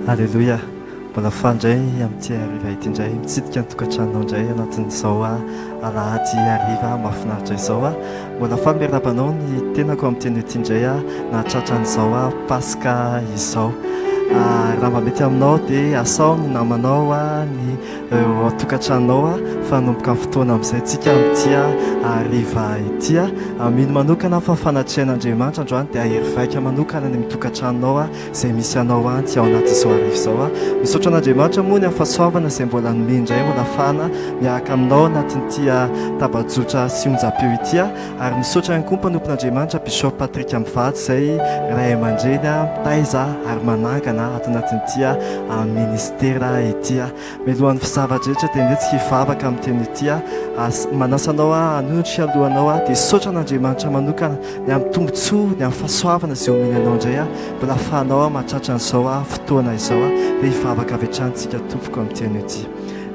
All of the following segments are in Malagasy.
Alléluia. Mbola fandray amin'ity hariva ity indray mitsidika ny tokantranonao indray anatin'izao alahady hariva mahafinaritra izao mbola famerambanao ny tenako amin'ny teny ity indray nahatratran'izao Paska izao. Raha mba mety aminao dia asao ny namanao ny tokantranonao fanomboka amin'ny fotoana amin'izay tsika amin'ity hariva ity mino manokana fa fanatrihan'Andriamanitra androany dia ahery vaika manokana ny mitokantranonao izay misy anao anty ao anatin'izao hariva izao misaotra an'Andriamanitra moa ny amin'ny fahasoavana izay mbola nome indray mbola fana miaraka aminao anatin'ity tabajotra sy onjam-peo ity ary misaotra ihany koa mpanompon'Andriamanitra Bishop Patrick Mivady izay ray aman-dreny mitaiza ary manangana ato anatin'ity ministera ity. Mialohan'ny fizavatra rehetra dia ndetsika hivavaka amin'ny teny ity manasanao hanonotry alohanao dia saotra an'Andriamanitra manokana ny amin'ny tombontsoa ny amin'ny fahasoavana izay omeny anao indray mbola ahafahanao mahatratra an'izao fotoana izao dia hivavaka avy hatranytsika tompoko amin'ny teny ity.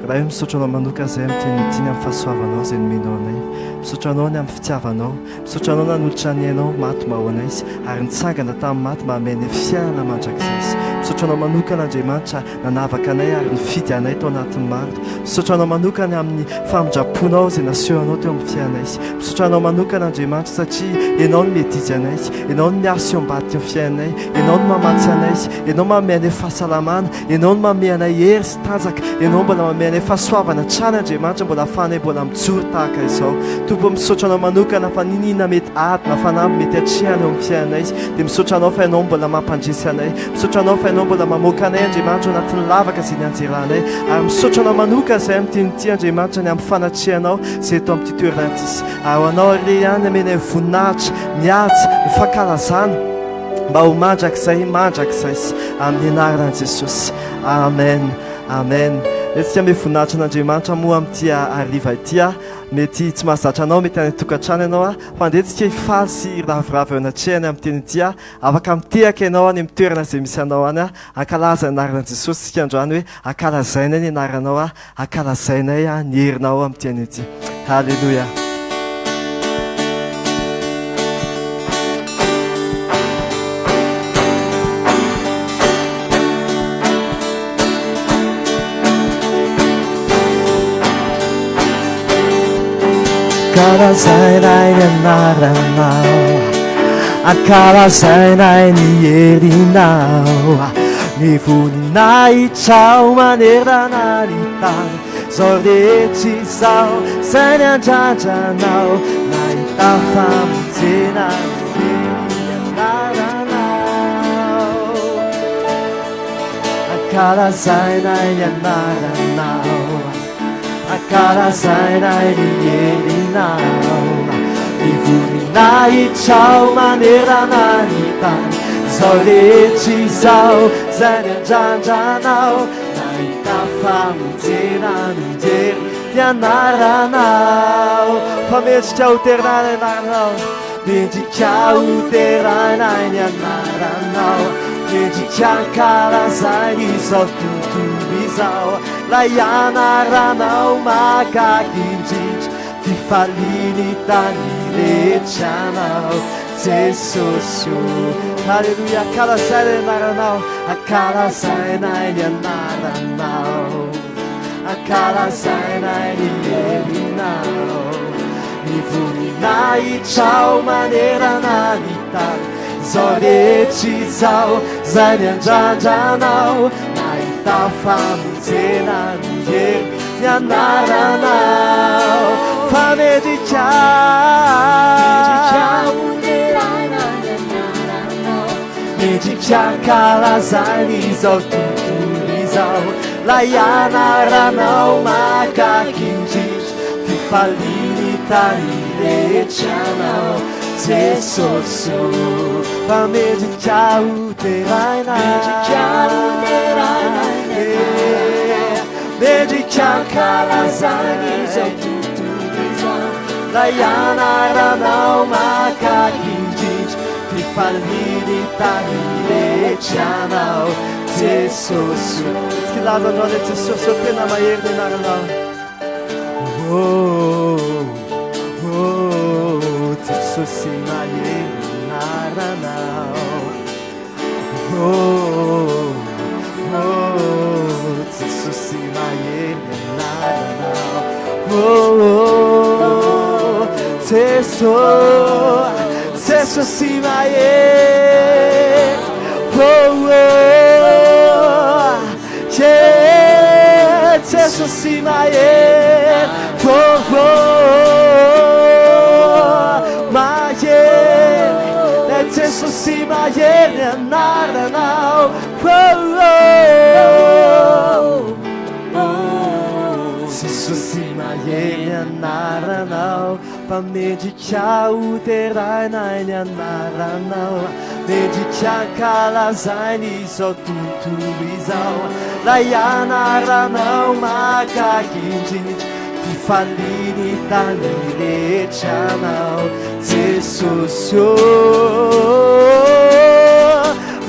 Raha io misaotra anao manokana izay amin'ny teny ity ny amin'ny fahasoavanao izay nomenao anay, misaotra anao ny amin'ny fitiavanao, misaotra anao nanolotra ny ainao maty mba ho anay ary nitsangana tamin'ny maty mba hameny fiainana mandrakizay. Misaotra anao manokana Andriamanitra nanavaka anay ary nifidy anay tao anatin'ny marina. Misaotra anao manokana amin'ny famindraponao izay nasehonao teo amin'ny fiainanay. Misaotra anao manokana Andriamanitra satria ianao no miadidy anay, ianao no miaro sy ambadika amin'ny fiainanay, ianao no mamatsy anay, ianao mamay anay fahasalamana, ianao no mamay anay hery sy tanjaka, ianao mbola mamay anay fahasoavana trany Andriamanitra mbola ahafahanay mbola mijoro tahaka izao. Tompo misaotra anao manokana fa ninina mety adina fanamby mety atrehana eo amin'ny fiainanay dia misaotra anao fa ianao mbola mampandresy anay, misaotra anao fa ianao mbola mamoaka anay Andriamanitra anatin'ny lavaka izay ny anjeranay ary misaotra anao manokana izay amin'ny teny ity Andriamanitra ny amin'ny fanatrehanao izay eto amin'ity toerana ity ary anao ry ihany amenay voninahitra mihaja ny fankalazana mba ho mandrakizay amin'ny anaran'i Jesosy. Amen. Amen. Etsika ame voninahitra an'Andriamanitra moa amin'ity hariva ity mety tsy mahazatra anao mety any tokantrano ianao fa ndetsika hifaly sy ravoravo eo anatrehany amin'ny teny ity afaka mitehaka ianao any amin'ny toerana izay misy anao any ankalaza ny anaran'i Jesosy sika androany hoe ankalazainay ny anaranao ankalazainay ny herinao amin'ny teny ity. Halleluja. Ankalazainay ny anaranao, ankalazainay ny herinao, ny voninahitrao manerana ny tany, zao rehetra izao izay ny andrandranao, nahita famonjena ny anaranao. Ankalazainay ny anaranao, ankalazainay ny herinao, ny voninahitrao manerana ny tany, zao rehetra izao izay ny andrandranao, nahita famonjena ny jery ny anaranao. Fa mendrika ho teranay ny anaranao, mendrika ho teranay ny anaranao, mendrika ankalazainy izao tontolo izao, lay anaranao makakindrindra fifaliny tany rehetranao Jesosy. Halleluja. Ankalazainay ny anaranao, ankalazainay ny anaranao, ankalazainay ny herinao, ny voninahitrao manerana ny tany, zao rehetra izao izay ny andrandranao, nahita famonjena ny hery ny anaranao. Fa mendrika mendrika ankalazainy izao tontolo izao, lay anaranao makakindrindra fifaliny tany rehetranao Jesosy. Fa mendrika ho terainay, mendrika ankalazainy izao tontolo izao, lay anaranao makakindrindra fifaliny tany rehetranao Jesosy. Kilaza androany Jesosy tena mahery ny anaranao. Jesosy mahery ny anaranao. Teso simaye Teso simaye Maye Teso simaye Naranau Teso simaye Naranau Pamedika uterainai Naranau Medika kalazainy izao tontolo izao Naranau makakindrindra Fifaliny tany rehetranao Jesosy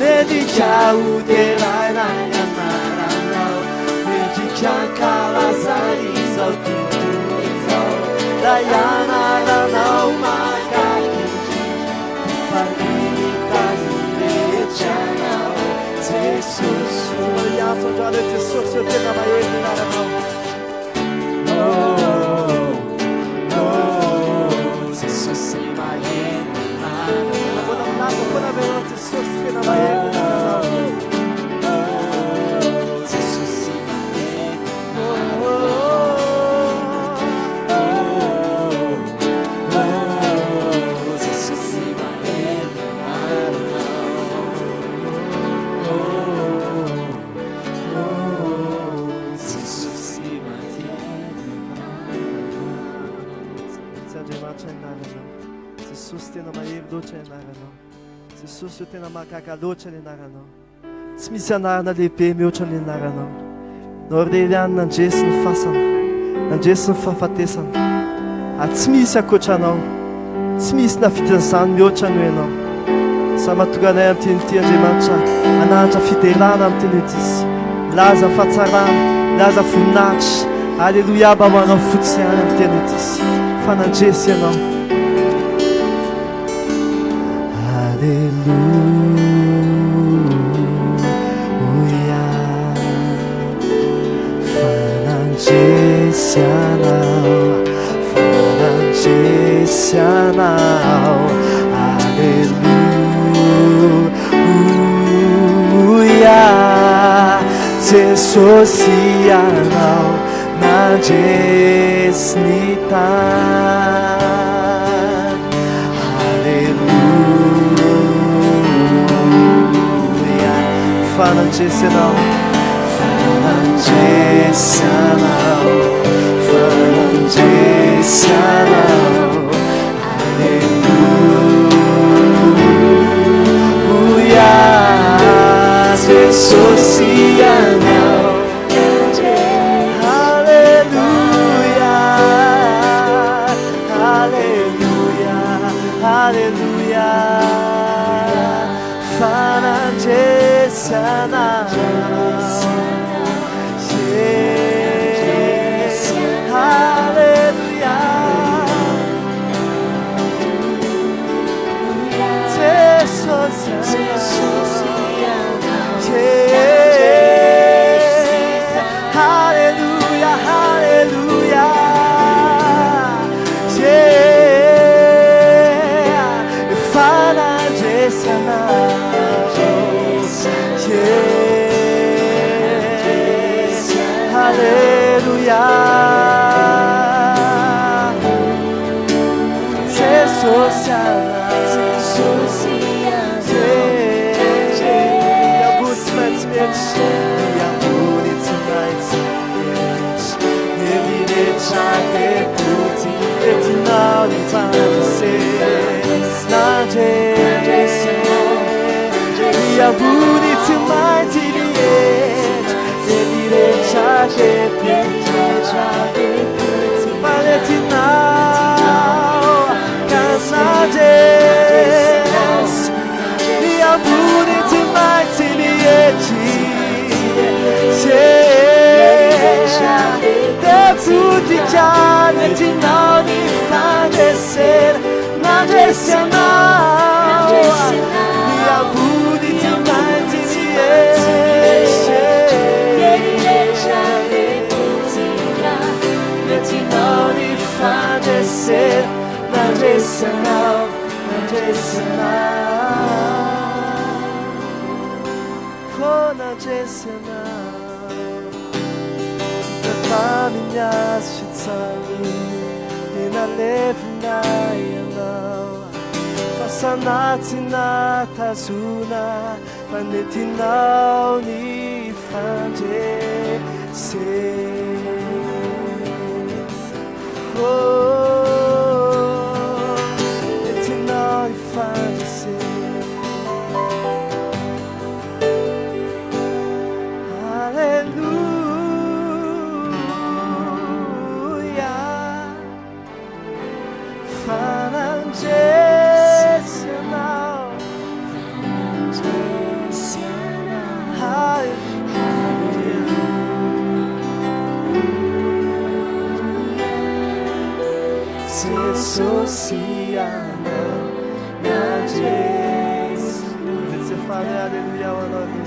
Medika uterainai Naranau Medika kalazainy izao tontolo izao Naranau makakindrindra Fifaliny tany rehetranao Jesosy Iato androany Jesosy tena mahely Naranau Jesosy mahely Naranau Fona verão Jesosy tena mahely Naranau Jesosy mahely Jesosy mahely Jesosy tena mahery loatra ianaranao Jesosy io tena mahagaga loatra ny anaranao tsy misy anarana lehibe mihoatra ny anaranao nao reriany nandresy ny fasana nandresy ny fahafatesana ary tsy misy akoatranao tsy misy navitan'izany mihoatra no ianao sa mahatonga anay amin'teny ity Andriamanitra anahitra fidelana amin'teny disy laza fahatsarana laza voninahitra alleluia mba manao fotsy ihany amin'teny disy fa nandresy ianao Alleluia fanandresy anao Alleluia Jesosy anao nandresy ny tany Alleluia fanandresy anao fanandresy anao Alleluia Jesosy anao Alleluia Alleluia Alleluia fanandresy anao Alleluia Alleluia Alleluia fanandresy anao Alleluia Jesosy Let you know nanjesana Tataminyasitsami Inalevnay anao Fasanatina tazuna Panetinao ni fandrese Netinao ni fandrese Efesiana na Jesus. Você fala aleluia uma nova vez.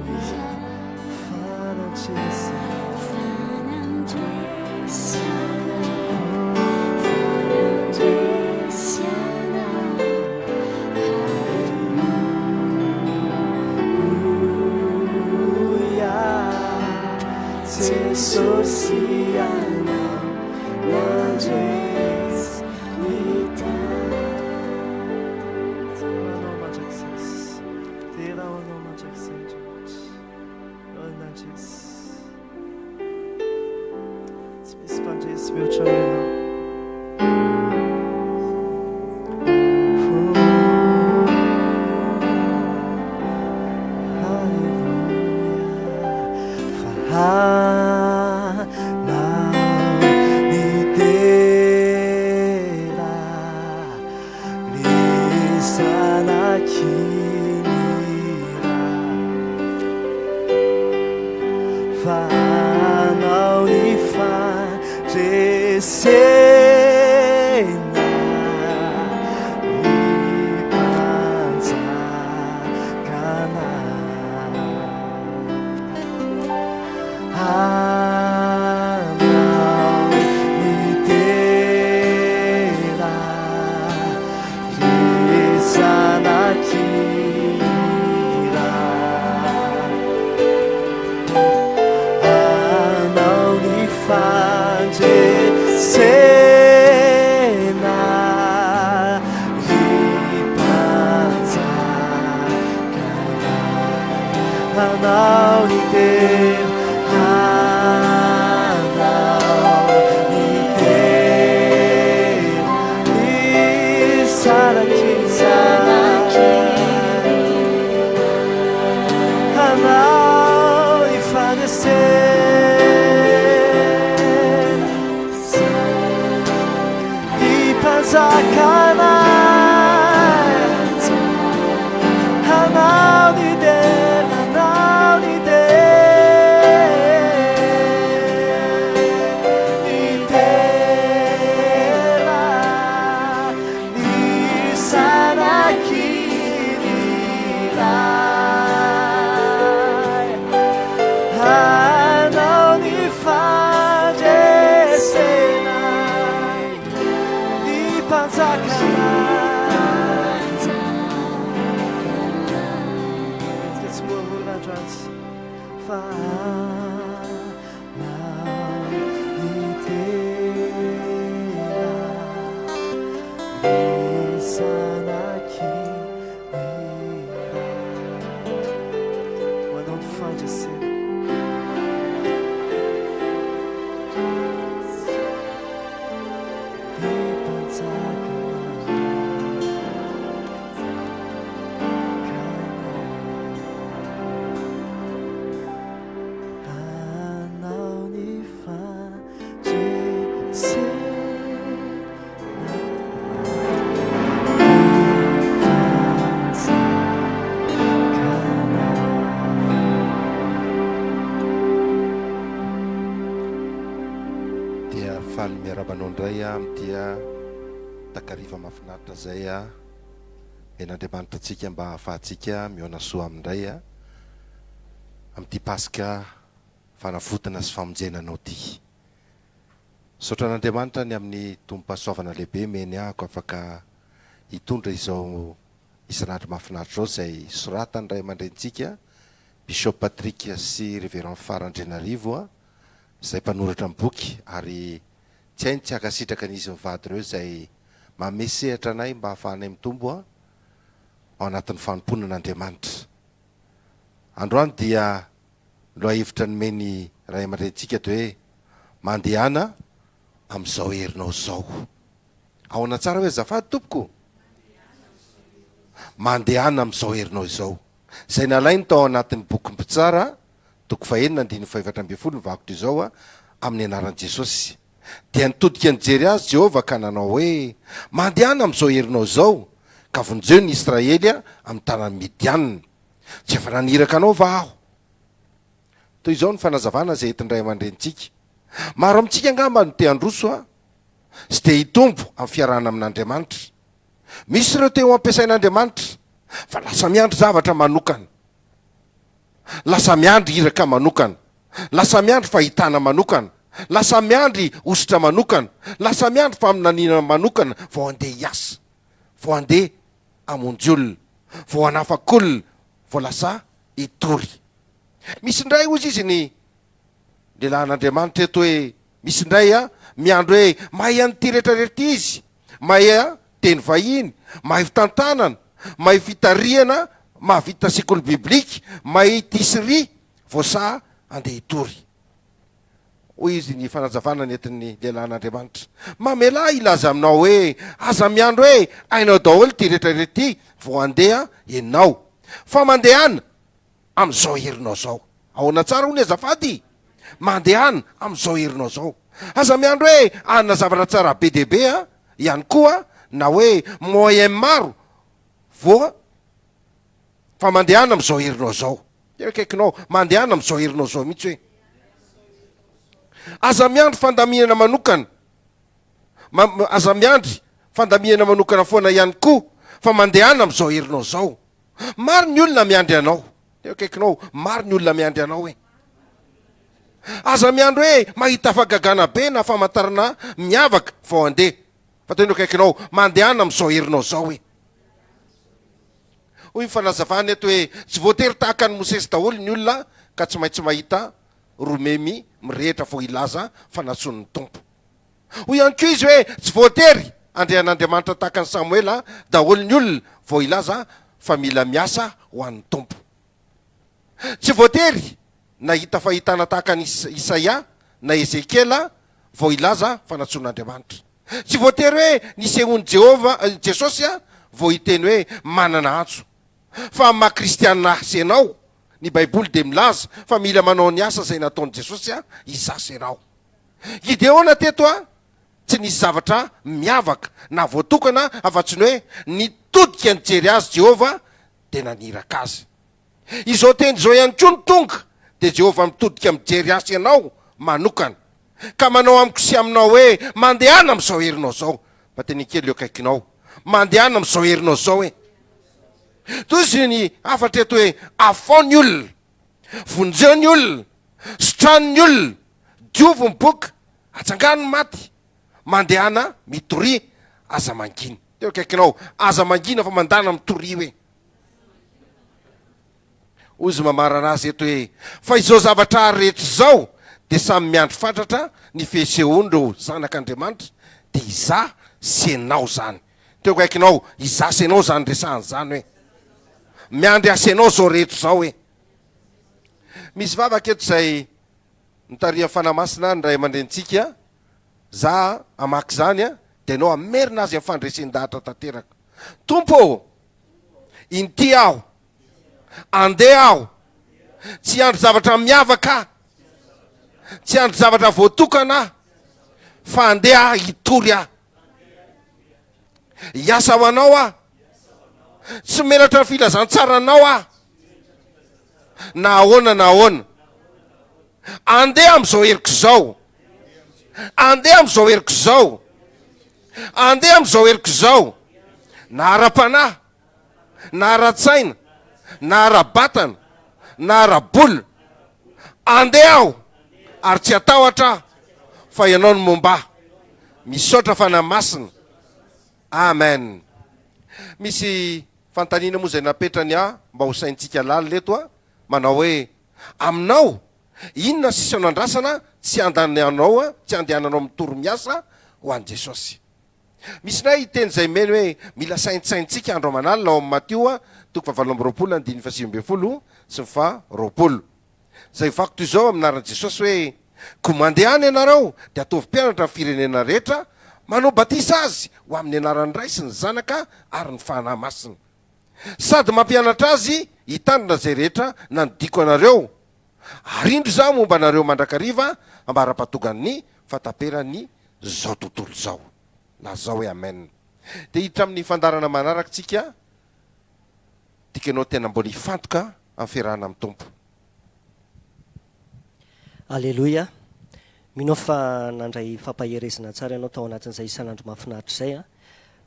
Efesiana na Jesus. Hariva mahafinaritra zay en'Andriamanitra antsika mba hahafahantsika miona soa amindray amin'ity Paska fanavotana sy famonjenanao ty. Sotran'Andriamanitra ny amin'ny tompo-pahasoavana lehibe meny ahako afaka hitondra izao isan'andro mahafinaritra izao izay soratany ray aman-drentsika Bishop Patrick sy Révérend Farandrenarivo izay mpanoratra amin'ny boky ary tsy hainy tsy hakasitraka an'izy mivady ireo izay mamesehatra anay mba hahafahanay mitombo ao anatin'ny fanomponan'Andriamanitra. Androany dia loha hevitra ny meny ray aman-drentsika dia hoe mandehana amin'izao herinao izao. Ahoana tsara hoe zafady tompoko? Mandehana amin'izao herinao izao. Izay nalainy tao anatin'ny boky mpitsara toko 4:7-7 nivakotra izao amin'ny anaran'i Jesosy. Dia nitodika nijery azy Jehovah ka nanao hoe mandehana amin'izao herinao izao ka vonjeo ny Israely amin'ny tanan'ny Midianina. Tsy efa naniraka anao va aho? Toy izao ny fanazavana izay entindray aman-drentsika. Maro amintsika angamba no te handroso sy te hitombo amin'ny fiarahana amin'Andriamanitra. Misy ireo te ho ampiasain'Andriamanitra fa lasa miandry zavatra manokana, lasa miandry iraka manokana, lasa miandry fahitana manokana, lasa miandry ositra manokana, lasa miandry faminanina manokana vao andeha hiasa, vao andeha hamonjy olona, vao hanafaka olona, vao lasa hitory. Misy indray ozy izy ny lehilahin'Andriamanitra eto hoe misy indray miandro hoe mahay an'ity rehetrarehetra izy, mahay teny vahiny, mahay fitantanana, mahay fitariana, mahavita sekoly biblika, mahay tisserie, voasa andeha hitory. Hoy izy ny fanazavana nentin'ny lehilahin'Andriamanitra. Mamela ilaza aminao hoe aza miandro hoe ainao daholo ty rehetrarehetra ty vao andeha enao. Fa mandehana amin'izao herinao zao. Ahoana tsara hoy ny azafady? Mandehana amin'izao herinao zao. Aza miandro hoe anona zavatra tsara be dehibe ihany koa na hoe moyen maro voa fa mandehana amin'izao herinao zao. Akaikinao mandehana amin'izao herinao zao mihitsy hoe aza miandry fandaminana manokana, aza miandry fandaminana manokana foana ihany koa fa mandehana amin'izao herinao zao. Maro ny olona miandry anao. Akaikinao maro ny olona miandry anao hoe aza miandro hoe mahita fagagana be na famantarana miavaka vao andeha. Fa tena akaikinao mandehana amin'izao herinao zao hoe. Hoy ny fanazavana eto hoe tsy voatery tahaka ny Mosesy daholo ny olona ka tsy maintsy mahita romemy mirehitra vao ilaza fanatson'ny tompo. Hoy ihany koa izy hoe tsy voatery andrehan'Andriamanitra tahaka ny Samuela daholo ny olona vao ilaza fa mila miasa ho an'ny tompo. Tsy voatery nahita fahitana tahaka ny Isaia na Ezekela vao ilaza fanatson'Andriamanitra. Tsy voatery hoe nisehony Jesosy vao hiteny hoe manana antso. Fa maha kristianina asy ianao, ny baiboly dia milaza fa mila manao ny asa izay nataon'i Jesosy hisasa ianao. Gideona teto tsy nisy zavatra miavaka na voatokana afa-tsy ny hoe nitodika nijery azy Jehovah dia naniraka azy. Izao teny izao ihany koa ny tonga dia Jehovah mitodika mijery azy ianao manokana ka manao amiko sy aminao hoe mandehana amin'izao herinao zao. Mba teny kely eo akaikinao mandehana amin'izao herinao zao hoe. Toy izy ny afatra eto hoe afaony olona, vonjeony olona, sotranony olona, diovy miboaka, atsangano maty, mandehana mitory aza mangina. Teo akaikinao aza mangina fa mandana mitory hoe. Ozy mamarana azy eto hoe fa izao zavatra rehetra izao dia samy miandry fatratra ny fisehoandreo zanak'Andriamanitra dia iza sy anao zany. Teo akaikinao iza sy anao zany resahany zany hoe miandry asenao zao rehetra zao hoe. Misy vavaka eto izay nitarihan'ny fanamasina ny ray aman-drentsika za amaky zany dia anao amerina azy amin'ny fandresen-dahatra tanteraka. Tompo, inty aho, andeha aho, tsy andry zavatra miavaka, tsy andry zavatra voatokana fa andeha hitory aho. Hiasa ho anao tsy melatra ny filazantsara anao na ahoana na ahoana. Andeha amin'izao heriko izao, andeha amin'izao heriko izao, andeha amin'izao heriko izao. Na ara-panahy, na ara-tsaina, na ara-batana, na ara-bola, andeha aho ary tsy atahotra fa ianao ny momba. misaotra fanamasina. Amen. Misy fantaniana moa zay napetrany mba ho saintsika lali leto manao hoe aminao inona sisy anandrasana tsy andananao tsy andehananao mitoro-miasa ho an' Jesosy. Misy nay teny zay meny hoe mila saintsaintsika andro aman'alina ao amin'ny Matio 7:20 sy 20. Zay vako toy izao aminaran'i Jesosy hoe ko mandeha any ianareo dia ataovy mpianatra ny firenena rehetra, manao batisa azy ho amin'ny anaran'ny Ray sy ny Zanaka ary ny fanahy masina, sady mampianatra azy hitandrina zay rehetra nanodiko anareo. Arindro zao momba anareo mandrakariva ambara-patogan'ny fataperany zao tontolo zao. Lazao hoe amen. Dia hiditra amin'ny fandarana manaraka tsika tikanao tena mbola hifantoka amin'ny fiarahana amin'ny Tompo. Alleluia. Minao fa nandray fampaherezana tsara ianao tao anatin'izay isan'andro mahafinaritra izay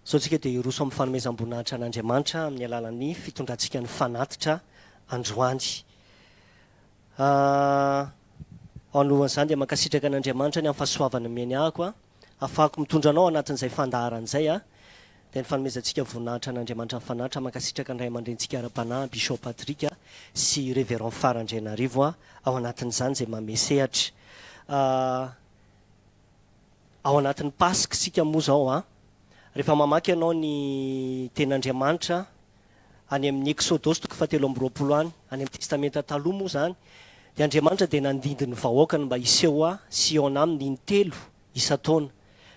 so tsika dia iroso amin'ny fanomezam-boninahitra an'Andriamanitra amin'ny alalan'ny fitondrantsika ny fanatitra androany. Alohan'izany dia mankasitraka an'Andriamanitra ny amin'ny fahasoavana miainy ahako afahako mitondra anao anatin'izay fandaharan'izay dia ny fanomezantsika voninahitra an'Andriamanitra ny fanatitra mankasitraka ny ray aman-drentsika ara-panahy Bishop Patrika sy Révérend Farandrianarivo ao anatin'izany izay mamesehatra. Ao anatin'ny Paska sika moa zao rehefa mamaky ianao ny ten'Andriamanitra any amin'ny Exodus 7:20 any amin'ny testamenta taloha moa zany dia Andriamanitra dia nandindiny vahoakany mba hiseho Siona amin'ny 3 isa-taona,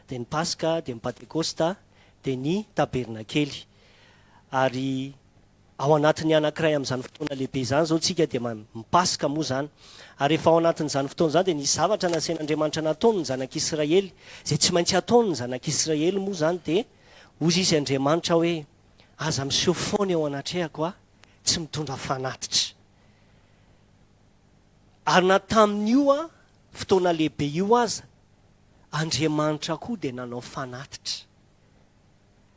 dia ny Paska, dia ny Pentecosta, dia ny tabernakely. Ary ao anatin'ny anankiray amin'izany fotoana lehibe izany zao tsika dia mipaska moa zany. Ary rehefa ao anatin'izany fotoana izany dia ny zavatra nasain'Andriamanitra nataony ny zanak'Israely izay tsy maintsy ataony ny zanak'Israely moa zany dia ozy izy Andriamanitra hoe aza miseho foana eo anatrehako tsy mitondra fanatitra. Ary na tamin'io fotoana lehibe io aza Andriamanitra koa dia nanao fanatitra.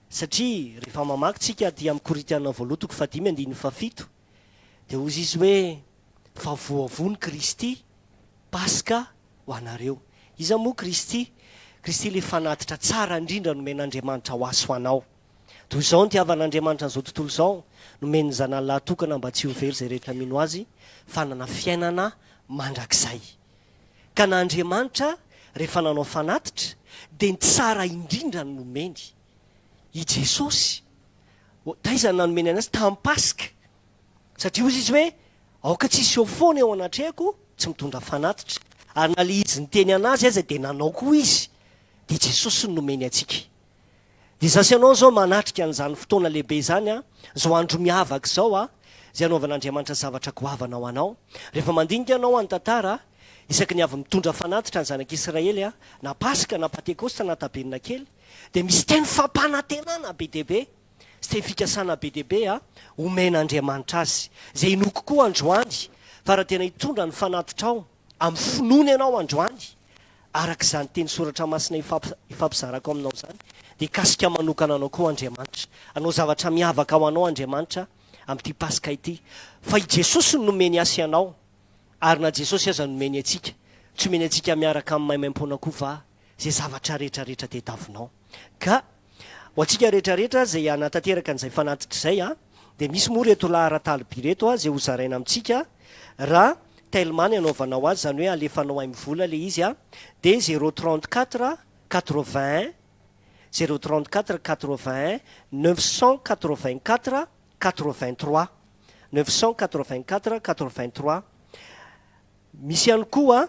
Satria rehefa mamaky tsika aty amin'ny Korintana 2:5-7 dia ozy izy hoe fa voavony Kristy Paska ho anareo. Iza moa Kristy? Kristy le fanatitra tsara indrindra nomen'Andriamanitra ho aso anao. Toy izao ny tiavan'Andriamanitra n'izao tontolo izao, nomeny ny zanalahy tokana mba tsy ho very zay rehetra mino azy, fanana fiainana mandrakizay. Ka na Andriamanitra rehefa nanao fanatitra dia ny tsara indrindra no nomeny i Jesosy. Taiza nanomeny anazy tamin'ny Paska, satria ozy izy hoe aoka tsisy eo foana eo anatrehako tsy mitondra fanatitra. Ary na le izy ny teny anazy aza dia nanao koa izy, dia Jesosy no nomeny atsika. Dia zasy ianao zao manatrika an'izany fotoana lehibe izany zao andro miavaka zao izay anaovan'Andriamanitra zavatra goavana ao anao. Rehefa mandinika ianao any tantara isaky ny avy mitondra fanatitra ny zanak'Israely na Paska na Pentecosta na tabernakely dia misy teny fampanantenana be deaibe sy teny fikasana be deaibe omen'Andriamanitra azy izay inoko koa androany fa raha tena hitondra ny fanatitra ao amin'ny finoana ianao androany arak'izany teny soratra masina ifampizarako aminao zany dia kasika manokana anao koa Andriamanitra, anao zavatra miavaka ao anao Andriamanitra amin'ity Paska ity. Fa i Jesosy no nomeny asa ianao, ary na Jesosy aza nomeny atsika, tsy omeny atsika miaraka amin'ny maimaim-poana koa va zay zavatra rehetrarehetra tediavinao. Ka ho antsika rehetrarehetra zay anatanteraka an'izay fanatitra izay dia misy moa reto laharan-taliby reto zay ho zaraina amintsika raha tellement ny anaovanao azy, zany hoe alefanao ay mivola le izy dia 034 81 034 81 984 83 984 83. Misy ihany koa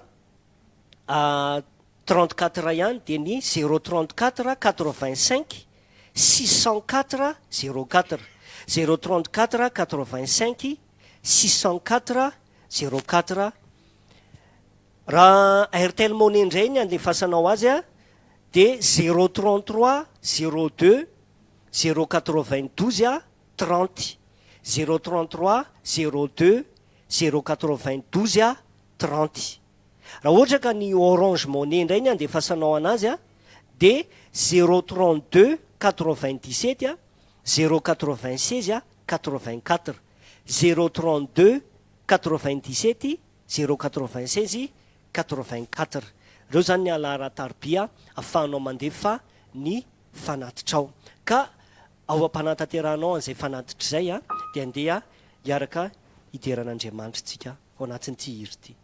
34 ihany dia ny 034 85 604 04 034 85 604 04. Raha Airtel Money indray ny andefasanao azy dia 033 02 092 30 033 02 092 30. Raha ohatra ka ny Orange Money indray ny andefasanao anazy dia 032 97 096 84 032 97 096 84. reo zany ny alarataribia ahafahanao mandefa ny fanatitrao ka ao ampanatanterahanao an'izay fanatitra izay a dia andeha hiaraka hideran'Andriamanitra tsika ao anatin'ity hiri ity.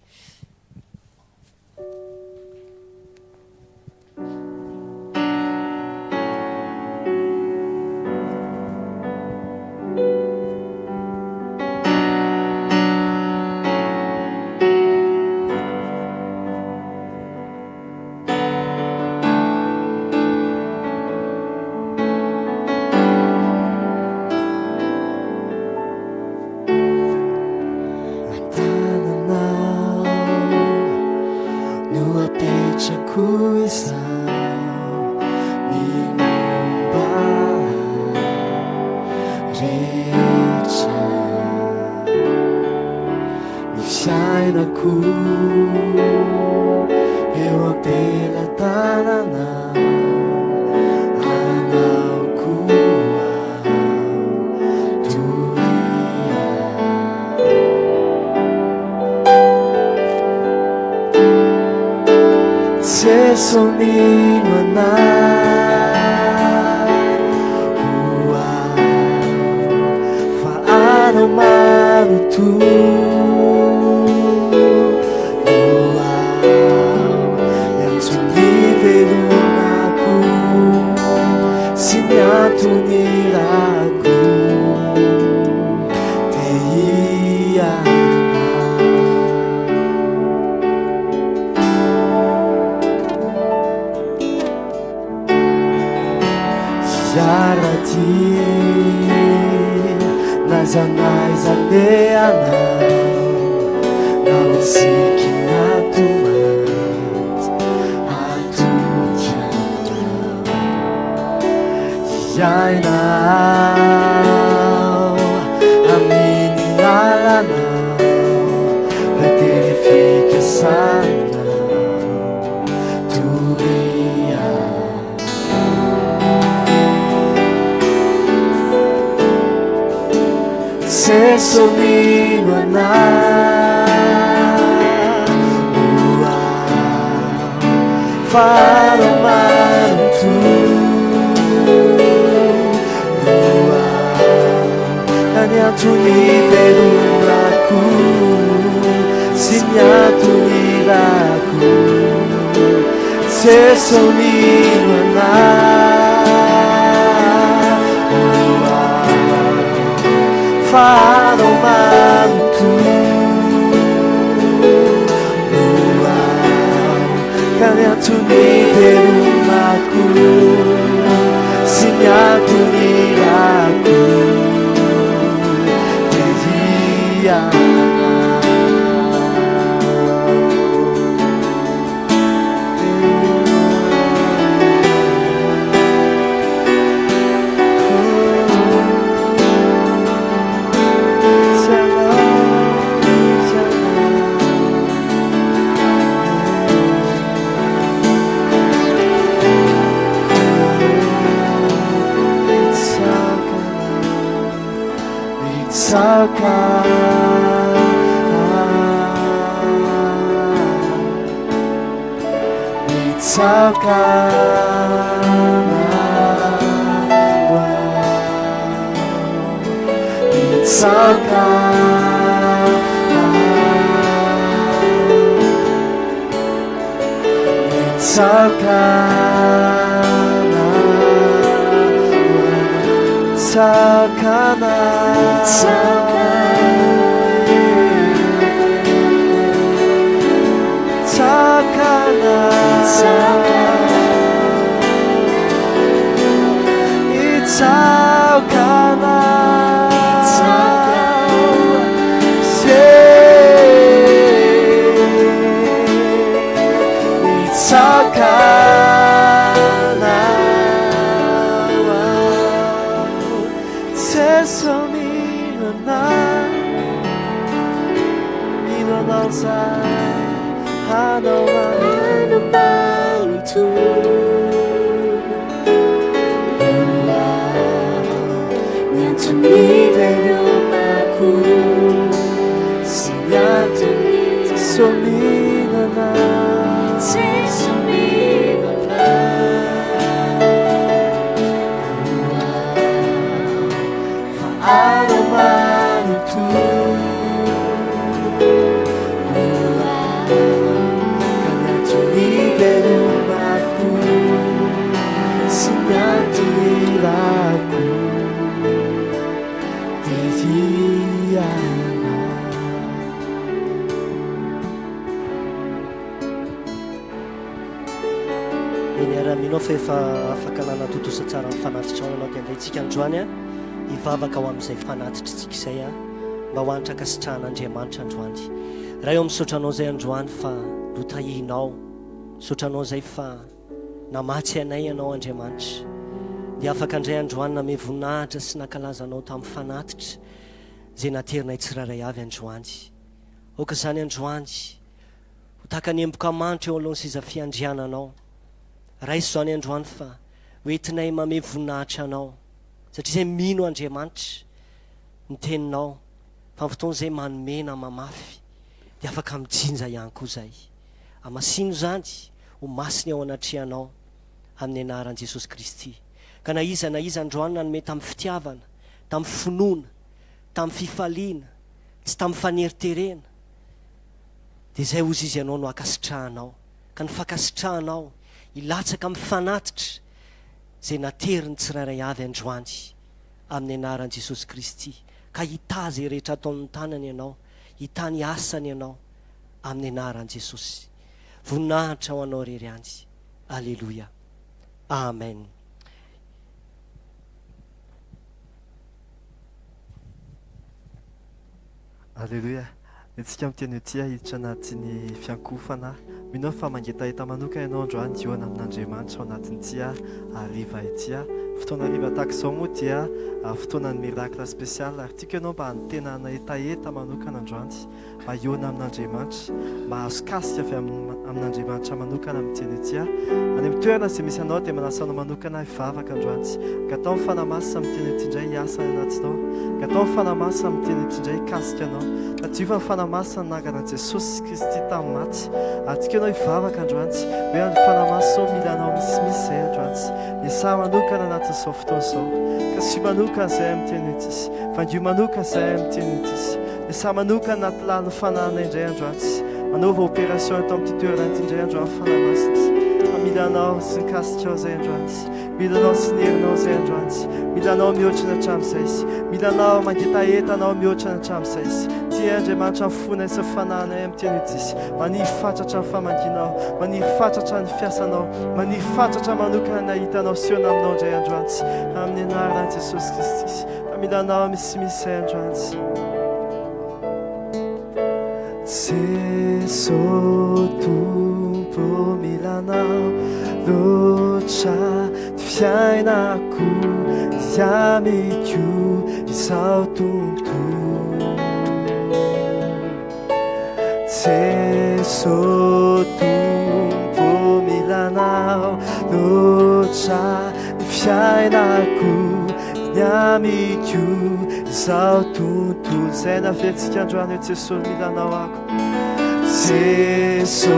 eny ara-minao fa efa afaka nanatotosa tsara ny fanatitra ao anao dia andrayntsika androany a hivavaka ao amin'izay fanatitra tsika izay a mba hoanitra kasitrahan'andriamanitra androany raha eo misaotranao izay androany fa lotahinao misaotranao izay fa namatsy anay ianao andriamanitra dia afaka andray androany name voninahitra sy nankalazanao tamin'ny fanatitra izay naterinay tsiraray avy androany oka izany androany ho tahaka ny emboka manitra eo alohan'ny siza fiandriananao raiso izany androany fa hoentinay mame voninahitra anao satria izay mino andriamanitra ny teninao fa fotoana izay manomena mamafy dia afaka mijinja ihany koa izay amasino zany ho masiny ao anatrianao amin'ny anaran'i Jesosy Kristy ka na iza androany nanome tamin'ny fitiavana tamin'ny finoana tamin'ny fifaliana tsy tamin'ny faneriterena dia izay ozy izy ianao no akasitrahanao ka ny fakasitrahanao ilatsaka amin'ny fanatitra izay nateriny tsirairay avy androany amin'ny anaran'i Jesosy Kristy ka hita izay rehetra ataon'ny tanany ianao hita ny asany ianao amin'ny anaran'i Jesosy voninahitra ho anao rery anjy alleluia amen alleluia itsika miteny tia hiditra anaty ny fiankofana minao fa mangetaheta manoka ianao androany diona amin'andriamanitra ao anatin'ny tia hariva etya fotoana hariva tahaka izao moa dia fotoana ny miracle spécial ary tiako ianao mba hantenana etaeta manokana androany mba iona amin'andriamanitra mba hazo kasika avy amin'andriamanitra manokana miteny tia any amin'ny toerana izay misy anao dia manasanao manokana hivavaka androany ka atao mifanamasa miteny ity indray hiasa anatinao ka atao mifanamasa miteny ity indray kasika anao ka tiofa mifanamasa ny nanganan Jesosy Kristy tamin'ny maty atika ianao hivavaka androany hoe mifanamasa ao mila anao misimisy izay androany ny sa manokana anatin'izao fotoana izao ka sy manokana izay amiteny ity fa ndio manokana izay amiteny ity ny sa manokana anaty lany fanahana indray androany manaova opération atao amin'ity toerana ity indray androany fanamasity fa mila anao sy nikasika ao izay androany mila anao sy nerinao izay androany mila anao mihoatrana hatramin'izay mila anao mangetaheta anao mihoatrana hatramin'izay tia andriamanitra mifona isa fananay amiteny ity maniry fatratra ny famanginao maniry fatratra ny fiasanao maniry fatratra manokana nahitanao siona aminao indray androany amin'ny anaran'i Jesosy Kristy fa mila anao misimisy izay androany Jesosy tompo mila anao loatra ny fiainako amiko izao tontolo Jesosy tompo mila anao loatra ny fiainako amiko izao tontolo izay nafetsika androany hoe Jesosy mila anao ako Jesosy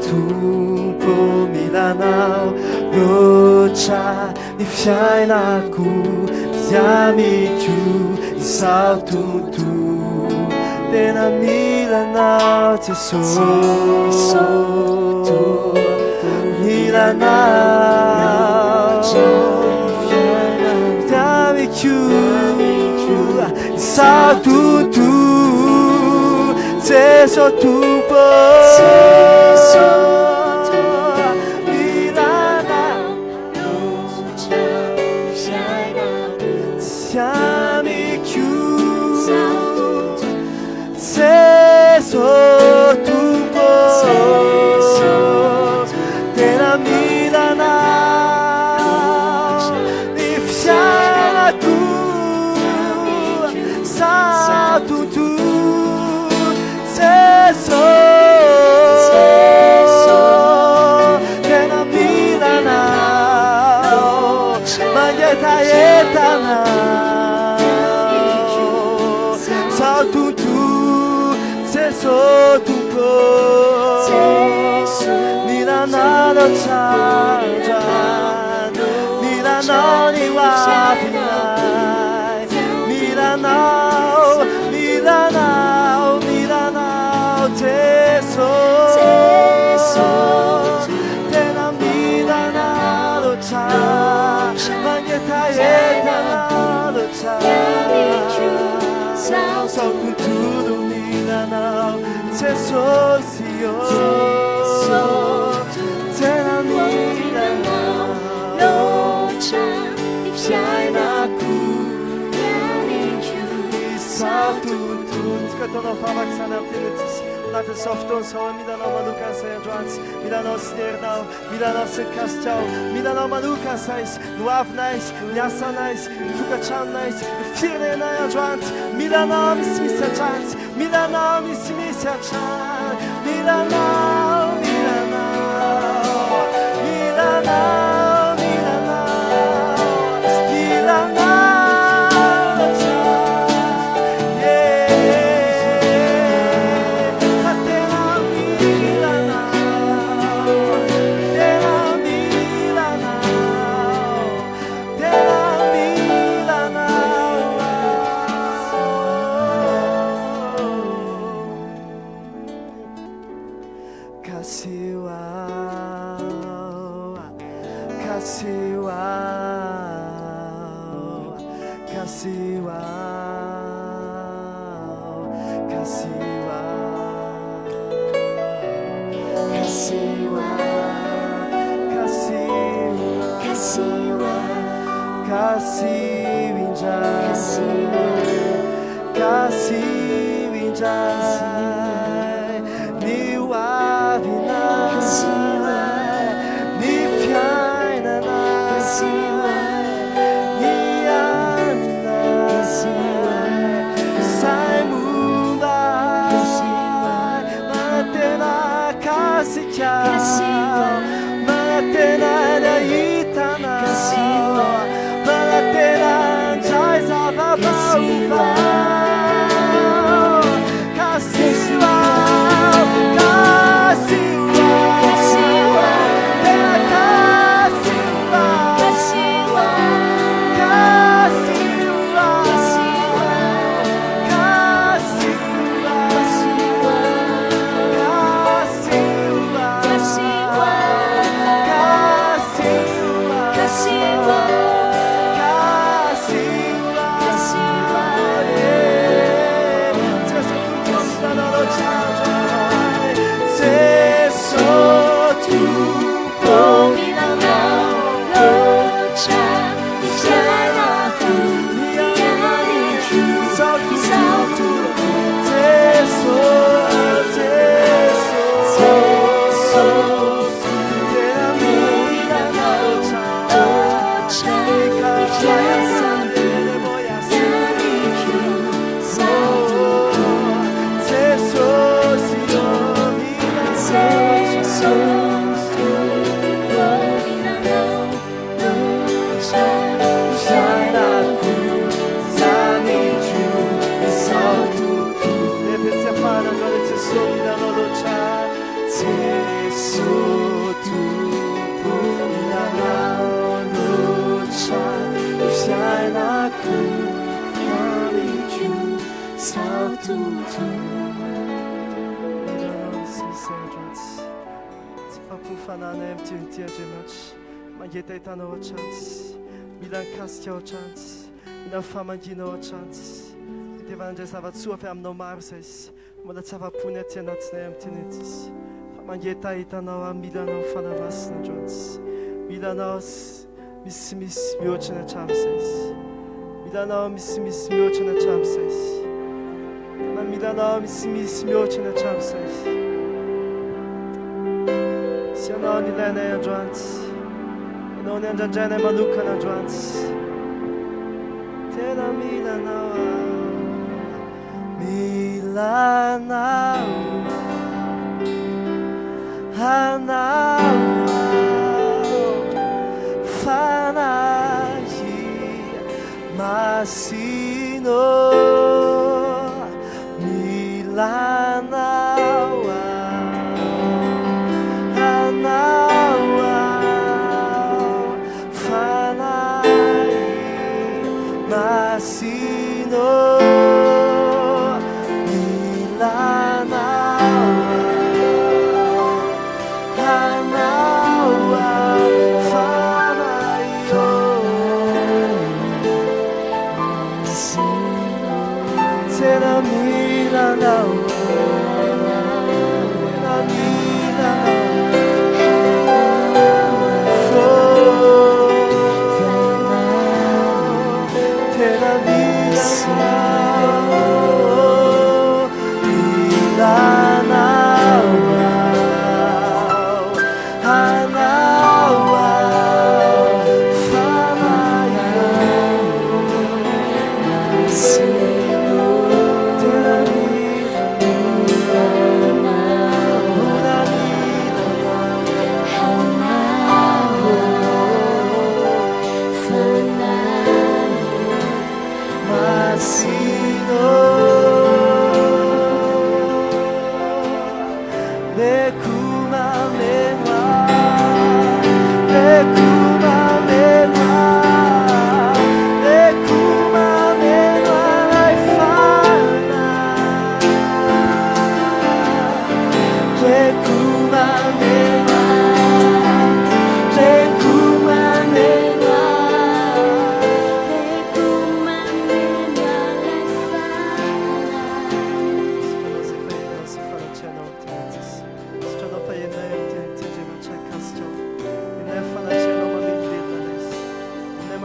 tompo mila anao loatra ny fiainako amiko izao tontolo tena mila anao Jesosy mila anao amiko izao tontolo Jesosy tompo ataonao famaksana amin'ny teny tsisy anatin'izao fotoan'izao milanao manokana izay androany milanao sy ny herinao milanao sy ny kasitao milanao manokana izay izy no avinay izy ny asanay izy ny tokantranonay izy ny firenenay androany milanao misimisy antrany milanao misimisy antrany milanao milanao milanao Mangetaitanao atransy mila nikasika ao atransy mila famanginao atransy itevana zavatsoa avy aminao maro izay izy mbola tsy avapony aty anatinay amin'ny teny tsisy fa mangetaitanao a milanao fanamasina androantsy milanao misimisy mihoatra ny hatramo izay izy milanao misimisy mihoatra ny hatramo izay izy tena milanao misimisy mihoatra ny hatramo izay izy sy anao ny ilainay androantsy anao ny andrandrainay manokana androantsy tena milanao anao fanahy masino milanao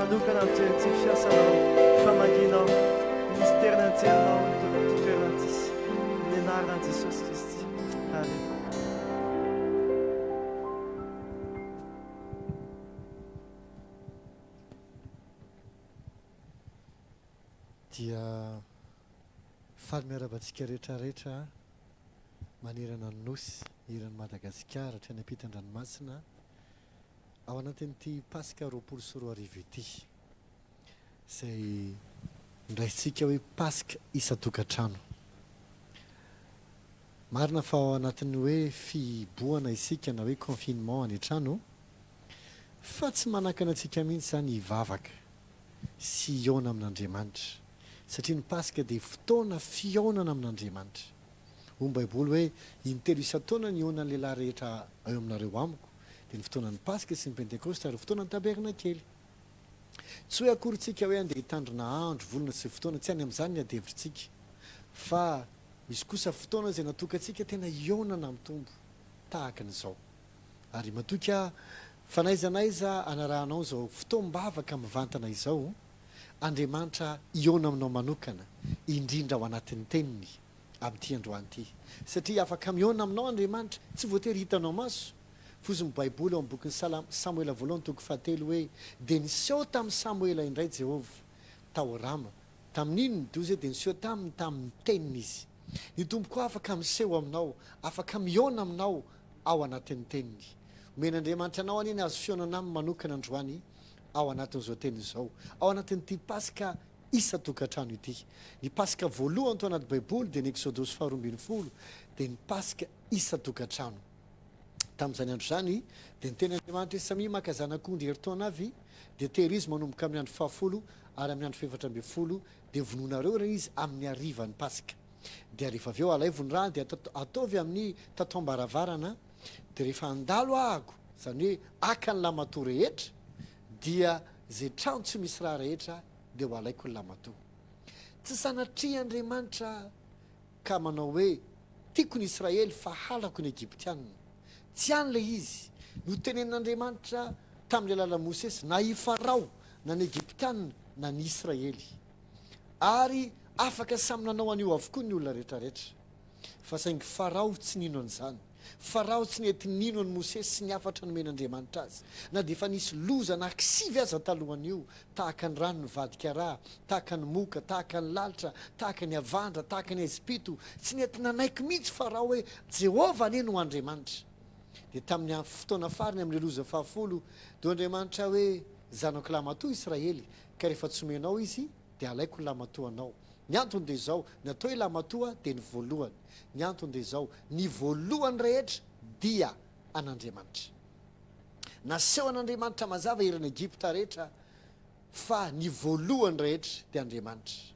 manokana amin'ity fiasanao famanginao mystère n'antsianao totoerantsisy ny anaran'i Jesosy Kristy. Amen. dia faly miarabantsika rehetrarehetra manerana ny nosy iran'ny Madagasikara hatrany ampitan-dranomasina ao anatin'ity Paska 24 ity izay ndraisitsika hoe Paska isa-tokantrano. Marina fa ao anatin'ny hoe fiboana isika na hoe confinement any an-trano fa tsy manakana antsika mihitsy zany hivavaka sy hiona amin'Andriamanitra satria ny Paska dia fotoana fihaonana amin'Andriamanitra. Hoy ny Baiboly hoe intelo isan-taona ny hiona ny lehilahy rehetra eo aminareo amiko dia ny fotoanan'ny Paska sy ny Pentekosta ary fotoanan'ny Tabernakely. Tsy hoe akorintsika hoe andeha hitandrina andro volana sy fotoana tsy any amin'izany ny adevitsika fa misy kosa fotoana izay natokantsika tena hiaonana mitombo tahaka an'izao. Ary matoka fanaizanaiza anarahanao izao fotoambavaka mivantana izao Andriamanitra hiaona aminao manokana indrindra ao anatin'ny teniny amin'ity androany ity satria afaka mihaona aminao Andriamanitra tsy voatery hitanao maso. Foziny Baiboly ao amin'ny bokin'ny Samuela voalohany toko 7 hoe dia niseho tamin'ny Samuela indray Jehovah tao Rama. Tamin'iny ny dozy dia niseho tamin'ny teniny izy. Ny tompoko afaka miseho aminao, afaka mihaona aminao ao anatin'ny teniny. Omen'Andriamanitra anao aniny azo fihaonana amin'ny manokana androany ao anatin'izao teny izao, ao anatin'ity Paska isa-tokantrano ity. Ny Paska voalohany tao anaty Baiboly dia ny Exodosy 12 dia ny Paska isa-tokantrano. Tamin'izany andro zany dia ny teny Andriamanitra samy maka zanak'ondry herintaona avy dia tehirizy manomboka amin'ny andro 10 ary amin'ny andro 14 dia vononareo raha izy amin'ny hariva ny Paska. Dia rehefa avy eo alaivo ny raha dia ataovy amin'ny tatoam-baravarana dia rehefa andalo ahako zany hoe aka ny lamatoa rehetra dia zay trano tsy misy raha rehetra dia ho alaiko ny lamatoa. Tsy sanatria Andriamanitra ka manao hoe tiako ny Israely fa halako ny Egyptianina. Tsy any le izy no tenenin'Andriamanitra tamin'ny alala Mosesy na i Farao na ny Egyptianina na ny Israely. Ary afaka samy nanao an'io avokoa ny olona rehetrarehetra fa saingy Farao tsy nino an'izany. Farao tsy nety nino any Mosesy sy ny afatra nomen'Andriamanitra azy na dia efa nisy loza anankisivy aza talohan'io tahaka ny rano ny vadika raha, tahaka ny moka, tahaka ny lalitra, tahaka ny avandra, tahaka ny Ezipito. Tsy nety nanaiky mihitsy Farao hoe Jehovah anie no Andriamanitra. Dia tamin'ny fotoana fariny amin'ny loza 10 dia Andriamanitra hoe zanako lamatoa Israely ka rehefa tsy omenao izy dia alaiko ny lamatoa anao. Ny antony dia izao, ny atao hoe lamatoa dia ny voalohany. Ny antony dia izao, ny voalohany rehetra dia an'Andriamanitra. Naseho an'Andriamanitra mazava irany Egypta rehetra fa ny voalohany rehetra dia Andriamanitra.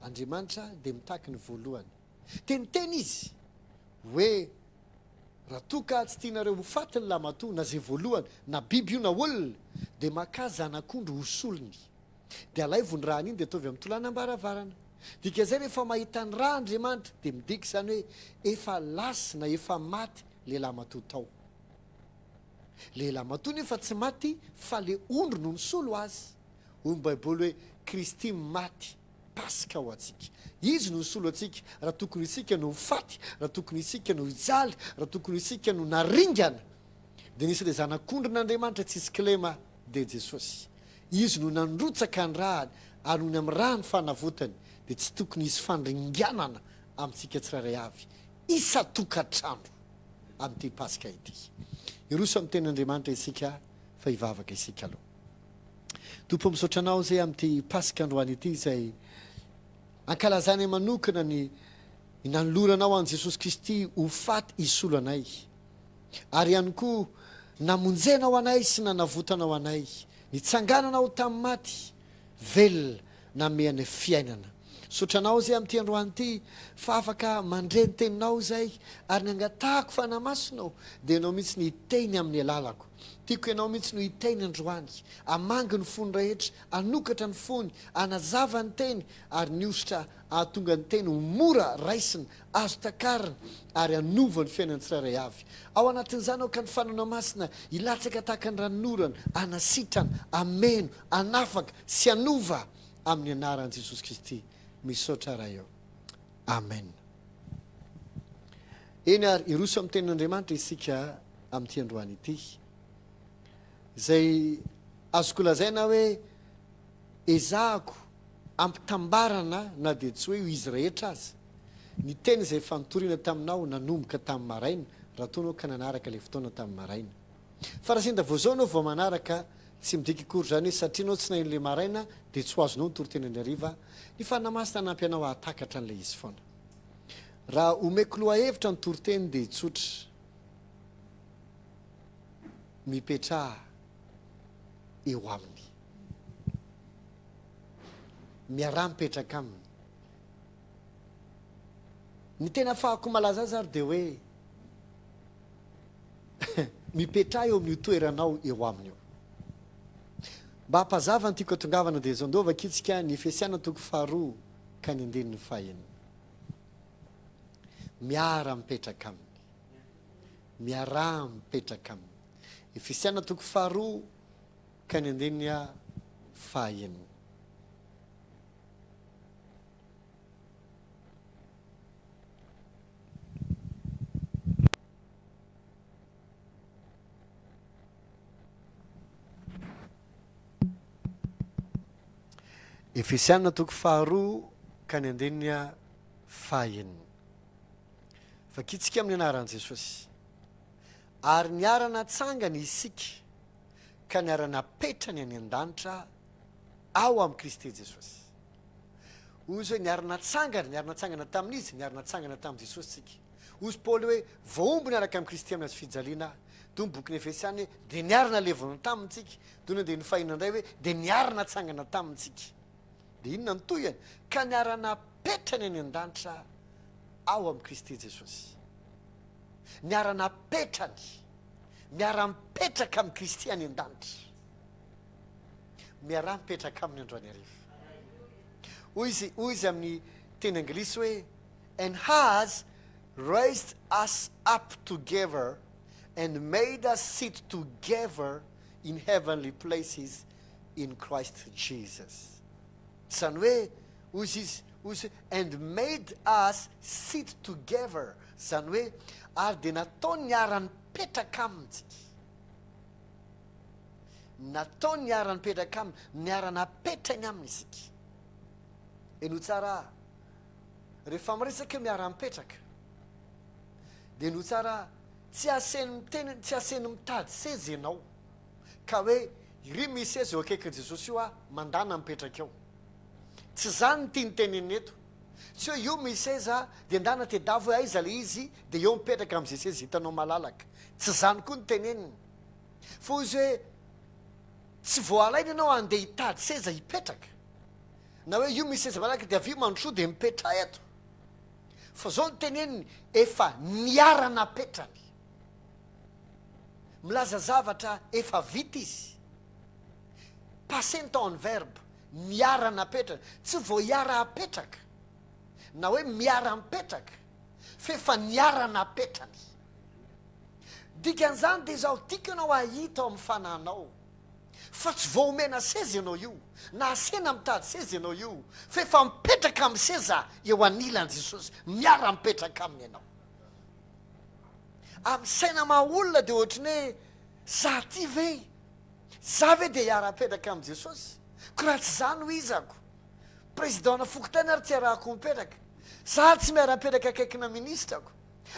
Andriamanitra dia mitaky ny voalohany. Teniteny izy hoe raha toka tsy tianareo ho faty ny lamatoa na zay voalohany na biby io na olona dia maka zanak'ondry hosolony dia alaivo ny raha an'iny dia ataovy amin'ny tolanam-baravarana. Dika zay rehefa mahita ny raha Andriamanitra dia midiky zany hoe efa lasy na efa maty le lamatoa tao. Le lamatoa nefa tsy maty fa le ondry no misolo azy. Hoy ny Baiboly hoe Kristy maty Paska ho atsika. Izy no misolo atsika. Raha tokony isika no faty, raha tokony isika no hijaly, raha tokony isika no naringana dia nisy le zanak'ondrin'Andriamanitra tsy isy kilema dia Jesosy. Izy no nandrotsaka ny rahany ary ny amin'ny raha ny fanavotany dia tsy tokony hisy fandringanana amintsika tsirairay avy isa-tokantrano amin'ity Paska ity. Iroso amin'ny tenin'Andriamanitra isika fa hivavaka isika aloha. Tompo misaotra anao zay amin'ity Paska androany ity izay ankalazany manokana ny nanoloranao an' Jesosy Kristy ho faty hisolo anay ary ihany koa namonjenao anay sy nanavotanao anay, nitsangananao tamin'ny maty velona namehany fiainana. Sotranao zay amin'ity androany ity fa afaka mandreny teninao zay ary nangatahako fanahy masonao dia ianao mihitsy niteny amin'ny alalako tiako ianao mihitsy no hitainy androany amangy ny fony rehetra anokatra ny fony anazava ny teny ary niositra ahatonga ny teny mora raisiny azo takariny ary anova ny fiainany tsirairay avy ao anatin'izany ao ka ny fanana masina ilatsaka tahaka ny ranonorana anasitrana ameno anafaka sy anova amin'ny anaran'i Jesosy Kristy misaotra raha eo amen eny ary iroso amin'ny tenin'Andriamanitra isika amin'ity androany ity zay azoko lazaina hoe ezahako ampitambarana na dia tsy hoe ho izy rehetra azy ny teny izay fanotoriana taminao nanomboka tamin'ny maraina raha toanao ka nanaraka ilay fotoana tamin'ny maraina fa raha senda vao zao anao vao manaraka tsy midika ikory zany hoe satria anao tsy nahin'ilay maraina dia tsy ho azonao ny toriteny ny hariva ny fanamasina hanampy anao hahatakatra an'ilay izy foana raha omeko loha hevitra ny toriteny dia tsotra mipetra eo aminy miara mipetraka aminy ny tena fahako malaza azy ary dia hoe mipetra eo amin'ny toeranao eo aminy eo mba hampazava ny tiako atongavana dia zao ndova kitsika ny Efesiana 4 ka ny 5 miara mipetraka aminy miara mipetraka aminy Efesiana 4 ka ny 5 Efesiana 4 ka ny 5 fakitsika amin'ny anaran'i Jesosy ary niarana tsangany isika ka niarana petrany any an-danitra ao amin'ny Kristy Jesosy ozy hoe niarana tsangana tamin'izy niarana tsangana tamin'i Jesosy tsika ozy Paoly hoe vaombo niaraka amin'ny Kristy amin'ny azy fijaliana toy ny boky ny Efesiana hoe dia niarana levona tamintsika toy ny dia ny fahina indray hoe dia niarana tsangana tamintsika dia inona ny toyany ka niarana petrany any an-danitra ao amin'ny Kristy Jesosy niarana petrany miara-mipetraka amin'ny Kristy any an-danitra miara-mipetraka aminy androany hariva hoy izy amin'ny teny anglisy hoe and has raised us up together and made us sit together in heavenly places in Christ Jesus zany hoe hoy izy and made us sit together zany hoe ary dia natao niara-nipetraka amintsika natao niara-nipetraka aminy niara-napetrany aminy isika eno tsara rehefa miresaka miara-mipetraka dia no tsara tsy aseny miteny tsy aseny mitady seza ianao ka hoe iry misy eza eo akaikin'i Jesosy io a mandana mipetraka eo tsy zany ny tia ny teneny eto tsy hoe io misy eza dia andana tedavo hoe aiza le izy dia eo mipetraka amin'izay seza hitanao malalaka tsy zany koa ny teneniny fa izy hoe tsy voalaina ianao andeha hitady seza hipetraka na hoe io misy seza malalaka dia avy mandrosoa dia mipetra eto fa zao ny teneniny efa niara-napetrany milaza zavatra efa vita izy passé tao ny verbe miara-napetrany tsy vo hiara-apetraka na hoe miara-mipetraka fa efa niara-napetrany dikan'izany dia zaho tiako ianao ahita ao amin'ny fananao fa tsy vo omena seza ianao io na asena mitady seza ianao io fa efa mipetraka amin'ny seza eo anilan'i Jesosy miara-mipetraka aminy ianao amin'ny saina maha-olona dia ohatrany hoe za ty ve za ve dia hiara-petraka amin'i Jesosy ko raha tsy zany ho izako présidentna fokotany ary tsy arahako mipetraka za tsy miara-petraka akaikina ministrako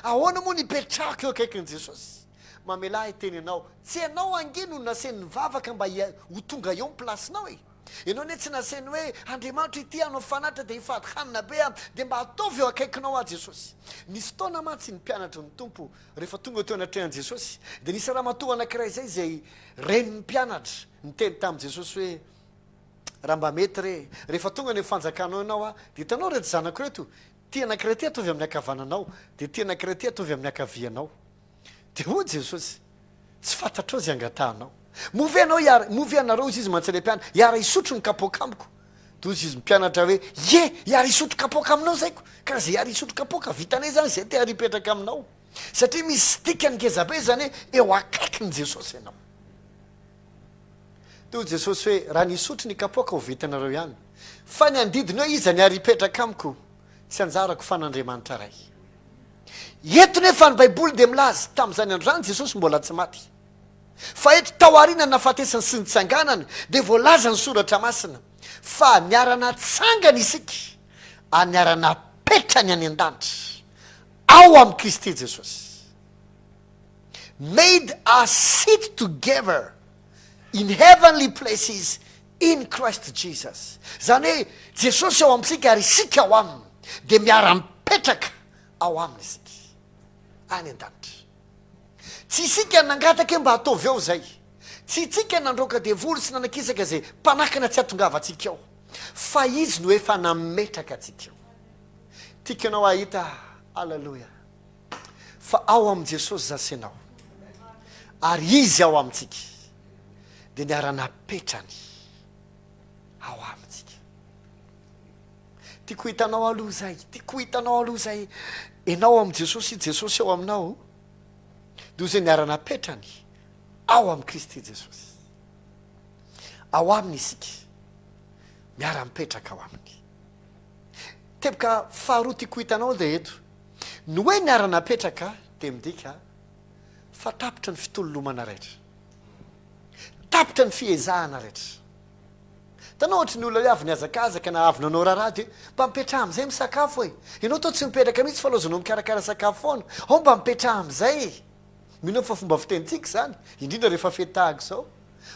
ahoana moa nipetrako eo akaikin'i Jesosy mamelahy teny ianao tsy ianao angeno no nasen'ny vavaka mba ho tonga eo ny plasinao e ianao ne tsy naseny hoe Andriamanitra ity anao fanatra dia hifady hanina be a dia mba ataovy eo akaikinao a Jesosy nisy fotoana mantsy ny mpianatra ny tompo rehefa tonga teo anatrehan'i Jesosy dia nisy raha matoa anankiray zay zay reniny mpianatra niteny tamin'i Jesosy hoe raha mba mety re rehefa tonga ny fanjakanao ianao a dia hitanao reto zanako reto ty anankiray ty atovy amin'ny ankavananao dia ty anankiray ty atovy amin'ny ankavianao dia hoy Jesosy tsy fantatrao zy angatanao movy anao movy anareo izy mantsy le mpianatra iara isotro ny kapoka amiko dozy izy mpianatra hoe iara isotro kapoka aminao zayko ka zay iara isotro kapoka vitanay zany zay te aripetraka aminao satria misy dikany ngezabe zany hoe eo akaiky ny jesosy ianao to jesosy hoe raha nisotro ny kapoka ho vitanareo ihany fa ny andidiny hoe iza ny aripetraka amiko tsy anjarako fanandriamanitra ray etony efa ny baiboly de milazy tam'izany andro zany jesosy mbola tsy maty fa eto tao arina nafatesany sy nitsanganany de voalaza ny soratra masina fa niarana tsangana isika aniarana petrany any an-danitra ao am' kristy jesosy made us sit together in heavenly places in Christ Jesus zany hoe jesosy ao amitsika ary isika ao aminy de miara-mipetraka ao aminy isika any an-danitra tsy isika nangataka mba ataovy eo zay tsy itsika nandroka devoly sy nanakisaka zay mpanakana tsy atongava atsika eo fa izy no efa nametraka atsika eo tika anao ahita alleloia fa ao am' jesosy zasy anao ary izy ao amitsika de niara-napetrany ao amitsika tiako hitanao aloha zay enao am' jesosy jesosy ao aminao de zay niara-napetrany ao am' kristy jesosy ao aminy isika miara-mipetraka ao aminy teboka faharoa tiako hitanao de eto no hoe niara-napetraka de midika fa tapitra ny fitololomana rehetra tapitra ny fiezahana rehetra tanao ohatra ny olona hoe avy niazakazaka na avy nanao raharaha de mba mipetraha am'izay misakafo e ianao tao tsy mipetraka mihitsy fa lozanao mikarakara sakafo foana ao mba mipetraha am'izay minao fa fomba fitenitsika zany indrindra rehefa fetahako zao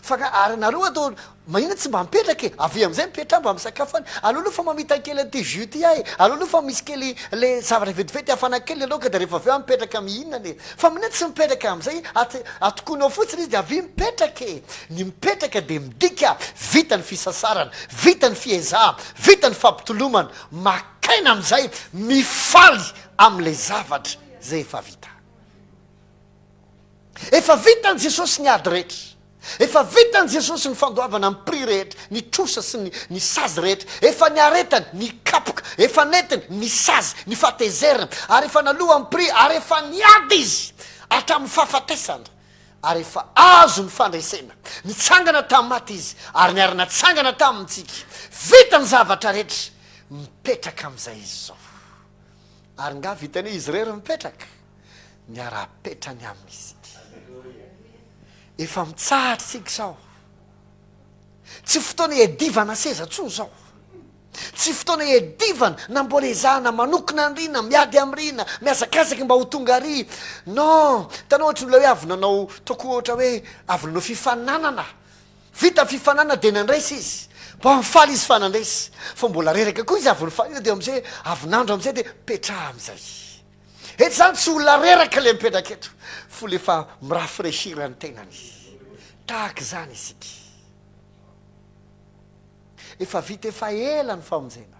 fa ka ary nareo atao manina tsy mba mipetraka e avy am'izay mipetraha mba misakafo any aloaloha fa mamita kely ty jus ty ahy aloaloha fa misy kely le zavatra vetivety hafana kely aloka de rehefa avy eo mipetraka mihinana e fa minina tsy mipetraka am'izay atokonao fotsiny izy de avy mipetraka e ny mipetraka de midika vita ny fisasarana vita ny fiezaha vita ny fampitolomana makaina am'izay mifaly am'le zavatra zay efa vitany jesosy ny ady rehetra efa vitany jesosy ny fandoavana amin'ny pri rehetra ny trosa sy ny sazy rehetra efa niaretany ny kapoka efa netiny ny sazy ny fatezerina ary efa naloha amin'ny pri ary efa niady izy hatramin'ny fahafatesana ary efa azo ny fandraisena nitsangana tamin'ny maty izy ary niarana tsangana tamintsika vitany zavatra rehetra mipetraka am'izay izy zao ary nga vitany izy rery mipetraka niara-petrany amin'izy efa mitsahatra tsika zao tsy fotoana edivana seza tsony zao tsy fotoana edivana na mbola ezahana manokona anrina miady am'rina miazakazaky mba ho tonga ary non tanao ohatra ola hoe avy nanao toko ohatra hoe avy nanao fifananana vita fifanana de nandraisy izy mba mifaly izy fanandraisy fa mbola reraka koa izy avy nifaly de am'izay avinandro am'izay de petraha am'izay eto zany tsy olona reraka le mipetraka eto fo lefa mirafraîchir ny tenany tahaka zany isika efa vita efa ela ny famonjena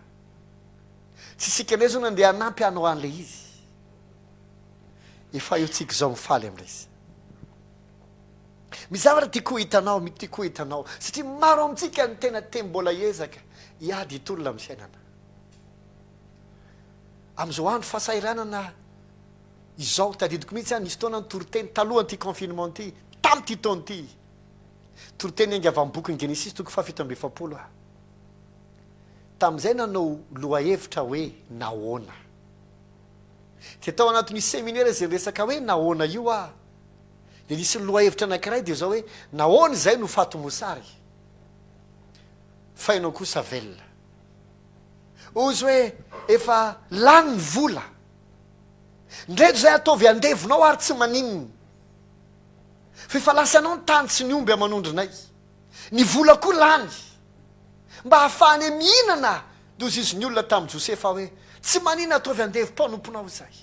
tsy isika ndray zao nandeha hanampy anao an'le izy efa eo tsika zao mifaly am'le izy mizavatra tiako hitanao satria maro amitsika ny tena teny mbola ezaka hiady hitolona amin'ny fiainana am'izao andro fahasairanana izao tadidiko mihitsy any nisy taona ny toriteny talohan ty confinement ty tamy ty taony ty toriteny engy avy am'boky ny genesis toko fahafito amby efapolo tam'izay nanao loha hevitra hoe nahoana ty atao anatin'ny séminaire zay resaka hoe nahoana io de nisy loha hevitra anankiray de zao hoe nahoana zay no fatomosary fa ianao kosa velona ozy hoe efa lany ny vola ndreto zay ataovy andevonao ary tsy manininy fa efa lasanao ny tany tsy ny omby amanondrinay ny vola koa lany mba hahafahany mihinana dozy izy ny olona tamin'ny josefa hoe tsy manina ataovy andevo mpanomponao zay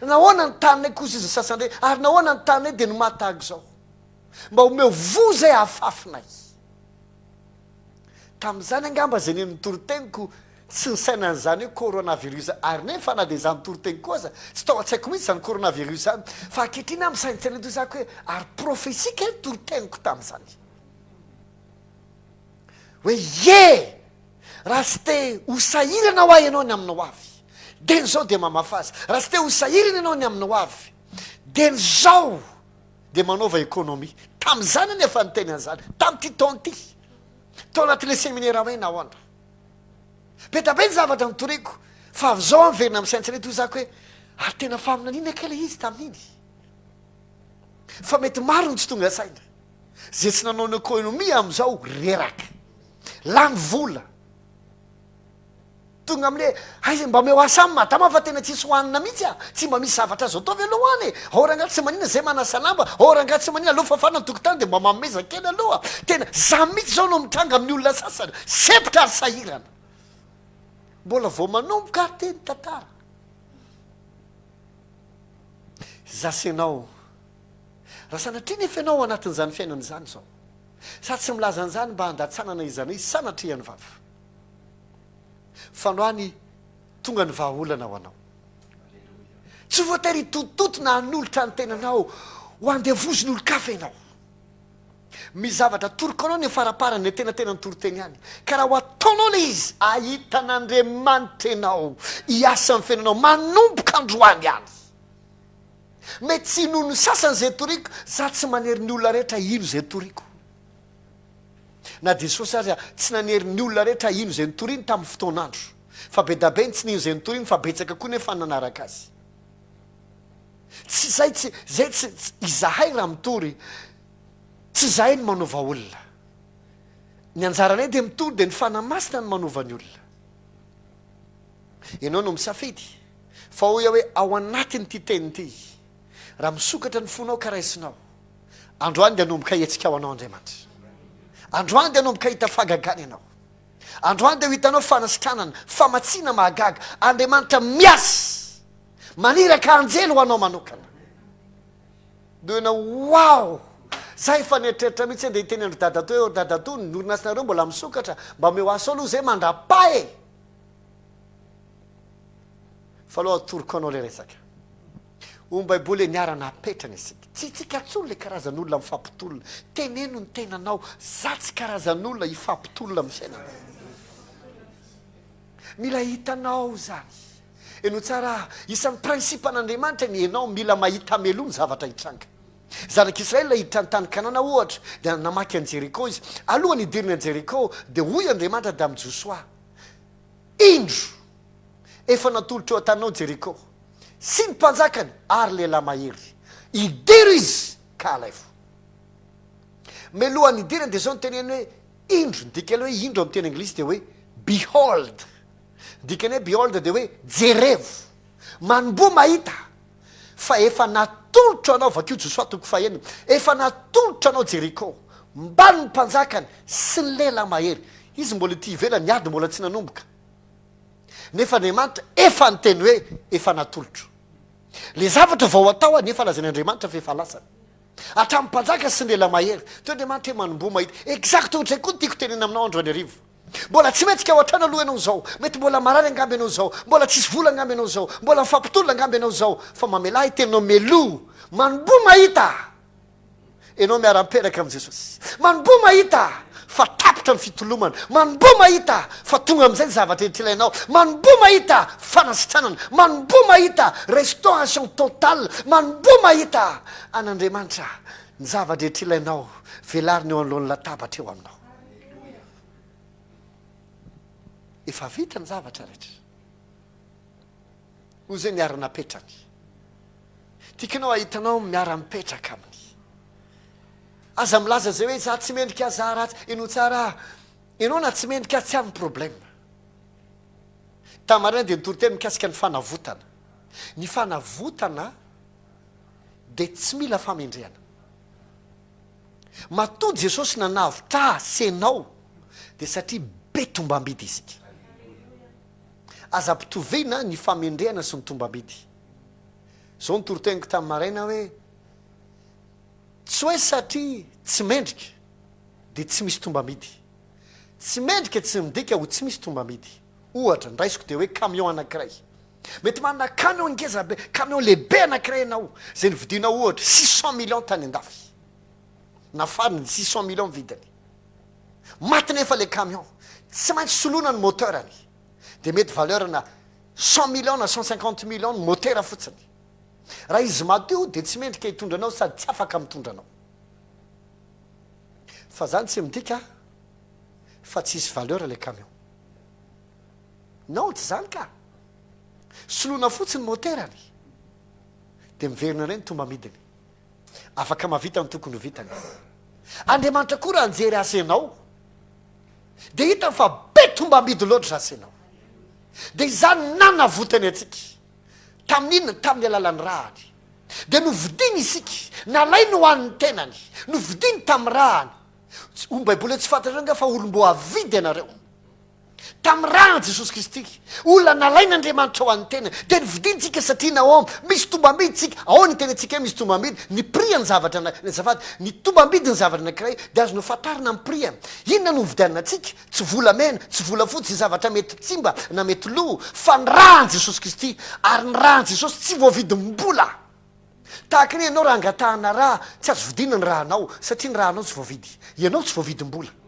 nahoana ny taninay kosa izy sasandre ary nahoana ny taninay de nomatahako zao mba homeo vo zay hahafafinay tam'izany angamba zay ny toryteniko tsy nisainan'izany hoe coronavirus ary nefa na dia zany toroteny kosa tsy tao an-tsaiko mihitsy zany coronavirus zany fa ankehitriny amin'saintsena to zako hoe ary profesika ny toroteniko tamin'izany hoe ye raha sy te hosahirana ho ahy ianao ny aminao avy de nyzao de mamafazy raha sy te hosahirana ianao ny aminao avy de nyzao de manaova économie tamin'izany nefa nyteny an'izany tamin'ity taon'ity tao anatin'le séminaire hoe nahoandra betabe ny zavatra nitoriko fa avy zao amverina amin'ny saintsana to zako hoe ary tena faminanina ake le izy tamin'iny fa mety maro ny tsy tonga saina zay tsy nanao ny économie am'izao reraka lany vola tonga am'le aiza mba meo asamy matama fa tena tsisy hohanina mihitsy a tsy mba misy zavatra azo ataovy aloha any aorangaty tsy manina zay manasalamba aorangaty tsy manina aloha fafana tokotany de mba mamezakely aloha tena za mihitsy zao no mitranga amin'ny olona sasana sepitra ary sahirana mbola vao manomboka ary teny tantara zasenao raha sanatria nefa ianao anatin'izany fiainan'izany zao sady tsy milaza an'izany mba handatsanana izana izy sanatriany vava fanoany tonga ny vahaolana ho anao tsy voatery tototo na hanolotra ny tenanao ho andevoziny olo-kafa ianao misy zavatra toroko anao ny faraparany ny tenatena ny toroteny any ka raha ho ataonao le izy ahitan'andriamanitra ianao hiasa ny fiainanao manomboka androany any mety tsy noho ny sasany zay toriko za tsy manery ny olona rehetra ino zay toriko na jesosy azy tsy nanery ny olona rehetra ino zay nitoriny tamin'ny fotoan'andro fa be da be ny tsy nino zay nitoriny fa betsaka koa nefa nanaraka azy tsy zay tsy zay tsy izahay raha mitory tsy zahay ny manova olona ny anjaranay de mitory de ny fanamasina ny manova ny olona ianao no misafidy fa hoia hoe ao anatiny ty teny ty raha misokatra ny fonao karaisinao androany de anomboka hetsika ao anao andriamanitra androany de anomboka hita fagagana ianao androany de ho hitanao fanasitranana famatsina mahagaga andriamanitra miasy maniraka anjely ho anao manokana doena wow za efa netreritra mihitsy de hiteny andro dadato hoe dadato ny orinasinareo mbola misokatra mba meo aso aloha zay mandrapa e fa aloha atoroko anao le resaka ombaiboly niara napetrana isika tsy tsika tsolo le karazan'olona mifampitolona teneno ny tenanao za tsy karazan'olona hifampitolona amin'ny fiainana mila hitanao zany eno tsara isan'ny prinsipa an'andriamanitra ny ianao mila mahita melo ny zavatra hitranga zanak'israely hiditra ny tany kanana ohatra de namaky an jeriko izy alohany hidiriny an jeriko de hoy andriamanitra de amin'ny josoa indro efa natolotra eo an-tanao jeriko sy ny mpanjakany ary lehilahy mahery idiro izy ka alaifo melohany idirany de zao ny teneny hoe indro ndikany hoe indro amin'ny teny anglisy de hoe behold dikany hoe behold de hoe jerevo manombo mahita fa efa natolotra anao vakio josoa toko fahenina efa natolotra anao jeriko mbany ny mpanjakany sy ny lehilahy mahery izy mbola ty ivela ny ady mbola tsy nanomboka nefa andriamanitra efa nyteny hoe efa natolotro le zavatra vao atao a nefa lazan'andriamanitra fa efa lasana hatramin'ny mpanjaka sy ny lehilahy mahery to andriamanitra hoe manombo mahita exact ohatra koa ny tiako tenena aminao andro any arivo mbola tsy maintsika ao atrana aloha ianao zao mety mbola marary angamby ianao zao mbola tsisy vola angamby ianao zao mbola mifampitolona angamby ianao zao fa mamelahy teninao melo manombo mahita ianao miara-miperaka amin'i jesosy manombo mahita fa tapitra ny fitolomana manombo mahita fa tonga amin'izay ny zavatra rehetra ilainao manombo mahita fanasitranana manombo mahita restauration totale manombo mahita an'andriamanitra ny zavatra rehetra ilainao velariny eo anolohan'ny latabatra eo aminao efa vita ny zavatra rehetra ho zay miara-napetrany tiakanao ahitanao miara-mipetraka aminy aza milaza zay hoe za tsy mendrika za ratsy eno tsara ianao na tsy mendrika tsy amin'ny problème tamarina de nitoroteny mikasika ny fanavotana ny fanavotana de tsy mila famendrehana matody jesosy nanavitra senao de satria be tombambidy isika aza mpitovina ny famendrehana sy ny tombambidy zao nitoroteniko tamin'ny maraina hoe tsy hoe satria tsy mendrika de tsy misy tombamidy tsy mendrika tsy midika ho tsy misy tombamidy ohatra ndraisiko de hoe camion anankiray mety manana camion ngezabe camion lehibe anankiray anao zay nividinao ohatra 600 millions tany andafy nafariny 600 millions vidiny maty nefa le camion tsy maintsy solona ny moteurany de mety valeurna 100 millions na 150 millions ny moteur fotsiny raha izy matio de tsy mendrika hitondranao sady tsy afaka mitondranao fa zany tsy midika fa tsisy valeur le camion non tsy zany ka solona fotsiny moteurany de miverina reny tomba midiny afaka mavita ny tokony ho vitany Andriamanitra koa raha anjery asa ianao de hita fa be tomba midy loatra asanao de izany nanavotany atsika tamin'inona tamin'ny alalan'ny rahany de novidiny isika nalainy ho an'ny tenany novidiny tamin'ny rahany baiboly tsy fantatranga fa olombo avidy ianareo tamin'ny rahany Jesosy Kristy olona nalain'Andriamanitra ho an'ny tena de nividintsika satria nao misy tombamidy tsika ao ny tena tsika misy tombamidy ny prix ny zavatra zafady ny tombamidy ny zavatra anankiray de azo nofatarina amin'ny prix inona no vidianina atsika tsy volamena tsy volafotsy zavatra mety tsimba na mety lo fa ny rahany Jesosy Kristy ary ny rahany Jesosy tsy voavidym-bola tahaka ny ianao raha angatahana raha tsy azo vidina ny rahanao satria ny rahanao tsy voavidy ianao tsy voavidym-bola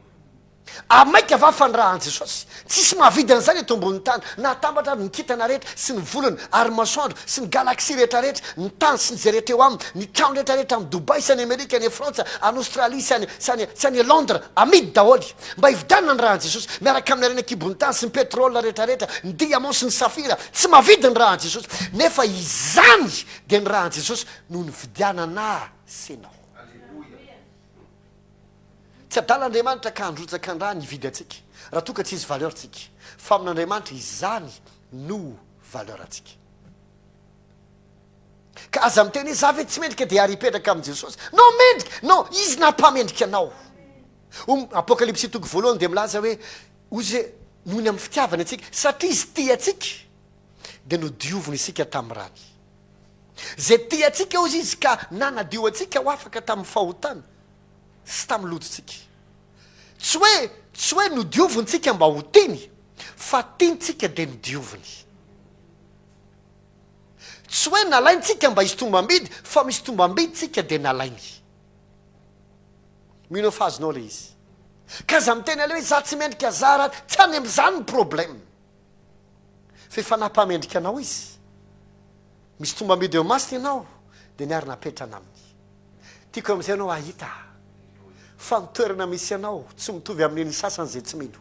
amaika vafa ny rahany Jesosy tsisy mahavidy an'izany eto ambony tany natambatra ny kitana rehetra sy ny volana ary masoandro sy ny galaxie rehetrarehetra ny tany sy ny zay rehetra eo aminy ny trano rehetrarehetra amin'ny Dubai sy any Amerika any Frantsa any Australie sy any Londres amidy daholy mba hividanina ny rahany Jesosy miaraka amin'ny arena kibony tany sy ny pétrole rehetrarehetra ny diamant sy ny safira tsy mahavidy ny rahany Jesosy nefa izany de ny rahany Jesosy no ny vidianana senao tsy adalan'Andriamanitra ka handrotsaka an-draha ny vidy atsika raha toka tsy izy valeur tsika fa amin'Andriamanitra izany no valeur atsika ka aza miteny hoe za ve tsy mendrika de ary hipetraka amin' Jesosy no mendrika no izy nampamendrika anao apokalypsy toko voalohany de milaza hoe ozy nohony amin'ny fitiavany atsika satria izy tia atsika de no dioviny isika tamin'ny rany zay tia atsika ozy izy ka nanadio atsika ho afaka tamin'ny fahotana sy tamin'ny lototsika tsy hoe nodiovontsika mba ho tiny fa tiantsika de nodioviny tsy hoe nalaintsika mba hisy tombambidy fa misy tombambidytsika de nalainy mino fa azonao le izy ka za miteny ale hoe za tsy mendrika zara tsy any am'izany ny problème fa efa nampamendrika anao izy misy tombambidy eo masina ianao de niary napetrana aminy tiako am'izay anao ahita fa mitoerana misy anao tsy mitovy amin'ny sasany zay tsy mino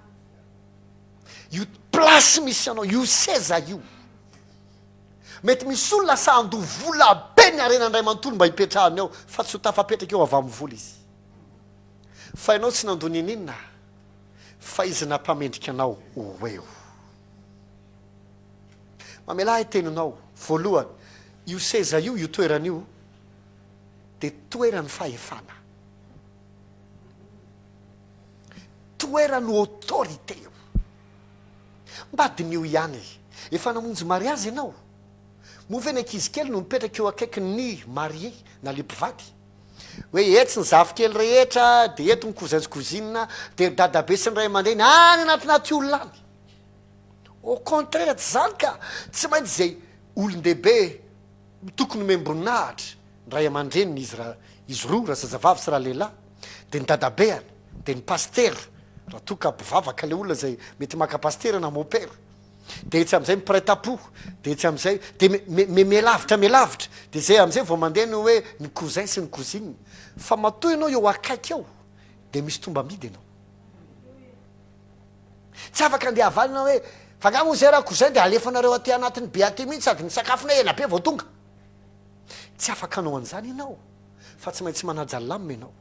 io plasy misy anao io seza io mety misy olona sa ando vola be ny arena andray manontolo mba hipetrahany ao fa tsy ho tafapetraka eo avy amin'ny vola izy fa ianao tsy nandonin'inona fa izy nampamendrika anao ho eo mamelahy teninao voalohany io seza io toeran'io de toerany fahefana toerany autorité io mbadin'io ihany efa namonjy mariazy ianao moveny ankizy kely no mipetraka eo akaiky ny marie na le mpivady hoe etsy ny zavy kely rehetra de eto ny kozainskozinina de dadabe sy ny ray aman-dreny any anatinaty olona any au contraire tsy zany ka tsy maintsy zay olon-dehibe tokony membronahitra ny ray aman-dreny izy roa raha zazavavy sy raha lehilahy de ny dadabe any de ny paster raha toka mpivavaka le olona zay mety maka paster na mopera de etsy am'izay miprêt-à-pot de etsy am'izay de melavitra de zay am'izay vao mandeha ny hoe ny cousin sy ny cousine fa matoy ianao eo akaiky eo de misy tomba midy ianao tsy afaka andeha avalina hoe fa nga moa zay raha cousin de alefanareo aty anatin'ny be aty mihitsy sady ny sakafona ela be vao tonga tsy afaka anao an'izany ianao fa tsy maintsy manajalamina ianao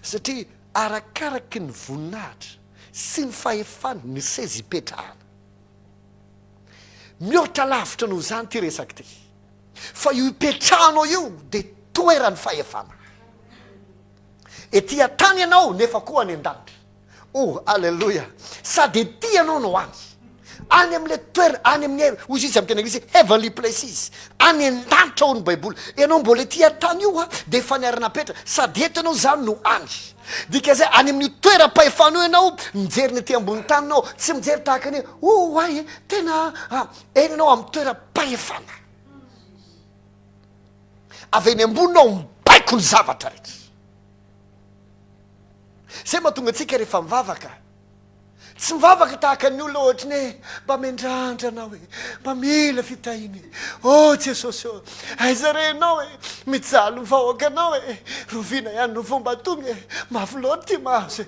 satria arakaraky ny voninahitra sy ny fahefany ny seza ipetrahana mihoatra lavitra noho zany ty resaky ty fa io ipetrahanao io de toerany fahefana etỳ tany ianao nefa koa any an-danitra oh alleloia sady ety ianao no any any am'le toerana any amin'ny ozy izy am'tena anglisy heavenly places any an-danitra ao ny baiboly ianao mbola ty an-tany io a de faniarana petra sady etanao zany no any dika zay any amin'ny toeram-pahefana io ianao mijery ny aty ambony taninao tsy mijery tahaka any ay tena eny anao amin'ny toeram-pahefana avy eny ambonynao mibaiko ny zavatra rehetra zay mahatonga antsika rehefa mivavaka tsy mivavaka tahaka ny olona ohatra ny hoe mba mendrandra anao hoe mba mila fitahiny Jesosy aizarenao hoe mijaly mivahoaka anao hoe rovina ihany no fomba tonga mafy loatra ty mahazo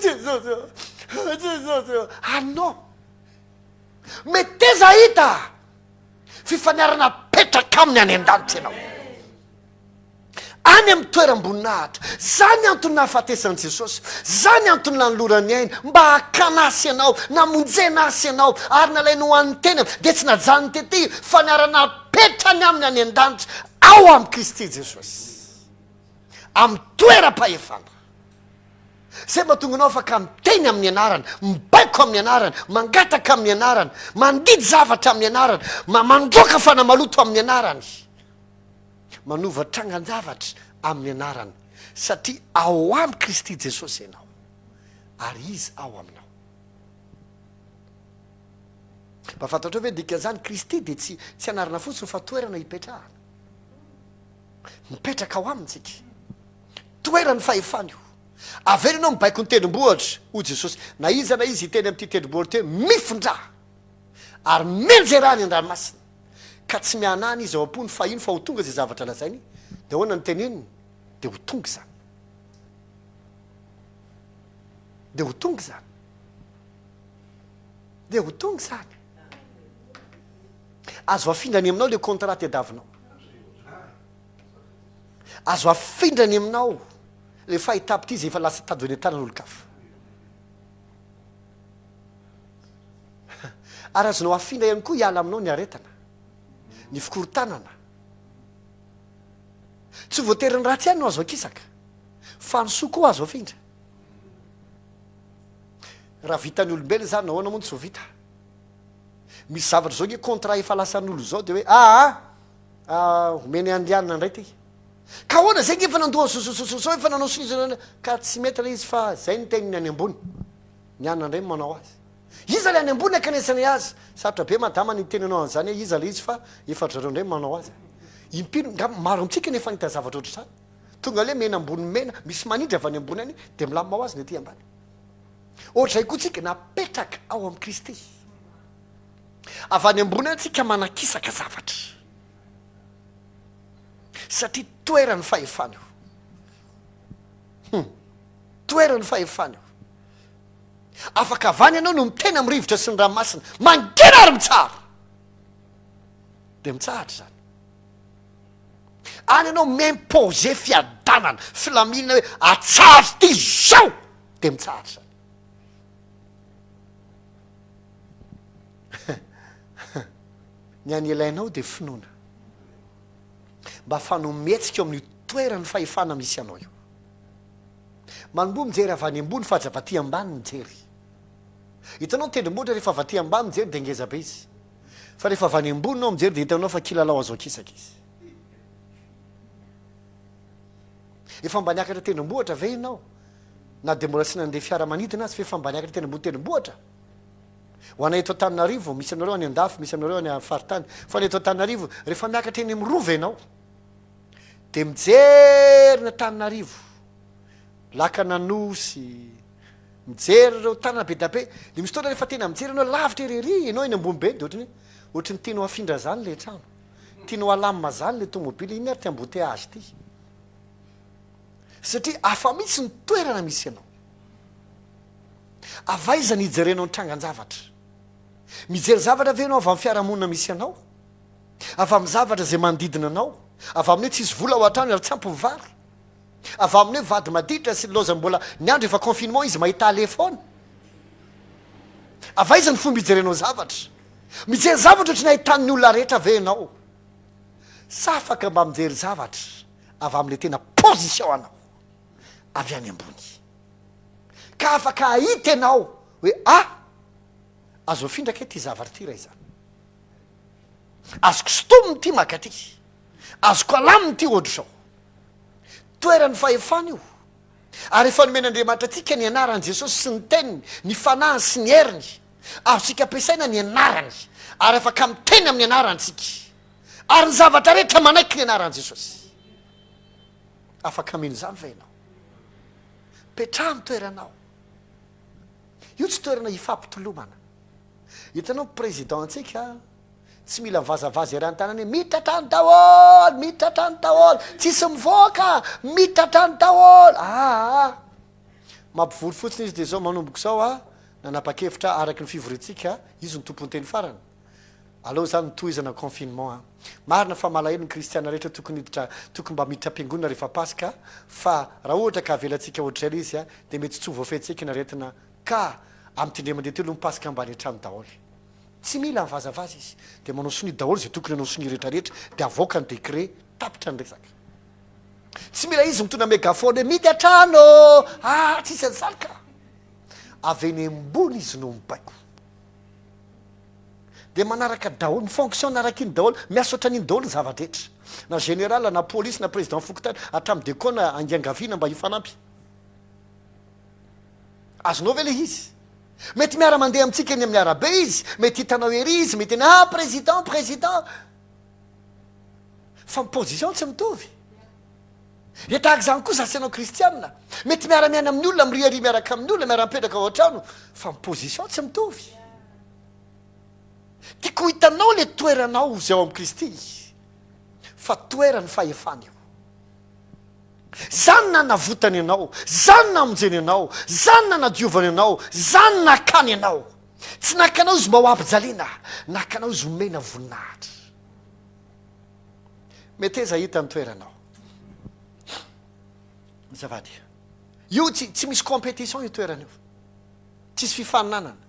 Jesosy anao mety teza hita fifaniarana petraka aminy any an-danitra ianao any amin'ny toeram-boninahitra zany antony nahafatesan'i Jesosy zany antony nanolorany aina mba hakanasy ianao namonjena asy ianao ary nalainy ho an'ny tena de tsy najany tety faniarana petrany aminy any an-danitra ao amin'ny Kristy Jesosy amin'ny toeram-pahefana zay mahatonga anao afaka miteny amin'ny anarany mibaiko amin'ny anarany mangataka amin'ny anarany mandidy zavatra amin'ny anarany mandroaka fanamaloto amin'ny anarany manova trangan-javatra amin'ny anarany satria ao amin'ny Kristy Jesosy ianao ary izy ao aminao mba fantatra hoe dika zany Kristy de tsy anarana fotsiny fa toerana hipetrahana mipetraka ao amintsika toerany fahefana io avela anao mibaiko ny tendrombohatra ho Jesosy na izy hiteny amin'ity tendrombohatra te mifindra ary menjerany an-dranomasina ka tsy mianany izy ao ampony fa ino fa ho tonga zay zavatra lazainy de hoana ny teneniny de ho tonga zany de ho tonga zany de ho tonga zany azo afindrany aminao le contrat tediavinao azo afindrany aminao le fahitapy ty zay efa lasa tady ny tanan'olo kafa ary azonao afindra ihany koa hiala aminao ny aretana ny fikorotanana tsy voateriny ratsy ihany no azo akisaka fa nysoa koa azo afindra raha vitany olombelona zany nahoana moa ny tsy ho vita misy zavatra zao nge contrat efa lasan'olo zao de hoe omeny andrianina ndray ty ka hoana zay nge efa nandoha zao efa nanao sinizana ka tsy mety la izy fa zay ny teniny any ambony ny anina ndray manao azy iza le any ambony akanesany azy sarotra be madama ny tenanao an'izany hoe iza le izy fa efatrareo ndray manao azy impino nga maro amitsika nefa nita zavatra oatra zany tonga le mena ambony mena misy manindry avy any ambony any de milamimao azy ny aty ambany ohatra zay koa tsika napetraka ao amin'ny Kristy avy any ambony any tsika manakisaka zavatra satria toerany fahefana io toerany fahefana io afaka avany ianao no mitena mirivotra sy ny ranomasina mangena ary mitsara de mitsahatra zany any ianao mimpose fiadanana filaminana hoe atsahatra ty zao de mitsahatra zany ny any ilainao de finoana mba fanometsika eo amin'ny toerany fahefana misy anao io manomboa mijery avy any ambony fa aza vaty ambany mijery hitanao tendrombohatra rehefa vaty ambany mijery de ngeza be izy fa rehefa avy any ambony nao mijery de hitanao fa kilalao azo akisaka izy efa mba niakatra tendrombohatra ve ianao na de mbola sy nandeha fiaramanidina azy fa efa mba niakatra tendrombohitra ho anay eto Antananarivo misy aminareo any andafy misy aminareo any faritany fa ny eto Antananarivo rehefa miakatra eny mirova ianao de mijery ny Antananarivo Lakananosy mijery reo tanana be dabe de misy fotoana rehefa tena mijery anao lavitra erery ianao eny ambony be de ohatrany tianao afindra zany le trano tianao alamina zany le tomobily iny ary ty embouteillage ty satria afa mitsy ny toerana misy ianao avaiza ny hijerenao ny trangan-javatra mijery zavatra ve anao avy amin'ny fiarahamonina misy anao avy amin'ny zavatra zay manodidina anao avy amin'ny hoe tsisy vola ao an-trano ary tsy ampy mivary avy amin'ny hoe vady madiditra sy loza mbola ny andro efa confinement izy mahita alefaona avaiza ny fomba hijerenao zavatra mijery zavatra ohatry ny ahitan'ny olona rehetra ve anao sa afaka mba mijery zavatra avy amin'le tena position anao avy any ambony ka afaka ahita ianao hoe azo findraka ty zavatra ty ray zany azoko sotominy ty makaty azoko alaminy ty ohatr' zao toerany fahefana io ary efa nomen'andriamanitra atsika ny anarany jesosy sy ny teniny ny fanahiny sy ny heriny azontsika ampiasaina ny anarany ary afaka miteny amin'ny anarantsika ary ny zavatra rehetra manaiky ny anaran' jesosy afaka mino zany fa ianao petraha mitoeranao io tsy toerana hifampitolomana hitanao président antsika tsy mila mivazavaza eran-tanany hoe mitratra ny daholo mitratra ny daholo tsisy mivoaka mitratra ny daholo mampivory fotsiny izy de zao manomboko zao nanapa-kevitra araky ny fivorintsika izy ny tompony teny farany aloha zany nitohizana confinement marina fa malahelo ny kristiana rehetra tokony hiditra tokony mba miditra am-piangonana rehefa paska fa raha ohatra ka avelantsika ohatray le izy de mety tsy voafentsika naretina ka amin'ny tindre mandeha telo mipaska ambany hatrany daholo tsy mila mivazavaza izy de manao soni daholo zay tokony anao soni rehetrarehetra de avoaka ny décret tapitra ny resaka tsy mila izy mitona megafone hoe midy atrano tsisy an'zany ka aveny ambony izy no mibaiko de manaraka daholo ny fonction araka iny daholo miasotra an'iny daholo ny zavadrehetra na général na polisy na président fokotany hatramin'ny dekona angiangaviana mba hifanampy azonao ve le izy mety miara mandeha amitsika ny amin'ny arabe izy mety hitanao ery izy mety eny président fa position tsy mitovy tahaka zany kosa sy anao kristianina mety miara-miana amin'ny olona miriary miaraka amin'ny olona miara-mipetraka ao an-trano fa position tsy mitovy tiako hitanao le toeranao zay ao amin'ny kristy fa toerany fahefana io zany nanavotany ianao zany namonjeny ianao zany nanadiovany ianao zany nakany ianao tsy nakanao izy mba ho ampijaliana nakanao izy homena voninahitra mety eza hita ny toeranao zavady io tsy misy compétition io toerana io tsisy fifaninanana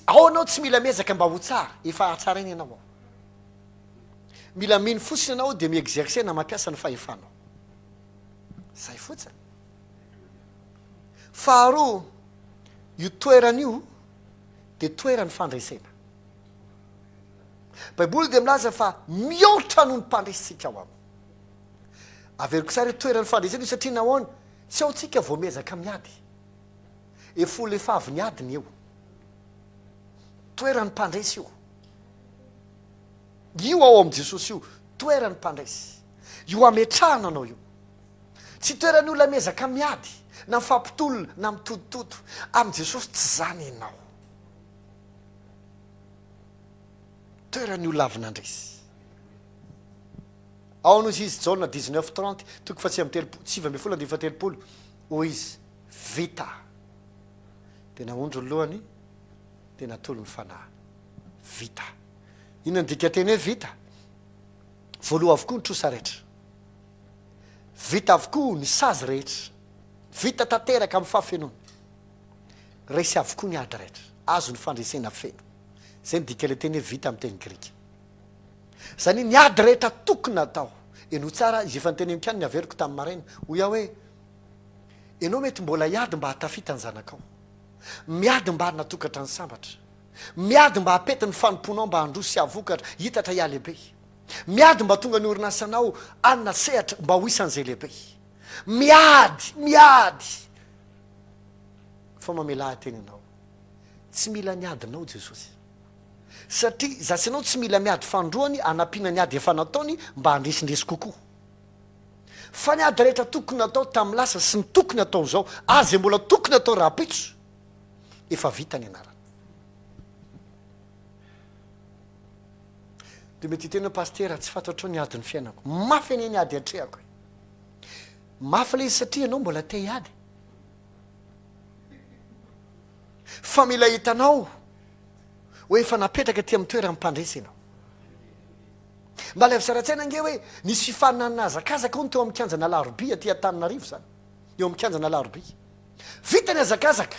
ao anao tsy mila miezaka mba ho tsara efa tsara iny ianao ao mila mino fosiny ianao de miexercer na mampiasa ny fahefanao zay fotsiny faharoa io toeran'io de toerany fandraisena baiboly de milaza fa mihoatra noho ny mpandraisitsika ao amy averiko sara hoe toerany fandraisena io satria nahoana tsy ao tsika vao miezaka miady efolo efa avy ny adiny eo toerany mpandraisy io ao am' jesosy io toerany mpandraisy io ametrahana anao io tsy toerany olona miezaka miady na mifampitolona na mitototo am' jesosy tsy zany ianao toerany olona avy nandresy ao nozy izy jaona 19:30 toko fa tsy tsy 7:30 o izy vita de naondro ny lohany de natolo ny fanahy vita ino ndika teny hoe vita voaloha avokoa ny trosa rehetra vita avokoa ny sazy rehetra vita tanteraka amin'ny fahafenona resy avokoa ny ady rehetra azo ny fandresena feno zay ndika le teny hoe vita amin'ny teny grika zany ny ady rehetra tokony natao eno tsara izy efa nyteny kany ny averiko tamin'ny maraina ho iaho hoe ianao mety mbola hiady mba hatafita ny zanakao miady mba natokatra ny sambatra miady mba hapety ny fanomponao mba handrosy avokatra hitatra ia lehibe miady mba tonga ny orinasanao anina sehatra mba ho isan'izay lehibe miady fa mamela teny anao tsy mila niadinao jesosy satria zasy anao tsy mila miady fandroany anampiana ny ady efa nataony mba handresindresy kokoa fa ny ady rehetra tokony atao tamin'ny lasa sy ny tokony atao zao azy mbola tokony atao raha-pitso efa vita ny anarany de mety tena pastera tsy fantatro ny adiny fiainako mafy eny ny ady atrehako mafy le izy satria anao mbola te hiady fa mila hitanao hoe efa napetraka ty amin'ny toerany mpandresy ianao mba la fisaratsaina nge hoe nisy fifaninana azakazaka ao ny teo amikanjana larobi aty Antananarivo zany eo amikanjana larobi vita ny azakazaka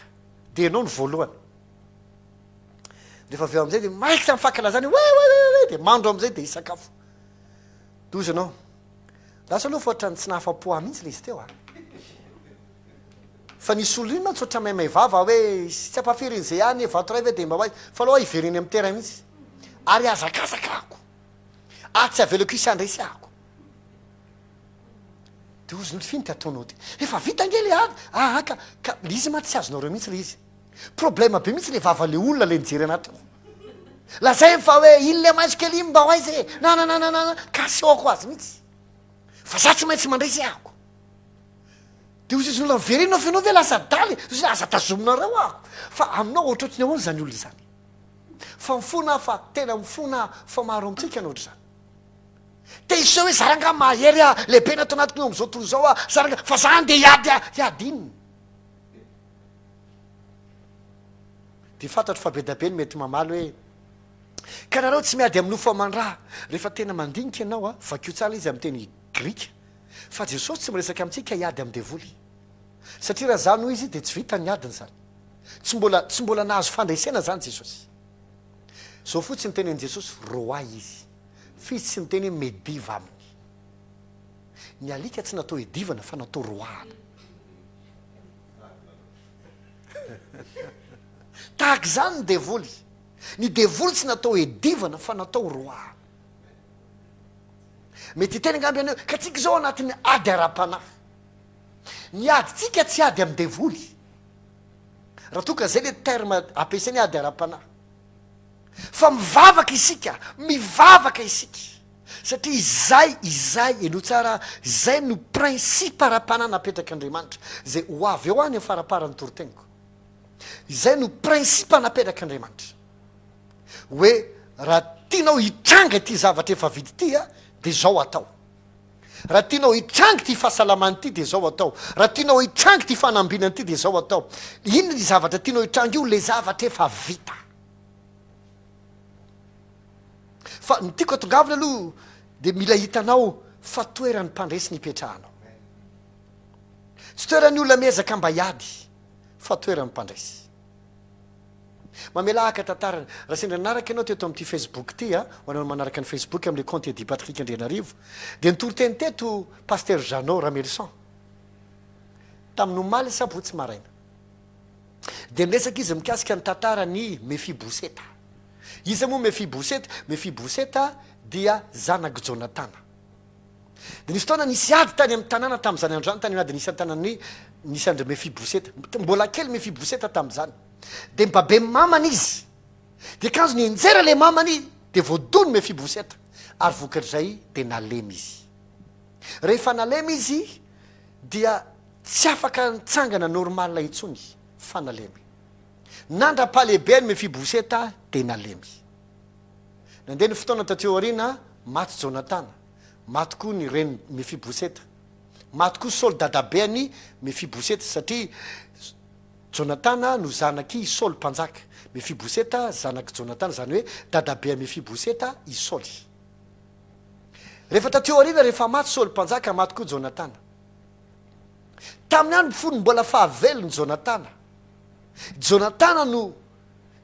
de ianao ny voalohany rehefa avy eo am'izay de maiky tamin'ny fankalazany hoe de mandro am'izay de hisakafo dozy anao lasa aloha fa ohatrany tsy nahafa-po mihitsy le izy teo fa nisy olo ino matsotra maimay vava hoe tsy ampafiriny zay any vatoray ve de mba hoay fa aloha iveriny amin'ny tera mihitsy ary azakazakako tsy avelako isandresy ako de ozy ny finy ty ataonao ty efa vita angely aka ka izy ma tsy azonao reo mihitsy le izy problema be mihitsy le vava le olona le nijery anatiny lazay fa hoe iny le maiso kely iny mba hoay zay nanananana kaseoko azy mihitsy fa za tsy maintsy mandresy ako de ozy izy olona miverenao fenao ve lasa daly ozy aza tazominareo ako fa aminao ohatrohatriny ahoany zany olona zany fa mifona fa tena mifona fa maro amitsika anao ohatry zany te iseo hoe zaranga mahery lehibe natao anatiny am'izao tontolo zao zaranga fa za nde iady inony de fantatro fa be da be ny mety mamaly hoe ka nareo tsy miady amin'ny nofo aman-draha rehefa tena mandinika ianao vakio tsara izy amin'ny teny grika fa jesosy tsy miresaka amintsika hiady amin'ny devoly satria raha zany hoy izy de tsy vita ny adiny zany tsy mbola nahazo fandraisena zany jesosy zao fotsy ny tenen'i jesosy roay izy fizy tsy miteny hoe mediva aminy ny alika tsy natao edivana fa natao roana tahaka zany ny devoly tsy natao edivana fa natao roana mety tena ngamby aneo ka tsika zao anatin'ny ady ara-panahy ny ady tsika tsy ady amin'ny devoly raha toka zay le terme ampiasainy ady ara-panahy fa mivavaka isika satria izay eno tsara zay no principe ara-panahy napetraka andriamanitra zay ho avy eo any faraparany toroteniko izay no principe napetraka andriamanitra hoe raha tianao hitranga ty zavatra efa vidy ty de zao atao raha tianao hitrangy ty fahasalamany ty de zao atao raha tianao hitrangy ty fanambinany ty de zao atao inona ny zavatra tianao hitrangy io le zavatra efa vita fa ny tiako atongavina aloha de mila hitanao fa toerany mpandresy ny ipetrahanao tsy toerany olona miezaka mba hiady fa toerany mpandresy mamela aka tantarany raha sendra nanaraka ianao teto amin'ity facebook ty hoanao manaraka ny facebook am'le compte MIPETRAKA Andrianarivo de nitoriteny teto paster Jeannot Ramelson tamin'ny omaly sabotsy maraina de miresaka izy mikasika ny tantara ny Mefiboseta izy moa Mefiboseta dia zanaky Jonatana de nisy fotoana nisy ady tany amin'ny tanàna tam'izany androany tany ady nisy tanany nisy andry Mefiboseta mbola kely Mefiboseta tam'izany de mbabe mamany izy de kanzo ny enjera le mamany de voadony Mefiboseta ary vokatr'izay de nalemy izy rehefa nalemy izy dia tsy afaka nitsangana normala intsony fa nalemy nandra-palehibe ny Mefiboseta de nalemy nandeha ny fotoana tateo arina maty Jonatana maty koa ny reny Mefiboseta maty koa Saoly dadabeany Mefiboseta satria Jonatana no zanaky Saoly mpanjaka Mefiboseta zanaky Jonatana zany hoe dadabe Mefiboseta i Saoly rehefa tateo arina rehefa maty Saoly mpanjaka maty koa Jonatana tamin'ny andro fony mbola fahavelony Jonatana no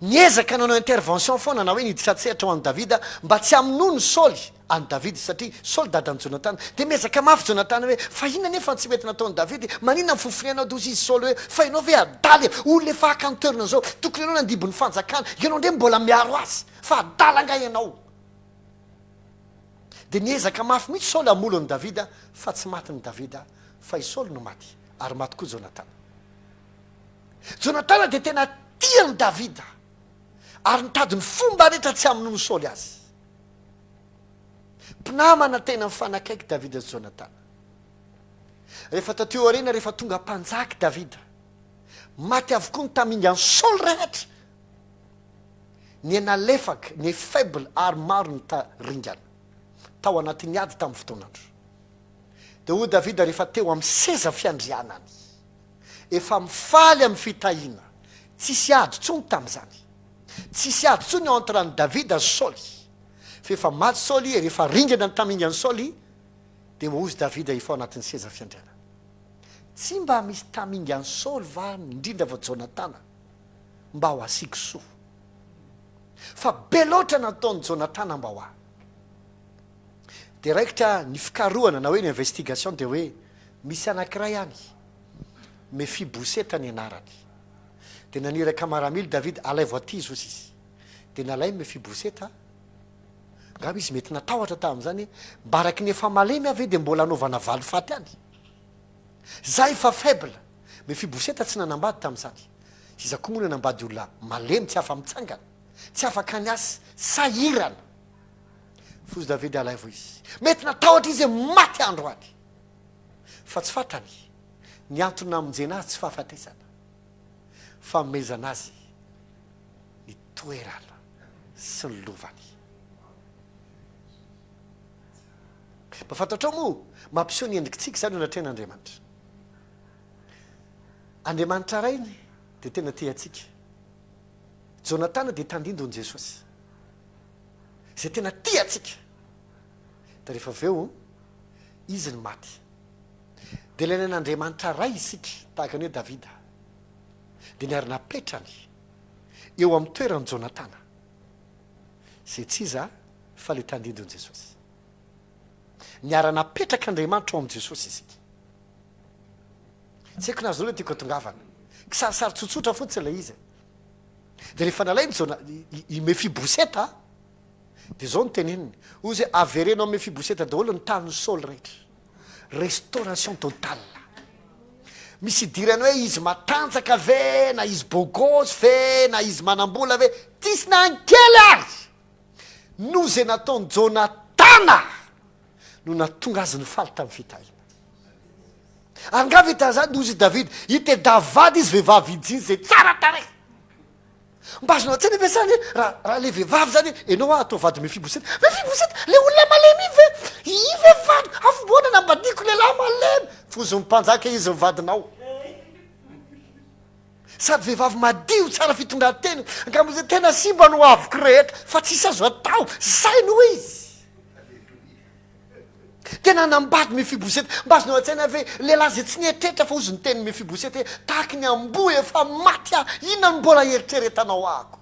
niezaka nanao intervention foana na hoe niditratseratra ho an'ny Davida mba tsy aminony Saoly any Davida satria Saoly dadany Jonatana de miezaka mafy Jonatana hoe fa inona nefa tsy mety nataony Davida manina ny fofonianao de ozy izy Saoly hoe fa ianao ve adaly olona efa akantorina zao tokony ianao nandibony fanjakana ianao ndre mbola miaro azy fa adala nga ianao de niezaka mafy mihitsy Saoly amolo any Davida fa tsy maty ny Davida fa i Saoly no maty ary maty koa Jonatana de tena tiany Davida ary nitadiny fomba rehetra tsy amin'no Saoly azy mpinamana tena mifanakaiky Davida sy Jonatana rehefa tateo arena rehefa tonga mpanjaky Davida maty avokoa ny taminga ny Saoly rehetra ny analefaka ny faible ary maro ny taringana tao anatin'ny ady tamin'ny fotoanandro de ho Davida rehefa teo amin'ny seza fiandrianany efa mifaly amin'ny fitahina tsisy ady tsony tam'izany tsisy ady tsony entre ny Davida sy Saoly fa efa maty Saoly rehefa ringana ny tamingany Saoly de hozy Davida ifao anatin'ny seza fiandriana tsy mba misy tamingany Saoly va indrindra va Jonatana mba ho asiko soa fa be loatra nataony Jonatana mba ho de raikitra ny fikarohana na hoe ny investigation de hoe misy anankiray any Mefiboseta ny anarany. De naniraka maramily David alay voaty izy izy. De nalay Mefiboseta. Ngamba izy mety natahotra tamin'izany mbaraky ny efa malemy avy de mbola anaovana valo faty any. Zay fa faible. Mefiboseta tsy nanambady tamin'izany. Izy koa moa nanambady olona malemy tsy afa mitsangana. Tsy afaka ny asy sahirana. Fozy David alay vo izy. Mety natahotra izy maty andro any. Fa tsy fatany. Ny antony namonjena azy tsy fahafatesana. Famezana azy ny toerana sy ny lovany. Mafantatra moa mampiseho ny endrikitsika zany anatrehan'Andriamanitra. Andriamanitra rainy de tena tia atsika. Jonatana de tandindony Jesosy. Zay tena tia atsika. De rehefa aveo izy ny maty. De ilain'Andriamanitra ray isika tahaka ny hoe Davida. De niary napetrany eo amin'ny toerany Jonatana. Zay tsy iza fa le tandindony Jesosy. Niara napetraka Andriamanitra ao amin'ny Jesosy isika. Tsy haiko nazy hoe tiako atongavana. Kisarisary tsotsotra fotsiny ilay izy. De rehefa nalainy i Mefiboseta de zao ny teneniny. Ozy averenao Mefiboseta daholo ny taniny Saul rehetra. Restauration totale. Misy idirany hoe izy matanjaka ve, na izy bogos ve, na izy manambola ve, tisy nankely azy. No zay nataony Jonatana no natonga azy ny faly tamin'ny fitahina. Angavy ita zany ozy David ite davady izy vehivavy ijiny zay tsara tarehy. Mbazonao tsy ny vesany raha le vehivavy zany enao atao vady Mefiboseta. Mefiboseta le olona malemy i vehivavy afomboana nambadiko lehilahy malemy. Fozy mimpanjaka izy mivadinao. Sady vehivavy madio tsara fitondran-tena. Angamba zay tena simba no aviko rehetra fa tsisy azo atao. Zay no izy. Tena nambady Mefiboseta. Mbazonao an-tsaina ve lehilahy zay tsy nieritreritra fa ozy ny teny Mefiboseta tahaky ny amboa efa maty inona no mbola eritreretanao ako.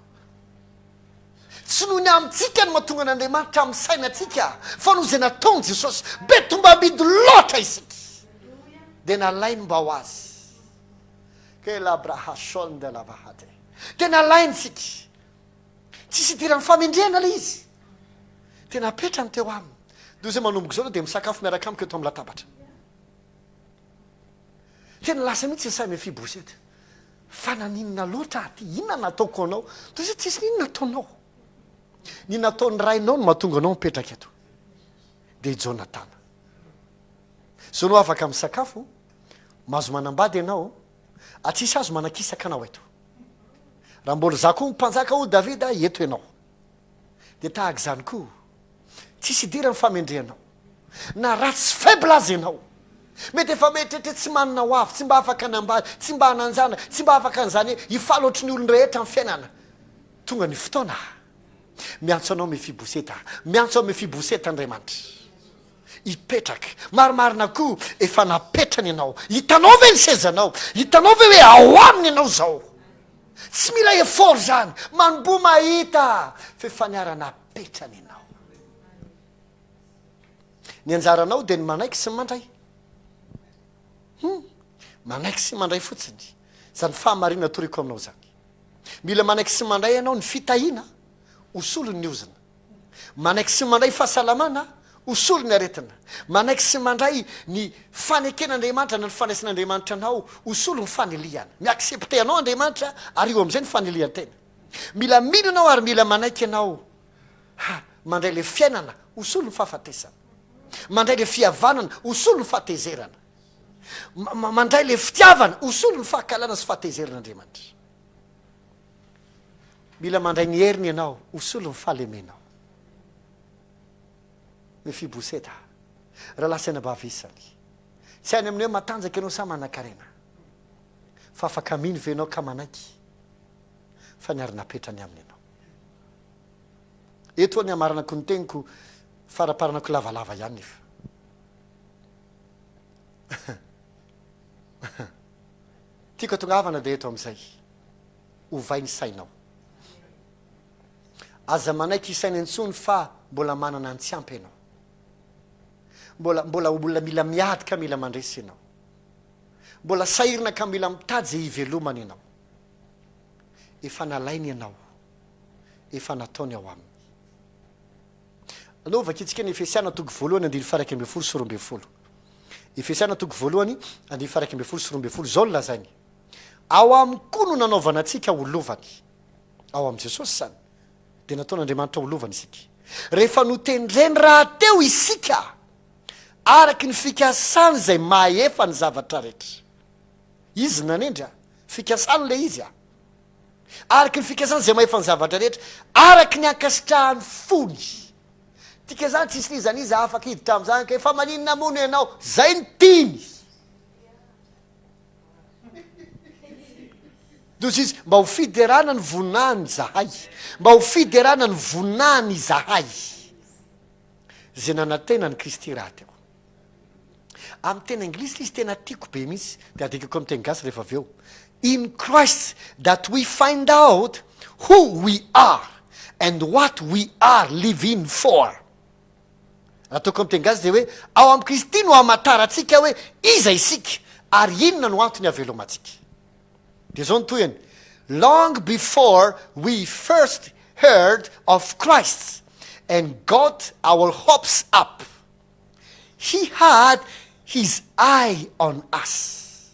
Tsy noho ny amintsika no mahatonga an'Andriamanitra amin'ny sainatsika fa noho zay nataony Jesosy be tombamidy loatra isika. De nalainy mba ho azy. Ke labrahashon de lavahate. Tena lainy sika. Tsisy idirany famendrena le izy. Tena petrany teo aminy. Do zay manomboka zao de misakafo miaraka amiko eto amin'ny latabatra. Tena lasa mihitsy say Mefiboseta. Fa naninona loatra aty, inona nataoko anao? Do zay tsisy ninona nataonao. Ny nataony rainao no mahatonga anao mipetraka eto. De Jonatana. So no afaka misakafo, mahazo manambady ianao, atsisy azo manakisaka anao eto. Raha mbola za koa mpanjaka ho Davida eto ianao. De tahaka zany koa, tsisy idirany famendrehanao. Na ratsy faible azy ianao. Mety efa metrehitra tsy manana ho avy, tsy mba afaka anambady, tsy mba hananjana, tsy mba afaka an'izany hifalo ohatry ny olon-rehetra amin'ny fiainana. Tonga ny fotoana. Miantso anao Mefiboseta. Miantso anao Mefiboseta Andriamanitra. Ipetraka. Marimarina koa efa napetrany ianao. Hitanao ve ny sezanao? Hitanao ve hoe ao aminy ianao zao? Tsy mila effort zany. Manombo mahita fa efa niara napetrany ianao. Ny anjaranao dia ny manaiky sy mandray. Manaiky sy mandray fotsiny. Zany fahamarina toriko aminao zany. Mila manaiky sy mandray ianao ny fitahiana, hosolony ny ozina. Manaiky sy mandray fahasalamana, hosolony aretina. Manaiky sy mandray ny faneken'Andriamanitra na ny fanaisin'Andriamanitra anao, hosolony faneliana. Miaksepte anao Andriamanitra, ary eo amin'izay ny fanelian-tena. Mila mino anao ary mila manaiky anao. Mandray le fiainana, hosolony fahafatesana. Mandray le fihavanana, hosolony fahatezerana. Mandray le fitiavana, hosolony fahakalana sy fahatezerin'Andriamanitra. Mila mandray ny heriny ianao, hosolony fahalemenao. Mefiboseta, raha lasaina bavisany. Tsy hainy amin'ny hoe matanjaka ianao sa manan-karena. Fa afaka mino ve ianao ka manaiky. Fa niary napetrany aminy ianao. Eto ny amaranako ny teniko, faraparanako lavalava ihany nefa. Tiako atongavana dia eto amin'izay. Ovay ny sainao. Aza manaiky isaina intsony fa mbola manana ny tsy ampy ianao. Mbola olona mila miadika mila mandresy ianao. mbola sahirina ka mila mitady zay ivelomany ianao, efa nalainy ianao, efa nataony ao aminy. Anaovaka itsika ny Efesiana toko voalohany andiny faraky amby folo sy roa amby folo. Efesiana toko voalohany andiny faraky amby folo sy roa amby folo, zao lazainy: ao aminy koa no nanaovana atsika olovany, ao am' Jesosy zany de nataon'Andriamanitra olovany isika, rehefa notendreny raha teo isika araky ny fikasany zay maefa ny zavatra rehetra. Izy nanendra fikasany le izy araky ny fikasany zay maefa ny zavatra rehetra, araky ny ankasitrahany fony. Tika zany tsisy ny zany izy afaka hiditra am'zany ka efa maninona mono ianao, zay ny tiny. Dozy izy mba ho fiderana ny vonany zahay, mba ho fiderana ny vonany zahay zay nanantena ny Kristy raha teo. Amin'ny tena anglisy izy tena tiako be mihitsy, de adikako amin'ny teny gasy rehefa avy eo: in Christ that we find out who we are and what we are living for. Ataoko amin'ny teny gasy de hoe ao amin'ny Kristy no amataratsika hoe iza isika ary inona no antony havelomantsika. De zao nytoyany: long before we first heard of Christ and got our hopes up, he had his eye on us.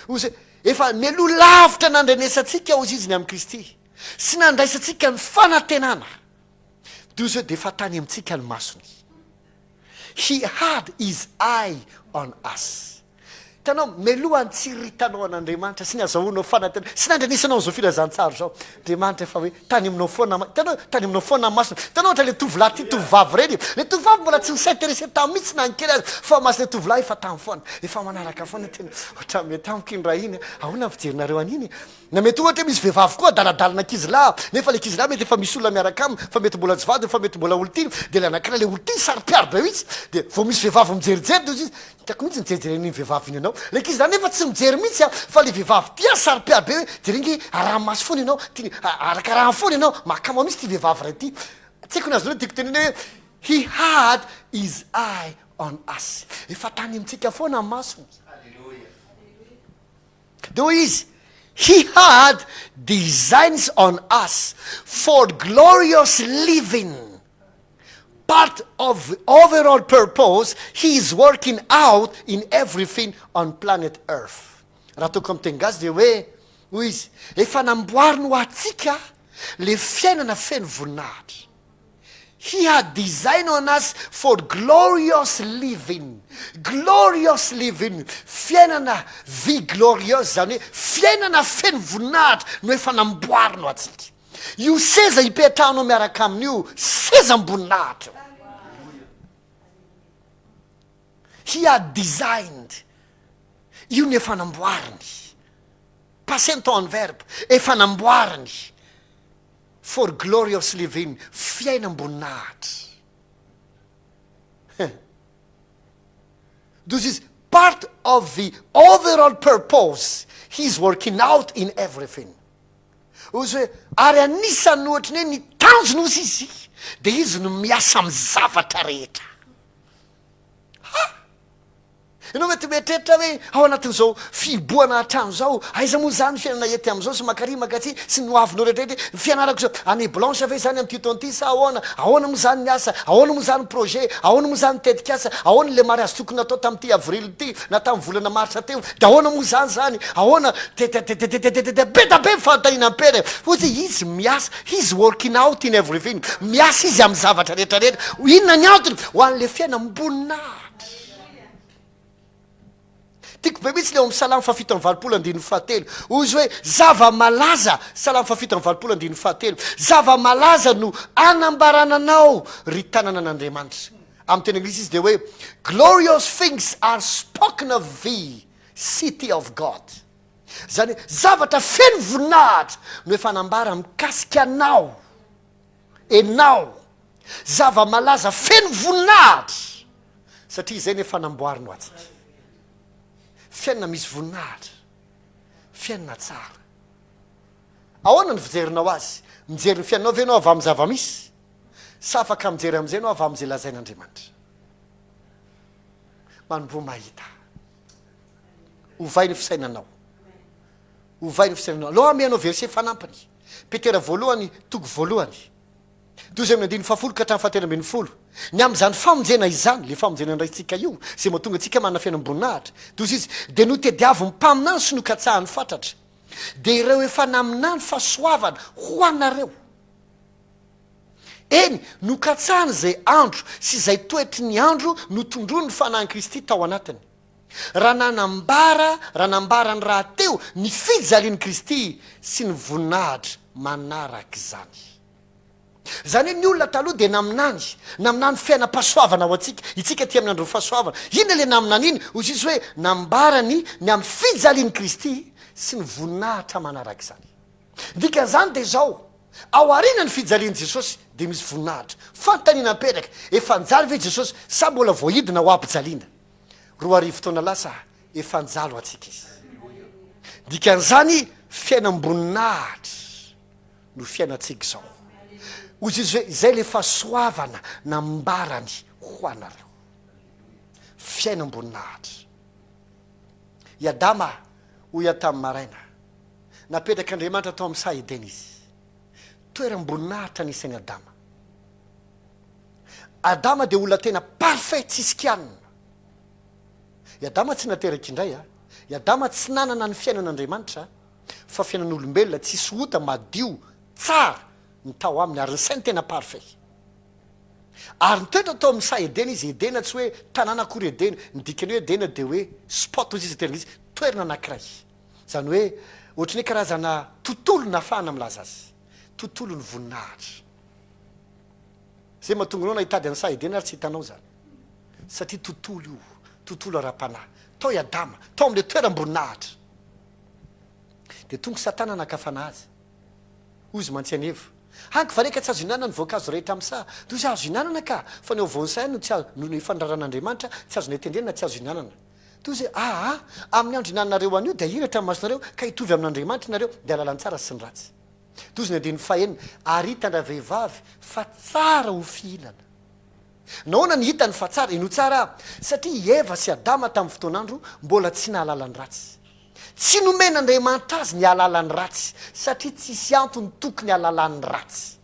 Ozy efa melo lavitra nandrenesatsika ozy izy ny amin'ny Kristy sy nandraisatsika ny fanantenana, de ozy de efa tany amintsika ny masony. He had his eye on us. Tanao melohany tsy ritanao an'Andriamanitra sy ny azahoanao fanantenana sy nandrenesanao zao filazantsara zao, Andriamanitra efa hoe tany aminao foana, tanao tany aminao foana masona. Tanao ohatra le tovolahy ty tovavy reny, le tovavy mbola tsy nisintéressé tamy mihitsy nankely azy, fa masy le tovolahy efa tamy foana, efa manaraka foana tena ohatra mety amiko iny raha iny, ahoana fijerinareo an'iny. Na mety ohatra misy vehivavy koa daladalana kizilahy, nefa le kizilahy mety efa misy olona miaraka aminy, fa mety mbola tsy vady, fa mety mbola olotiny, de le anakira le olotiny sary-piaro be mihitsy, de vao misy vehivavy mijerijery de izy hitako mihitsy nijerijerin'iny vehivavy iny ianao. Le kizilahy nefa tsy mijery mihitsy fa le vehivavy tia sary-piaro be hoe jeringy araha-maso foana ianao, ty arakaraha foana ianao, mahakama mihitsy ty vehivavy ray ty. Tsy haiko nazy loha tiako teneny hoe he had his eye on us. Efa tany amintsika foana ny masony. De hoy izy: he had designs on us for glorious living. Part of the overall purpose he is working out in everything on planet Earth. Raha toko amin'ny teny gasy de hoe hoy izy efa namboariny ho atsika le fiainana feno voninahitra. He had designed on us for glorious living. Glorious living. Fiainana vie glorieuse zany hoe fiainana feno voninahitra no efa namboariny ho atsika. Io seza ipetrahanao miaraka amin'io seza amboninahitra. He had designed. Io no efa namboariny. Passé temps en verbe. Efa namboariny. For glorious living, fiaina amboninahitra. This is part of the overall purpose he's working out in everything. Ozy hoe ary anisany ohatrany hoe ny tanjony ozy izy de izy no miasa amin'ny zavatra rehetra. Ianao mety mietreritra hoe ao anatin'izao fiboana trano zao, aiza moa zany fiainana ety am'izao sy makarimaka ty sy noavinao rehetrarehetra, fianarako zao année blanche ve zany amin'ny titonty sa ahoana moa zany ny asa, ahoana moa zany projet, ahoana moa zany tetika asa, ahoana le mariazy tokony natao tam'ty avril ty na tam'y volana marsa teo, de ahoana moa zany ahoana be da be mifantahina ampera. Ozy izy miasa, he's working out in everything. Miasa izy amin'ny zavatra rehetrarehetra. Inona ny antony? Ho an'le fiaina ambonina. Tiako be mihitsy le amin'ny salamy fafito amin'ny valopolo andiny fahatelo. Ozy hoe zava-malaza, salamy fafito amin'ny valopolo andiny fahatelo. Zava-malaza no anambarananao ry tanana an'Andriamanitra. Amin'ny teny anglisy izy de hoe glorious things are spoken of thee, city of God. Zany zavatra feno voninahitra no efa anambara mikasika anao. Enao. Zava-malaza feno voninahitra. Satria izay no efa namboariny ho atsika. Fiainana misy voninahitra, fiainana tsara. Ahoana ny fijerinao azy? Mijery ny fiainanao ve anao avy amin'ny zava-misy? Sa afaka mijery amin'izay anao avy amin'izay lazain'Andriamanitra? Manomboa mahita. ovay ny fisainanao ovay ny fisainanao aloha amianao verset fanampiny petera voalohany toko voalohany toy zay amin'ny andiny fafolo ka hatrany fahatelo ambin'ny folo ny am'izany famonjena izany le famonjena ndraitsika io zay mahatonga atsika manana fiainam-boninahitra toy izy de no tediavo mimpaminany sy nokatsahany fantatra de ireo efa naminany fahasoavana ho anareo eny nokatsahany zay andro sy zay toetry ny andro no tondroa ny fanahy Kristy tao anatiny raha nanambarany raha teo ny fijalian'i Kristy sy ny voninahitra manaraka izany zany hoe ny olona taloha de naminany fiainam-pahasoavana ho atsika itsika ty amin'ny andro fahasoavana ina le naminany iny ozy izy hoe nambarany ny amin'ny fijalian'i Kristy sy ny voninahitra manaraka izany dikan'izany de zao ao arina ny fijalian'i Jesosy de misy voninahitra fantanina apetraka efa njalo ve Jesosy sa mbola voahidina ho ampijaliana 2 fotoana lasa efa njalo atsika izy dikan'izany fiainam-boninahitra no fiainatsika zao ozy izy hoe izay le fahasoavana nambarany ho anareo fiainam-boninahitra iadama hoy tamin'ny maraina napetraka Andriamanitra tao amin'ny sahedena izy toeram-boninahitra nisainy Adama de olona tena parfait tsisy kianina iadama tsy nateraka indray iadama tsy nanana ny fiainan'Andriamanitra fa fiainan'olombelona tsisy ota madio tsara ny tao aminy ary ny sainy tena parfait ary nitoetra tao amin'ny sahedena izy edena tsy hoe tanàna akory edena ny dikany hoe edena de hoe spot ozy izy terana izy toerana anankiray zany hoe ohatrany hoe karazana tontolo nafahana milaza azy tontolo ny voninahitra zay mahatonga anao nahitady amin'ny sahedena ary tsy hitanao zany satria tontolo io tontolo ara-panahy tao iadama tao am'le toeram-boninahitra de tonga satana nakafana azy ozy mantsianevo hanky fa reka tsy azo hinanana ny voankazo rehetra am'sa to izy azo hinanana ka fa ny voansainy no tsy azo no ny fandraran'Andriamanitra tsy azo netendrena tsy azo hinanana to izy amin'ny andro hinananareo an'io de hiratra masonareo ka hitovy amin'Andriamanitra nareo de alalantsara sy ny ratsy to izy ny andiny fahenina ary hitana vehivavy fa tsara ho fihinana nahoana ny hitany fa tsara ino tsara satria Eva sy Adama tamin'ny fotoan'andro mbola tsy nahalalany ratsy tsy nomen'Andriamanitra azy ny alalany ratsy satria tsisy antony tokony alalan'ny ratsy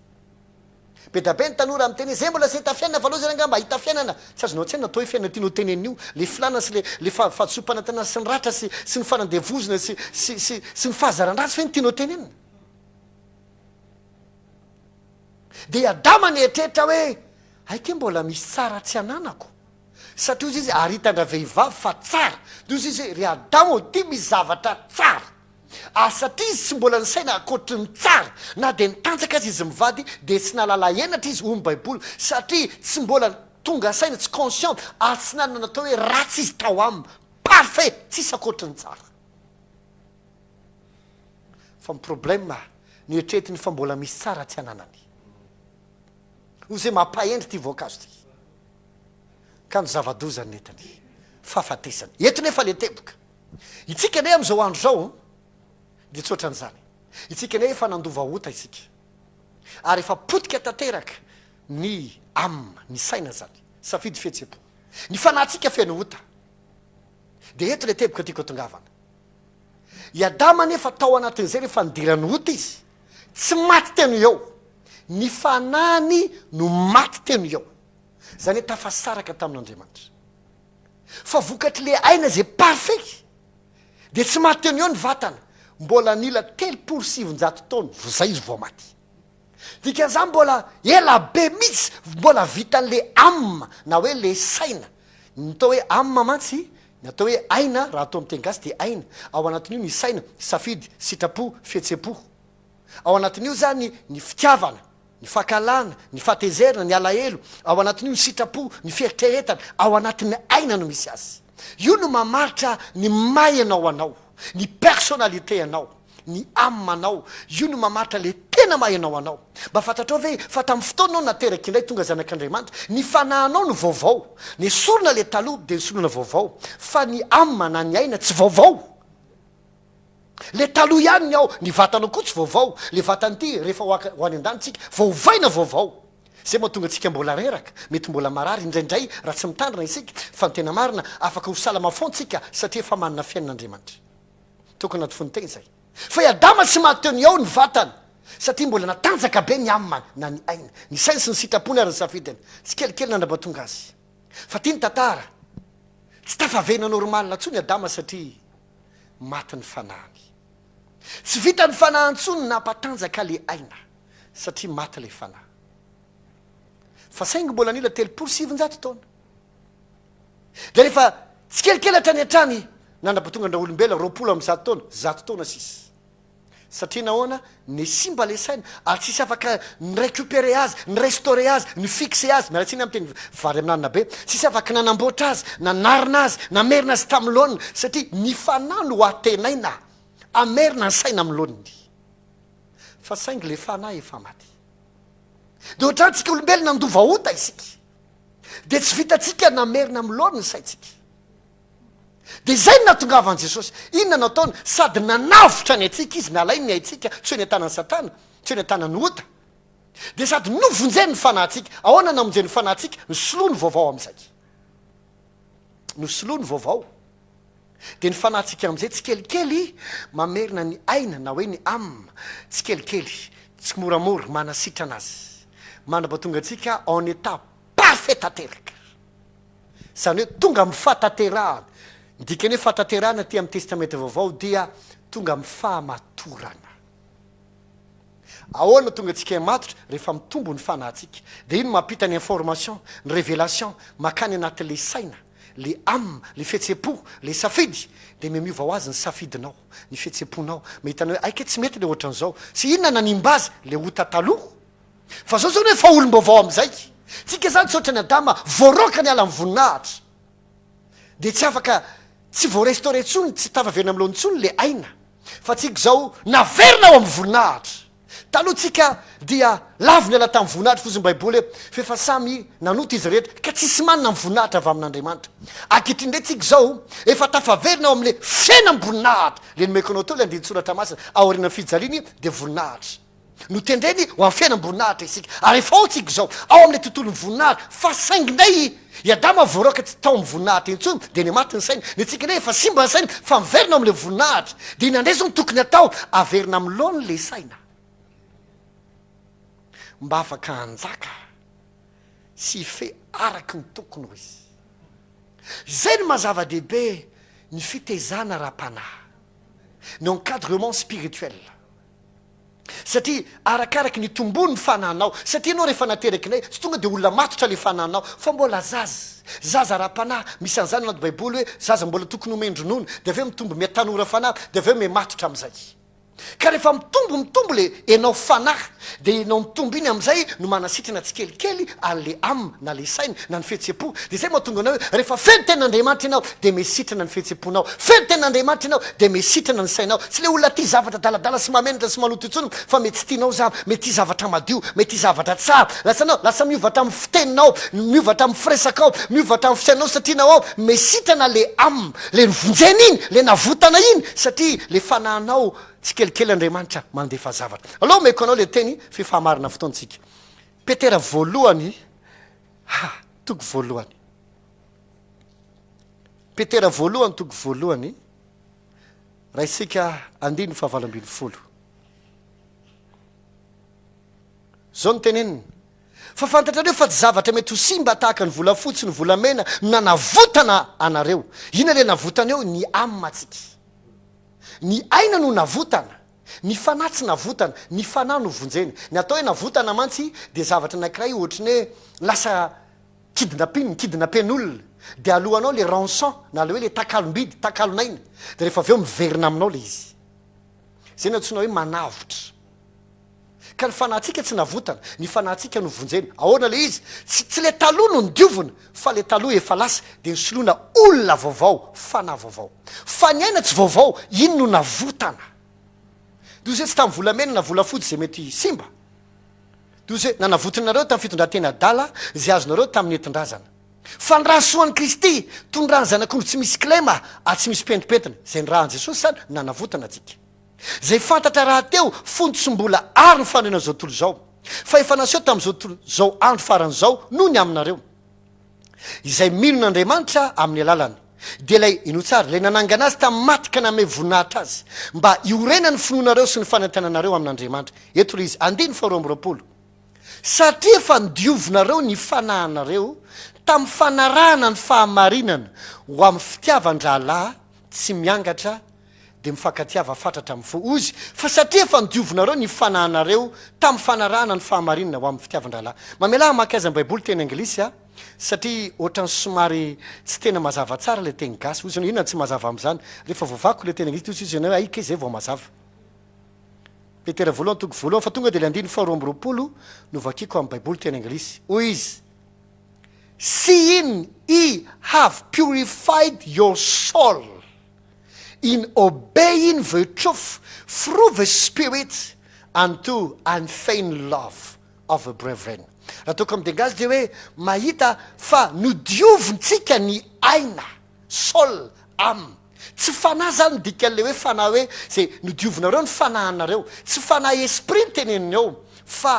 be da be ny tanora amin'ny teny zay mbola sy hita fiainana valoha zany angamba hita fiainana tsy azonao tsy haina atao hoe fiainana tianao tenen'io le filana sy le fahasompanantena sy ny ratra sy ny fanandevozina sy ny fahazaran-dratsy fe ny tianao tenenina de Adama ny eritreretra hoe aike mbola misy tsara tsy ananako satria ozy izy ary hitandra vehivavy fa tsara de ozy izy ry Adama ty misy zavatra tsara satria izy tsy mbola ny saina akoatry ny tsara na de nitanjaka azy izy mivady de tsy nalala enatra izy hoy ny baiboly satria tsy mbola tonga saina tsy conscient ary tsy nanana natao hoe ratsy izy tao aminy parfait tsisy akoatry ny tsara fa my problema ny etretiny fa mbola misy tsara tsy ananany ozy hoe mampahendry ty voankazo ty ka no zavadozany netany fahafatesany etony efa le teboka itsika ne am'izao andro zao de tsoatran'izany itsika ne efa nandova ota isika ary efa potika tanteraka ny ny saina zany safidy fihetsem-po ny fanahtsika feno ota de eto le teboka tiako atongavana Adama nefa tao anatin'izay rehefa nidirany ota izy tsy maty teno eo ny fanany no maty teno eo zany hoe tafasaraka tamin'Andriamanitra fa vokatry le aina zay parfait de tsy maty teno eo ny vatana mbola nila 700 taona zay izy vao maty dikan'izany mbola ela be mihitsy mbola vitan'le ame na hoe le saina nytao hoe ame mantsy natao hoe aina raha atao amin'ny tengasy de aina ao anatin'io ny saina safidy sitrapo fihetsem-po ao anatin'io zany ny fitiavana ny fakalana ny fatezerina ny alahelo ao anatin'io ny sitrapo ny fieritreretana ao anatin'ny aina no misy azy io no mamaritra ny may anao anao ny personnalité anao ny amanao io no mamaritra le tena may anao anao mba fantatrao ve fa tamin'ny fotoananao nateraka indray tonga zanak'Andriamanitra ny fanahanao no vaovao ny solona le taloha de ny solona vaovao fa ny ama na ny aina tsy vaovao le taloha ihany ny ao ny vatanao koa tsy vaovao le vatany ty rehefa ho any an-danitsika vaovaina vaovao zay mahatonga antsika mbola reraka mety mbola marary indraindray raha tsy mitandrina isika fa ny tena marina afaka ho salama fontsika satria efa manana fiainan'andriamanitra tokony anaty fonoteny zay fa i adama tsy mahateony ao ny vatany satria mbola natanjaka be ny amany na ny aina ny sainy sy ny sitrapony ary ny safidiny tsy kelikely nandrabatonga azy fa tia ny tantara tsy tafavena normalina ntsony adama satria maty ny fanahany tsy vita ny fanahintsony nampatanjaka le aina satria maty le fanahy fa saingy mbola nila 7 taona de rehefa tsy kelikely hatrany hatrany nandrapatonga andra olombelona 100 taona 100 taona sisy satria nahoana ny simba le saina ary tsisy afaka ny récupérer azy ny restauré azy ny fixé azy miaratsiny amy teny vary aminanina be tsisy afaka nanamboatra azy nanarina azy namerina azy tam'loanina satria ny fanahy no atenaina amerina ny saina am'loaniny fa saingy le fanahy efa maty de ohatranytsika olombelona nandovaota isika de tsy vitatsika namerina am'loaniny saitsika de zay ny natongavan' jesosy inona nataony sady nanavotra ny atsika izy nalainy ny aitsika tsy hoe ny atanany satana tsy hoe ny atanany ota de sady novonjeny ny fanahytsika ahoana namonjeny fanahytsika ny soloa ny vaovao am'izay no soloa ny vaovao de ny fanahytsika am'izay tsy kelikely mamerina ny aina na hoe ny amina tsy kelikely tsy moramora manasitra anazy mandrapatonga atsika en état parfait tanteraka zany hoe tonga amin'ny fahataterahana dikany hoe fahataterahana ty amin'ny testamenta vaovao dia tonga amin'ny fahamatorana ahoana tonga atsika matotra rehefa mitombo ny fanahytsika de ino mampita ny information ny révélation makany anaty le saina le amina le fihetsepo le safidy de memiova ho azy ny safidinao ny fihetseponao mahitana hoe aika tsy mety le ohatran'izao sy inona nanimba azy le ota taloha fa zao zao ny hoe fa olom-baovao am'izay tsika zany tsy ohatra ny adama voaroka ny ala amin'ny voninahitra de tsy afaka tsy voarestauré ntsony tsy tavaverina am'loany ntsony le aina fa tsika zao naverina ao amin'ny voninahitra taloha tsika dia lavy ny ala tamin'ny voninahitra foziny baiboly hoe fefa samy nanota izy rehetra ka tsisy manina amin'ny voninahitra avy amin'andriamanitra ankehitriny ndray tsika zao efa tafaverina ao amin'le fiaina am'voninahitra le nomekonao teo le andinitsoratra masina aoriana fijaliany de voninahitra no tendreny ho amin'ny fiaina am'voninahitra isika ary efa ao tsika zao ao amin'le tontolo ny voninahitra fa sainginay iadama voaroka tsy tao amin'ny voninahitra intsony de ny maty ny saina ny tsika ndray efa simba ny saina fa miverina amin'le voninahitra de inandray zao ny tokony atao averina am'loany le saina mba afaka hanjaka sy fe araky ny tokony ho izy zay ny mazava-dehibe ny fitezana ra-panahy ny encadrement spirituel satria arakaraky ny tombony fananao satria anao rehefa nateraky nay tsy tonga de olona matotra le fananao fa mbola zaza ra-panahy misy an'izany anaty baiboly hoe zaza mbola tokony homendronona de aveo mitombo miatanora fanahy de aveo mematotra am'izay ka rehefa mitombo le enao fanahy de enao mitombo iny am'izay no manasitrana tsy kelikely an'le amina na le saina na ny fihetsepo de zay mahatonga anao hoe rehefa feno ten'andriamanitra ianao de mesitrana ny fihetseponao feno ten'andriamanitra ianao de mesitrana ny sainao tsy le olona ty zavatra daladala sy mamenatra sy maloto intsony fa mety tsy tianao za mety ty zavatra madio mety ty zavatra tsara lasa miovatra amin'ny fiteninao miovatra amin'ny firesakao miovatra amin'ny fisainao satria nao ao mesitrana le amina le nivonjena iny le navotana iny satria le fanahinao tsy kelikely andriamanitra mandefa zavatra aloha meko anao le teny fifahamarina fotoantsika petera voalohany togo voalohany petera voalohany togo voalohany raha isika andiny fahavalambiny folo zao ny teneniny fa fantatrareo fa tsy zavatra mety ho simba tahaka ny volafotsy ny volamena nanavotana anareo ina le navotana eo ny amatsika ny aina no navotana ny fanahy tsy navotana ny fanahy no vonjeny ny atao hoe navotana mantsy de zavatra anankiray ohatrany hoe lasa kidnapen'olona de alohanao le rançon na le hoe le takalombidy takalonaina de rehefa aveo miverina aminao le izy zay ny antsoina hoe manavotra ka ny fanahytsika tsy navotana ny fanahytsika no vonjeny ahoana le izy tsy le taloha no nydiovina fa le taloha efa lasa de ny soloana olona vaovao fanahy vaovao fa ny aina tsy vaovao iny no navotana de zay tsy tamin'ny volamena na volafotsy zay mety simba de zay nanavotrinareo tamin'ny fitondratena dala zay azonareo tamin'ny entindrazana fa ny raha soan'ny kristy tondrany zanak'ondro tsy misy klema tsy misy pentimpentina zay ny rahan jesosy sany nanavotana atsika zay fantatra raha teo fony tsy mbola ary ny fanoena zao tontolo zao fa efa naseho tamin'izao andro faran'izao noho ny aminareo izay milon'andriamanitra amin'ny alalany dia ilay ino tsara ilay nanangana azy tamin'ny matika name voninahitra azy mba iorena ny finoanareo sy ny fanantenanareo amin'andriamanitra eto le izy andiny faharoamborapolo satria efa ndiovinareo ny fanahinareo tamin'ny fanarahana ny fahamarinana ho amin'ny fitiavan-drahalahy tsy miangatra dia mifankatiava fatratra amin'ny fo ozy fa satria efa ndiovinareo ny fanahinareo tamin'ny fanarahana ny fahamarinana ho amin'ny fitiavan-drahalahy mamela maka azy amin'ny baiboly teny anglisy a satria ohatrany somary tsy tena mazava tsara le teny gasy ozy inona tsy mazava amin'izany rehefa voavako le teny anglisy ozy izy anao aika izay vao mazava petera voalohany toko voalohany fa tonga dia le andiny faharoamborapolo no vakiko amin'ny baiboly teny anglisy hoy izy seeing ye have purified your soul in obeying the truth through the spirit unto unfeigned love of the brethren. Raha toko amin'ny dengazy dia hoe mahita fa nodiovintsika ny aina sol am tsy fanahy zany dika le hoe fanahy hoe zay nodiovinareo ny fanahinareo tsy fanahy esprit ny teneniny eo fa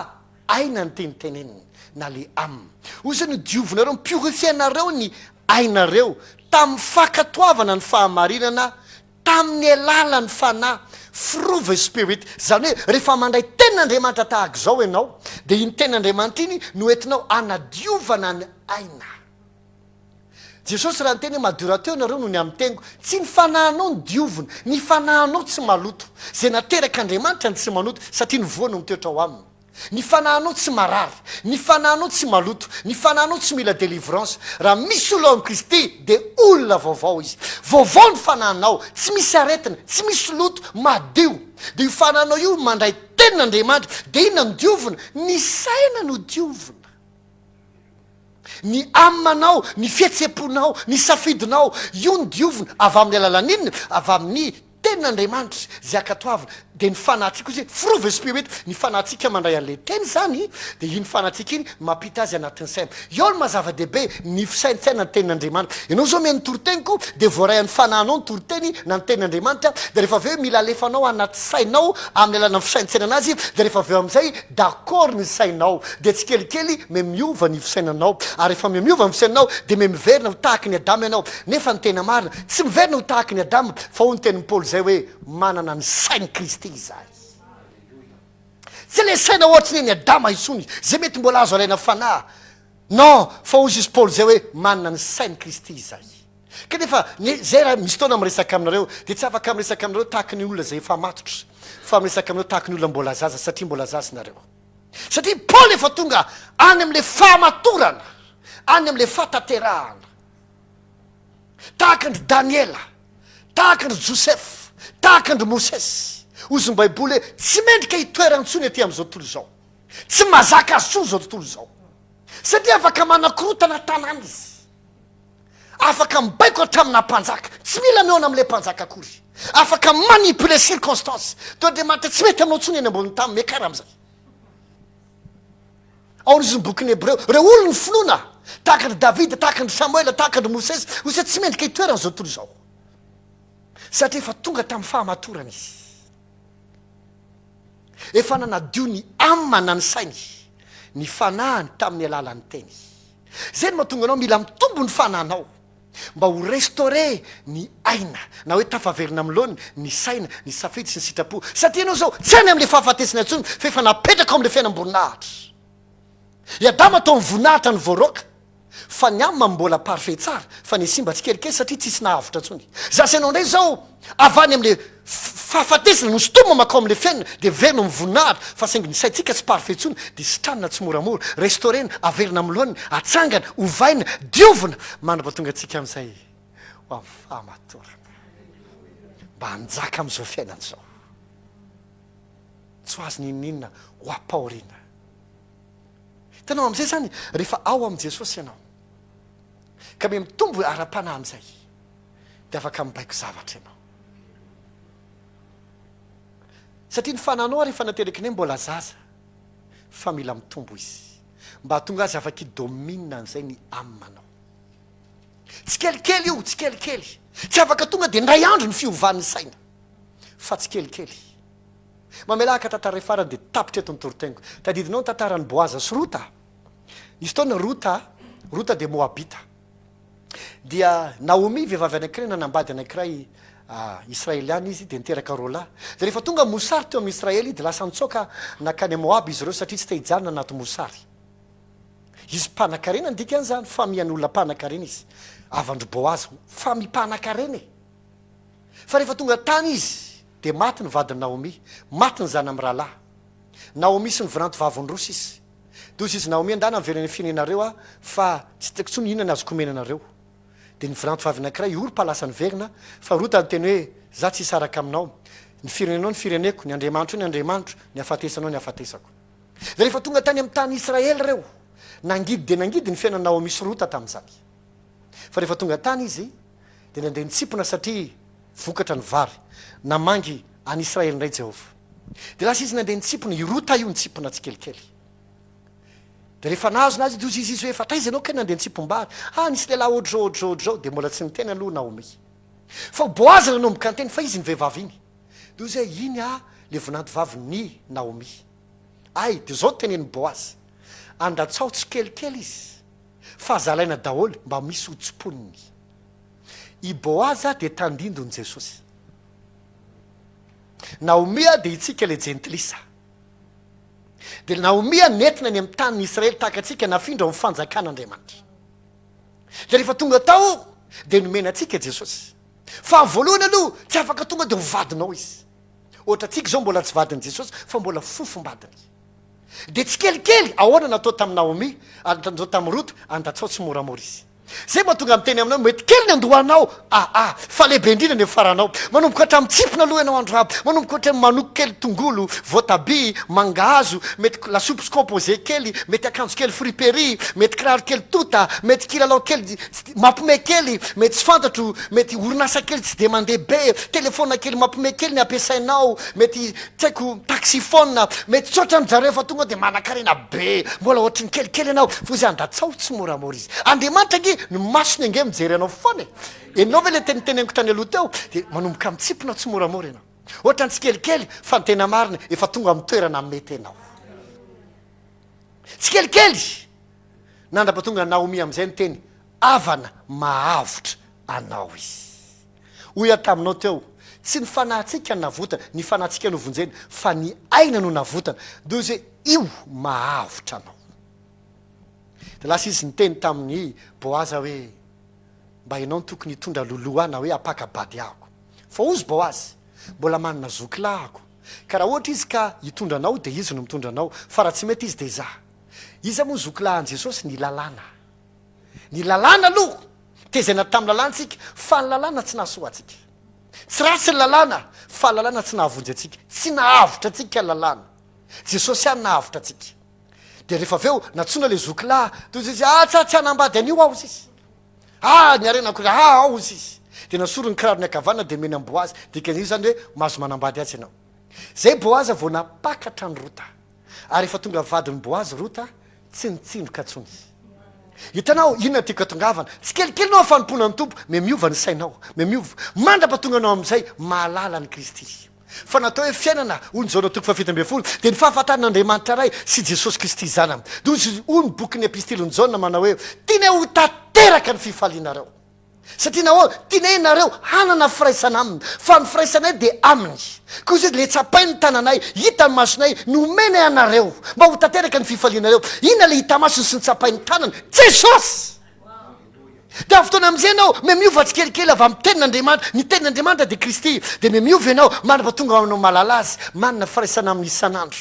aina ny teniteneniny na le am ozy nodiovinareo ny purifianareo ny ainareo tamin'ny fakatoavana ny fahamarinana tamin'ny alala ny fanahy through the spirit zany hoe rehefa mandray ten'andriamanitra tahaka izao ianao dia iny ten'andriamanitra iny no entinao anadiovana ny aina jesosy raha ny teny hoe madorateo nareo no ny amin'ny teniko tsy ny fanahinao ny diovina ny fanahinao tsy maloto zay nateraka andriamanitra ny tsy maloto satria ny voana mitoetra ao aminy ny fanahinao tsy marary ny fanahinao tsy maloto ny fanahinao tsy mila délivrance raha misy olo amin'ny kristy dia olona vaovao izy vaovao ny fanahinao tsy misy aretina tsy misy loto madio dia io fanahinao io mandray tenin'andriamanitra dia ina no diovina ny saina no diovina ny amanao ny fihetseponao ny safidinao io ny diovina avy amin'ny alalan'inona avy amin'ny tenin'andriamanitra zay akatoavina dia ny fanahtsika ozy through the spirit ny fanahtsika mandray an'le teny zany dia iny fanahtsika iny mampita azy anatin'ny saina eo no mazava-dehibe ny fisaintsaina ny tenin'andriamanitra ianao zao mia ny toroteniko dia voaray an'ny fanahinao ny toroteny na ny tenin'andriamanitra dia rehefa aveo mila alefanao anaty sainao amin'ny alana ny fisaintsaina anazy dia rehefa aveo amin'izay d'accord ny sainao dia tsy kelikely me miova ny fisainanao ary rehefa me miova ny fisainanao dia me miverina ho tahaka ny adama ianao nefa ny tena marina tsy miverina ho tahaka ny adama fa ho ny tenin'ny paoly zay hoe manana ny sainy kristy zay tsy le saina ohatrany ny adama isony zay mety mbola azo alaina fanahy non fa ozy izy paoly zay hoe manana ny sainy kristy zay ka nefa zay raha misy taona miresaka aminareo dia tsy afaka miresaka aminareo tahaka ny olona zay efa matotra fa miresaka aminareo tahaka ny olona mbola zaza satria mbola zaza nareo satria paoly efa tonga any amin'le fahamatorana any amin'le fataterahana tahaka ndry daniela tahaka ndry joseph tahaka ndry mosesy ozy ny baiboly hoe tsy mendrika hitoerantsony aty amin'izao tontolo izao tsy mazaka azy tsony zao tontolo izao satria afaka manakorotana tanàna izy afaka mibaiko hatramina mpanjaka tsy mila miona amin'ilay mpanjaka akory afaka manipule circonstance to andriamanitra tsy mety aminao tsony eny ambony tamy mekara amin'izay ao n'izy ny bokyny hebreo reo olo ny finoana tahaka ndry davida tahaka ndry samuela tahaka ndry mosesy ozy tsy mendrika hitoerana zao tontolo izao satria efa tonga tamin'ny fahamatorana izy efa nanadio ny amana ny sainy ny fanahiny tamin'ny alalan'ny teny zay no mahatonga anao mila mitombo ny fanahinao mba ho restauré ny aina na hoe tafaverina amin'loany ny saina ny safidy sy ny sitrapo satria anao zao tsy any amin'le fahafatesina ntsony fa efa napetraka ao amin'le fiainam-boninahitra iadama atao amin'ny voninahitra ny voaroaka fa ny amina mbola parfait tsara fa ny simba tsy kelikely satria tsisy nahavotra ntsony zasy anao ndray zao avany amin'le fahafatesina no sitoma makao amin'le fiainana dia verina mivoninahitra fa saingy ny saitsika tsy parfait ntsony dia sitranina tsy moramora restaurena averina amin'loany atsangana ovaina diovina manam-patonga antsika amin'izay ho amin'ny fahamatorana mba hanjaka amin'izao fiainana izao tsy ho azy nininina ho ampaoriana hitanao amin'izay zany rehefa ao amin'i jesosy ianao ka me mitombo ara-panahy amin'izay dia afaka mibaiko zavatra ianao satria ny fanahinao rehefa nateraka ny hoe mbola zaza fa mila mitombo izy mba hatonga azy afaka hidomina an'izay ny aminanao tsy kelikely io tsy kelikely tsy afaka tonga dia ndray andro ny fiovan'ny saina fa tsy kelikely mamelaka tantara farany de tapitra eto nytoriteniko tadidinao ny tantarany boaza sy rota nisy taona rota de moabita dia naomi vehivavy anankiray nanambady anankiray israeliana izy de niteraka rola de rehefa tonga mosary teo amin'ny israely de lasa nitsoka nakany moaby izy ireo satria tsy tehijanona anaty mosary izy mpanakarena ndika an'zany fa mian'olona mpanakarena izy avandro boaza fa mimpanakarena fa rehefa tonga tany izy de maty ny vadiny naomi maty ny zany amin'ny rahalahy naomi sy ny viranto vavonroso izy dozy izy naomi andana mivereny firenenareo fa tsy teko tso nihinany azoko menanareo de ny viranto vavy anankiray ory palasany verina fa rota ny teny hoe za tsy isaraka aminao ny firenenao ny fireneko ny andriamanitro ny andriamanitro ny afatesanao ny afatesako de rehefa tonga tany amin'ny tany israely reo nangidy de nangidy ny fiainana naomi sy rota tamin'izany fa rehefa tonga tany izy de nandeha nitsipona satria vokatra ny vary namangy any israely indray jehova de lasa izy nandeha nitsipona irota io nitsipona tsikelikely de rehefa nahazo nazy de izy hoe fa taizy anao ka nandeha nitsipom-bary nisy lehilahy ohatr'zao de mbola tsy niteny aloha naomi fa boazy nanomboka ny teny fa izy ny vehivavy iny de ozy hoe iny le vonanto vavy ny naomi de zao teneny boazy andatsao tsikelikely izy fa zalaina daholy mba misy hotsimponiny i boaza de tandindony jesosy naomia de itsika le jentilisa de naomia nentina ny amin'ny tany ny israely tahaka atsika nafindra mifanjakan'andriamanitra de rehefa tonga tao de nomena atsika jesosy fa voalohany aloha tsy afaka tonga de hovadinao izy ohatra atsika zao mbola tsy vadiny jesosy fa mbola fofombadiny de tsikelikely ahoana natao tamin'ny naomi natao tamin'ny rota andatsao tsy moramora izy zay mahatonga am'teny aminao mety kely ny andohanao fa lehibe indrindra ny faranao manomboka hatra mitsipona aloha ianao andro aby manomboka hatra manoko kely tongolo voatabia mangahazo mety lasopy sy composé kely mety akanjo kely friperie mety kiraro kely tota mety kilalao kely mampime kely mety tsy fantatro mety orinasa kely tsy de mandeha be telefona kely mampime kely ny ampiasainao mety tsy haiko taxifone mety tsotra ny jareo fa tonga de manakarena be mbola ohatrany kelikely ianao fa izy andatsao tsy moramora izy andriamanitra nge ny masony ange mijery anao foana enao ve le teniteneniko tany aloha teo de manomboka mitsipona tsy moramora ianao ohatra ny tsikelikely fa ny tena marina efa tonga amin'ny toerana mety anao tsikelikely nandrapatonga naomi am'izay ny teny avana mahavotra anao izy hoy taminao teo tsy ny fanahtsika navotana ny fanahtsika no vonjeny fa ny aina no navotana de zay io mahavotra anao de lasa izy nyteny tamin'ny boaza hoe mba ianao ny tokony hitondra loloana hoe apakabady ahako fa ozy boazy mbola manana zokilahy ako ka raha ohatra izy ka hitondranao de izy no mitondranao fa raha tsy mety izy de izy moa zokilahy an jesosy ny lalàna aloha tezana tamin'ny lalànatsika fa ny lalàna tsy nahasoa atsika tsy ratsy ny lalàna fa lalàna tsy nahavonjy atsika tsy nahavotra atsika lalàna jesosy any nahavotra atsika de rehefa aveo natsona le zokilahy de izy tsy anambady an'io ao izy ny arenako ao izy de nasoro ny kiraro ny akavana de mena boazy dikan'io zany hoe mahazo manambady azy ianao zay boazy vao napakatra ny rota ary efa tonga vadiny boazy rota tsy nitsindroka tsony hitanao inona tiaka tongavana tsy kelikely nao afanompoana ny tompo me miova ny sainao me miova mandrapatonga anao am'izay mahalala ny kristy fa natao hoe fiainana ony zao natoko fafito ambe folo de ny fahafatan'andriamanitra ray sy jesosy kristy zanany de ony bokyny epistilony jaona manao hoe tiana ho tanteraka ny fifalianareo satria nao tiana nareo hanana firaisana aminy fa ny firaisanay de aminy koa izy le tsapay ny tananay hita ny masonay nomena anareo mba ho tanteraka ny fifalianareo inona le hita masony sy ny tsapay ny tanany jesosy de fotoana am'izay anao me miova tsy kelikely avy amin'ny tenin'andriamanitra ny tenin'andriamanitra de kristy de me miova ianao mandrapa tonga anao malala azy manana firaisana amin'ny isan'andro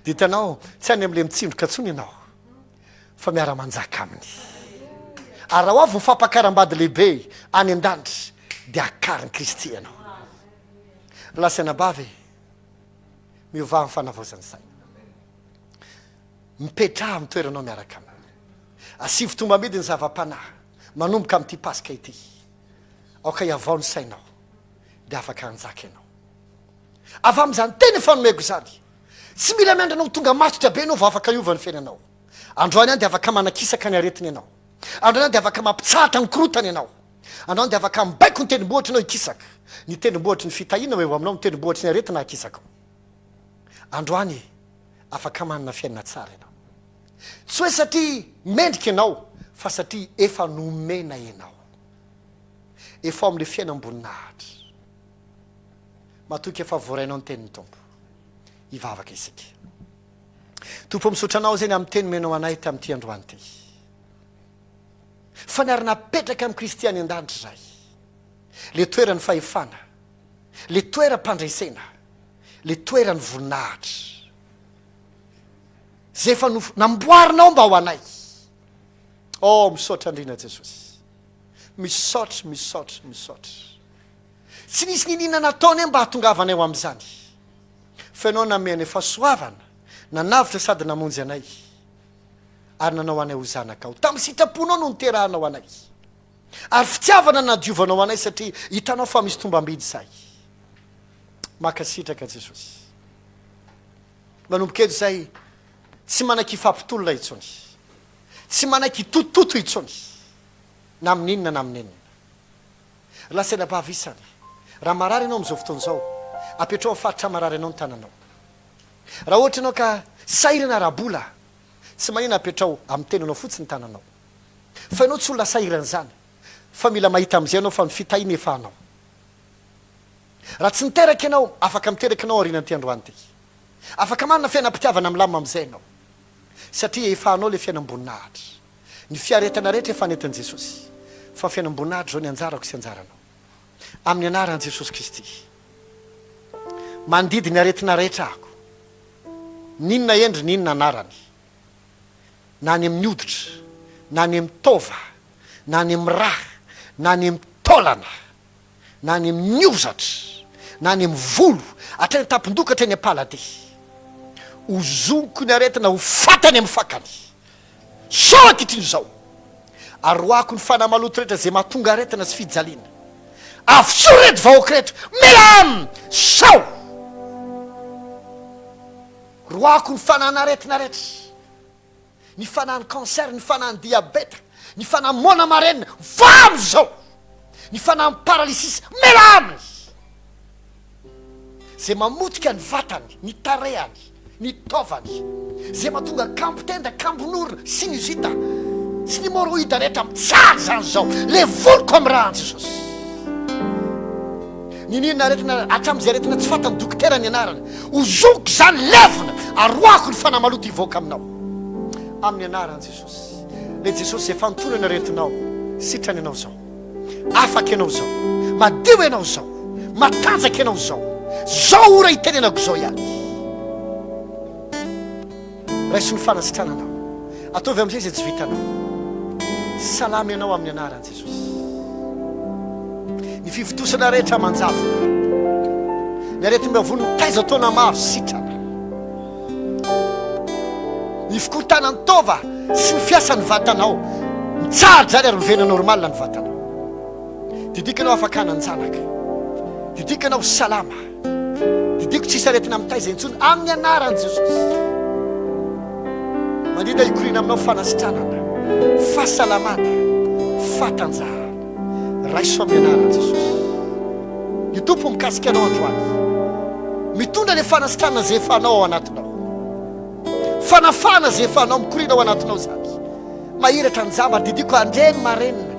de hitanao tsy any am'le mitsindroka tsony ianao fa miara-manjaka aminy ary raha hoavy mifampakaram-bady lehibe any an-danitra de akariny kristy ianao lasanabavy miova amin'ny fanavaozany saina mipetraha amin'ny toeranao miaraka aminy asivo tomba medy ny zava-panahy manomboka amin'ity paska ity aoka iavao ny sainao de afaka anjaka ianao avy am'izany teny fanomeko zany tsy mila miandranao tonga matotra be anao vao afaka iova ny fiainanao androany any de afaka manakisaka ny aretiny ianao androany any de afaka mampitsahatra ny korotany ianao androany de afaka mibaiko ny tenimbohatra anao ikisaka ny tenimbohatry ny fitahina eo aminao ny tenimbohatry ny aretina akisaka androany afaka manana fiainana tsara ianao tsy hoe satria mendrika ianao fa satria efa nomena ianao efa amin'le fiainam-boninahitra matoky efa voarainao ny tenin'ny tompo hivavaka isika tompo misotranao zany amin'ny teny menao anay tamin'ity androany ty fa niary napetraka amin'ny kristy any an-danitra zay le toerany fahefana le toeram-pandraisena le toerany voninahitra zay efa namboarinao mba ho anay misaotra andrina jesosy misaotra tsy nisy ninina nataony mba hatongavanay ho am'izany fa ianao nameny fahasoavana nanavitra sady namonjy anay ary nanao anay ho zanakao tamin'ny sitraponao no niterahanao anay ary fitiavana nadiovanao anay satria hitanao fa misy tombambidy zay makasitraka jesosy manomboka eto zay tsy manaiky ifampitolona itsony tsy manaiky tototo itsony na amin'inona na amin'inona lasaina-pahavisany raha marary ianao am'izao fotoana zao apetrao faritra marary ianao ny tananao raha ohatra ianao ka sahirana rabola tsy manina apetrao amin'ny tenanao fotsiny ny tananao fa ianao tsy olona sahirana zany fa mila mahita am'izay ianao fa ny fitahina efa anao raha tsy niteraka ianao afaka miteraka anao arinan'ity androany ty afaka manana fiainam-pitiavana milamina am'izay ianao satria efa anao le fiainam-boninahitra ny fiaretana rehetra efa netin'i jesosy fa fiainam-boninahitra zao ny anjarako sy anjaranao amin'ny anaran'i jesosy kristy mandidy ny aretina rehetra ako ninona endry ninona anarany na ny amin'ny hoditra na ny amin'ny tova na ny amin'ny raha na ny amin'ny taolana na ny amin'ny ozatra na ny amin'ny volo hatrany tampindoko hatrany apalady ho zoniko ny aretina ho fatany amin'ny fakany sao ankitriny zao ary roako ny fanamaloto rehetra zay mahatonga aretina sy fijaliana avosoro rehetra vahoaka rehetra milam sao roako ny fanahany aretina rehetra ny fanahany cancer ny fanahany diabeta ny fanahany mona marenina vamo zao ny fanahany paralysis milaminy zay mamotika ny vatany ny tarehany ny tovany zay mahatonga kampotenda kambonorona sinusita sy ny moroida rehetra mitsara zany zao le voloko amin'ny rahan jesosy ninina aretina atram'izay aretina tsy fatany dokotera ny anarany ho zoko zany levona aroako ny fanamaloto hivoaka aminao amin'ny anaran jesosy le jesosy efa ntonana aretinao sitrany ianao zao afaka ianao zao madio ianao zao matanjaka ianao zao ora hitenenako zao ihany raiso ny fanasitrananao ataovy am'izay zay tsy vitanao salama ianao amin'ny anaran jesosy ny fivitosana rehetra manjavona ny aretim-bavony taiza taona maro sitrana ny fikotana ny tova sy ny fiasany vatanao mitsara zany ary ovena normala ny vatanao didikanao afaka nanjanaka didikanao salama didiko tsisy aretina amin'ny taiza intsony amin'ny anaran jesosy mandrindra hikorina aminao fanasitranana fahasalamana fatanjahana raiso amin'ny anaran jesosy ny tompo mikasika anao androany mitondra le fanasitranana zay efa anao ao anatinao fanafana zay efa anao mikorina ao anatinao zany mahiratra ny jamba ary didiko andreny marenina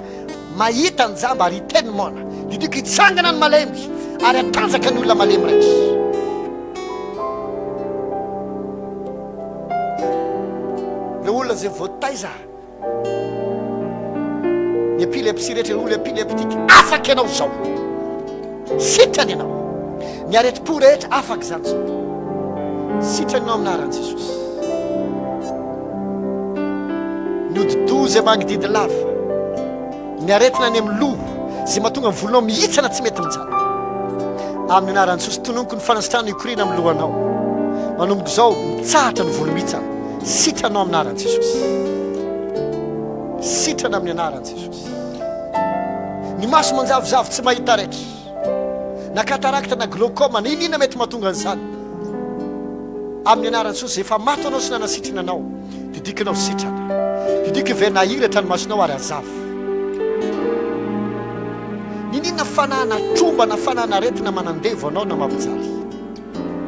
mahita ny jamba ary hiteny mona didiko hitsangana ny malemy ary atanjaka ny olona malemy rehetra le olona zay voataiza ny epilepsie rehetra olona epileptika afaka ianao zao sitrany ianao ny areti-po rehetra afaka zany zao sitrany ianao aminaran jesosy ny odidozy amagnididy lava ny aretina any amin'ny loha zay mahatonga ny volonao mihitsana tsy mety mijano amin'ny anaran jesosy tononoko ny fanasitrana ikorina amin'ny lohanao manomboka zao mitsahatra ny volo mihitsana sitranao amin'ny anaran jesosy sitrana amin'ny anaran jesosy ny maso manjavozavo tsy mahita rehetra na katarakta na glaucoma na inina mety mahatonga an'izany amin'ny anaran jesosy zay efa mato anao sy nanasitrana anao didikanao sitrana didiko ivenahiratra ny masonao ary azavo ninina fanahana tromba na fanahana retina manandevo anao na mampijaly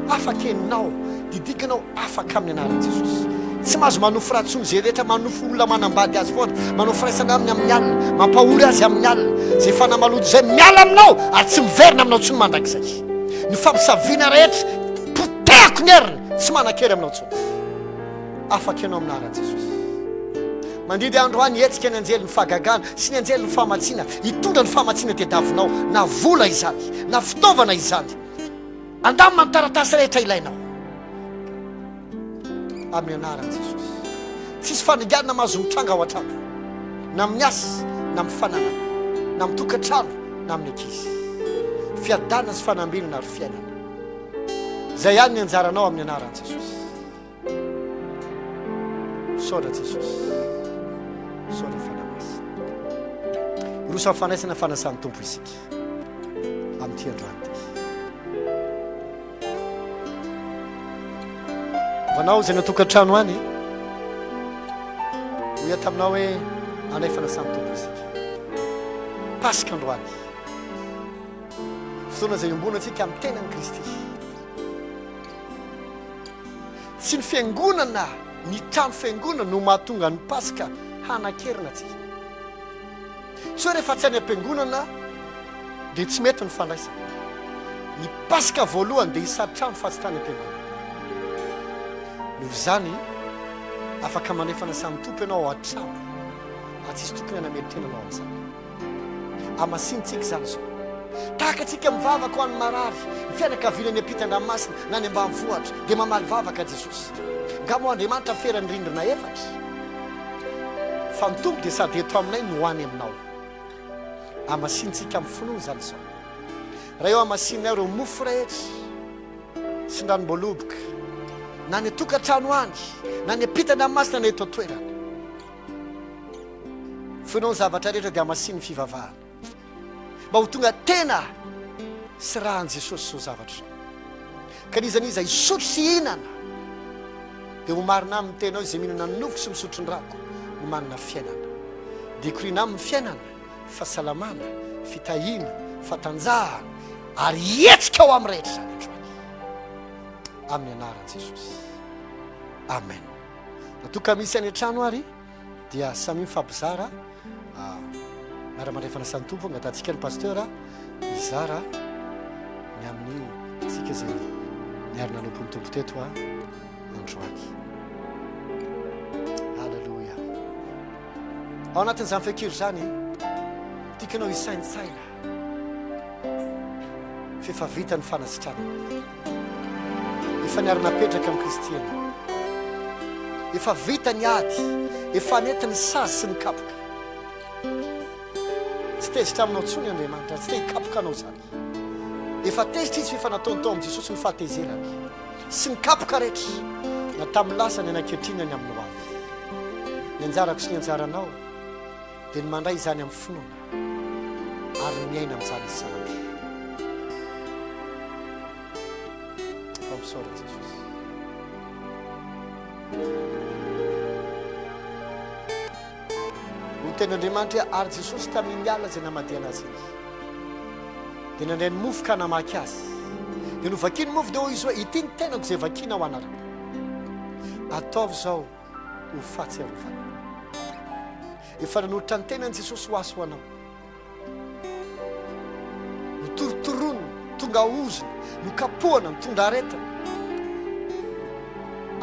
afaka eninao didikanao afaka amin'ny anaran' jesosy tsy mahazo manofo ratsony zay rehetra manofo olona manambady azy foana manofo raisana aminy amin'ny alina mampahory azy amin'ny alina zay fanamalojo zay miala aminao ary tsy miverina aminao tsony mandrakizay ny fampisaviana rehetra potehako ny heriny tsy manan-kery aminao tsony afaka ianao amin'ny anaran' jesosy mandidy androany etsika ny anjely ny fahagagana sy ny anjely ny fahamatsiana hitondra ny fahamatsiana tediavinao na vola izany na fitaovana izany andamy manontaratasy rehetra ilainao amin'ny anaran' jesosy tsisy faniganana mahazo mitranga ao an-trano na amin'ny asa na mifananana na mitokantrano na amin'ny ankizy fiadanana sy fanambinana ary fiainana zay ihany ny anjaranao amin'ny anaran' jesosy sotra jesosy sotra fanamasina rosa fanaisana fanasan'ny tompo isika amin'ity androany ty manao zay natokantrano any hoia taminao hoe anay fanasan'ny tompo isika paska androany fotoana zay ombona atsika amin'ny tenan'i kristy tsy ny fiangonana ny trano fiangonana no mahatonga ny paska hanan-kerina atsika tsy hoe rehefa tsy any am-piangonana dia tsy mety ny fandraisana ny paska voalohany dia isatrano fa tsy tany am-piangonana noho zany afaka manefana samy tompo ianao ao an-trano atsisy tokony anameritrenanao amin'izany amasinitsika zany zao tahaka atsika mivavaka ho an'ny marary ny fianakaviana ny ampita-dranomasina na ny ambanivohatra dia mamaly vavaka jesosy ngamo andriamanitra ferany rindrina efatra fa ny tompo dia sady eto aminay no hoany aminao amasinitsika amin'ny finoana zany zao raha eo amasinina reo mofo rehetra sy ndranom-boaloboka na ny atokantrano any na ny ampita-dranomasina na eto toerana finao ny zavatra rehetra dia amasiny fivavahana mba ho tonga tena sy rahan' jesosy zao zavatra zao ka nizaniza isotro sy hinana dia ho marina amin'ny tenao izay mihinana ny nofoko sy misotro ny rako no manana fiainana dia korina amin'ny fiainana fahasalamana fitahina fatanjahana ary etsika ao amin'ny rehetra zany androany amin'ny anaran' jesosy amen natoka misy any an-trano ary dia samy mifampizara miara-mandray fanasan'ny tompo angatatsika ny pasteur mizara ny amin'ny tsika zay miarina anompony tompo teto androany halleloia ao anatin'izany fekiry zany tiakanao hisaintsaina fefa vita ny fanasitrana efa niara-napetraka amin'ny kristy ianao efa vita ny ady efa netiny sazy sy ny kapoka tsy tezitra aminao tsony andriamanitra tsy te hikapoka anao zany efa tezitra izy fefa nataonytao amin'i jesosy ny fahatezerany sy ny kapoka rehetra na tamin'ny lasa ny ananketrinany aminao avy ny anjarako sy ny anjaranao dia ny mandray izany amin'ny finoana ary miaina amin'izany izy sanandro fampisaora jesosy ho ten'andriamanitra hoe ary jesosy tamin'ny miala zay namadiana azy izy dia nandray ny mofo ka namaky azy dia no vakiny mofo dia ho izy hoe ity ny tenako zay vakina ho anarako ataovy zao ho fahatsiarovana efa nanolotra ny tenan'i jesosy ho aso ho anao no torotorono tonga ozona no kapohana mitondra aretana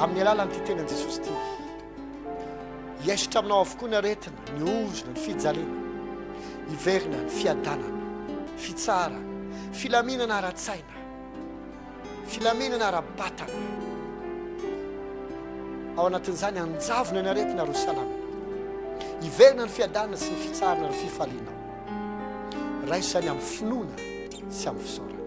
amin'ny alala n'ity tenan'i jesosy ty hiaisitra aminao avokoa ny aretina ny ozona ny fijaliana hiverina ny fiadanana fitsarana filaminana ara-tsaina filaminana ara-batana ao anatin'izany anjavona ny aretina ro salamina hiverina ny fiadanana sy ny fitsarana ro fifalianao raisany amin'ny finoana sy amin'ny fisaorana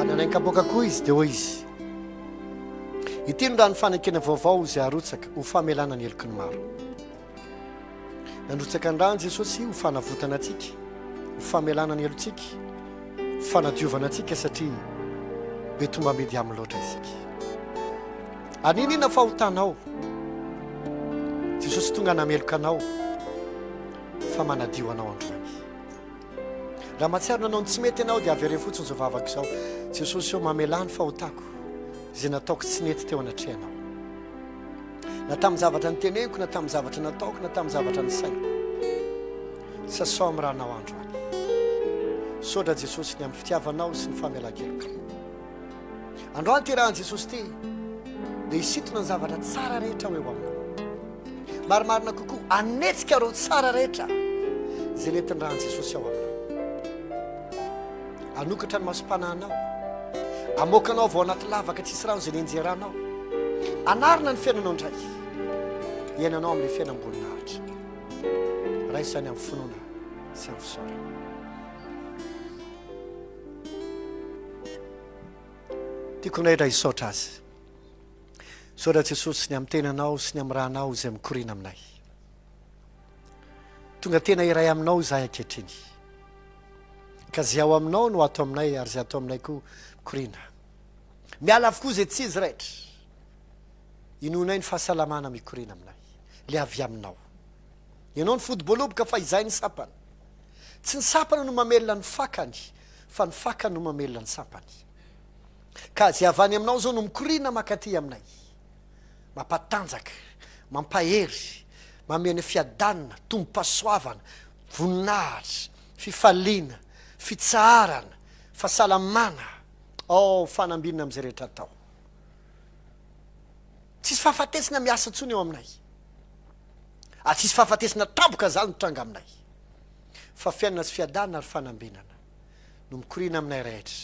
ananainkaboaka koa izy dia hoy izy ity no raha ny fanekena vaovao zay arotsaka ho famelana ny heloky ny maro nandrotsaka ny rany jesosy ho fanavotana atsika ho famelana ny helotsika ho fanadiovana atsika satria mety mba medy amin'ny loatra isika aninina fahotanao jesosy tonga nameloka anao fa manadio anao androany raha matsiaro nanao ny tsy mety anao dia avy re fotsiny zao vavaka izao jesosy eo mamelany fahotako zay nataoko tsy nety teo anatrehanao na tamin'ny zavatra nyteneniko na tamin'ny zavatra nataoko na tamin'ny zavatra ny saiko sasao amin'ny rahanao androany sodra jesosy ny amin'ny fitiavanao sy ny famelan-keloka androany ty rahan jesosy ty dia hisitona ny zavatra tsara rehetra hoe ho aminao marimarina kokoa anetsika reo tsara rehetra zay netiny rahan jesosy ao aminao anokatra ny masom-panahinao amoakanao vao anaty lavaka tsisy rano zay nenjeranao anarina ny fiainanao ndray iainanao amin'ilay fiainam-boninahitra raha izany amin'ny finoana sy amin'ny fisaorana tiako nay raha hisaotra azy saotra jesosy ny amin'ny tenanao sy ny amin'ny rahanao izay mikorina aminay tonga tena iray aminao zahay ankehitriny ka zay ao aminao no ato aminay ary zay ato aminay koa mikorina miala avokoa zay tsy izy raitra inonay ny fahasalamana mikorina aminay le avy aminao ianao ny fodiboloboka fa izay ny sampany tsy ny sampany no mamelona ny fakany fa ny fakany no mamelona ny sampany ka zay avany aminao zao no mikorina makaty aminay mampatanjaka mampahery mameny fiadanina tombo-pasoavana voninahitra fifaliana fitsaharana fahasalamana fanambinina amin'izay rehetra atao tsisy fahafatesina miasa ntsony eo aminay tsisy fahafatesina tampoka zany mitranga aminay fa fiainana sy fiadanina ary fanambinana no mikorina aminay rehetra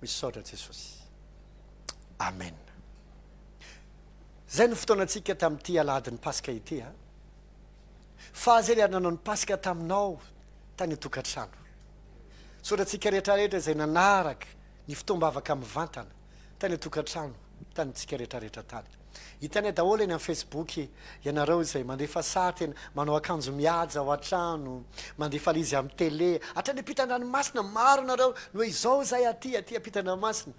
misy saotra jesosy amen zay no fotoanantsika tamin'ity aladiny paska ity fa zay le ary nanao ny paska taminao tany atokantrano sotratsika rehetrarehetra zay nanaraka ny fotoambavaka mivantana tany atokantrano tanytsika rehetrarehetra tany hitany daholo eny amin'ny facebook ianareo zay mandefa sary tena manao akanjo mihaja ao an-trano mandefa lizy amin'ny tele hatrany ampitan-dranomasina maro nareo no hoe izao zay aty ampitan-dranomasina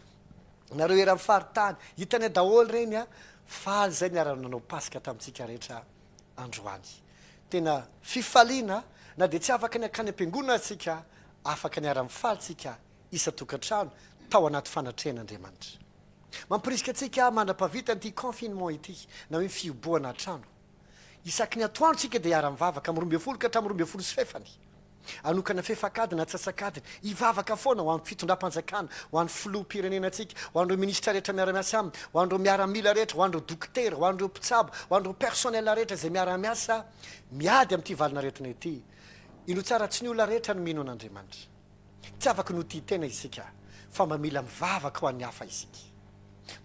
nareo era mifaritany hitany daholo reny faly zay niarano nanao paska tamintsika rehetra androany tena fifaliana na dia tsy afaka ny akany am-piangonana atsika afaka niara mifaly tsika isa tokantrano tao anaty fanatrehan'Andriamanitra mampirisika atsika mandra-pavita n'ity confinement ity na hoe fioboana trano isaky ny atoandro tsika dia hiara mivavaka amin'ny 12 ka hatramin'ny 12 sy fefany anokana fefakadiny atsasakadiny hivavaka foana ho an'ny fitondram-panjakana ho an'ny filoha-pirenena atsika ho an'ireo ministra rehetra miara-miasa aminy ho an'ireo miaramila rehetra ho an'ireo dokotera ho an'ireo mpitsabo ho an'ireo personnel rehetra zay miara-miasa miady amin'ity valina rehetrana ity ino tsara tsy ny olona rehetra no mino an'Andriamanitra tsy afaka no tia tena isika fa mba mila mivavaka ho an'ny hafa isika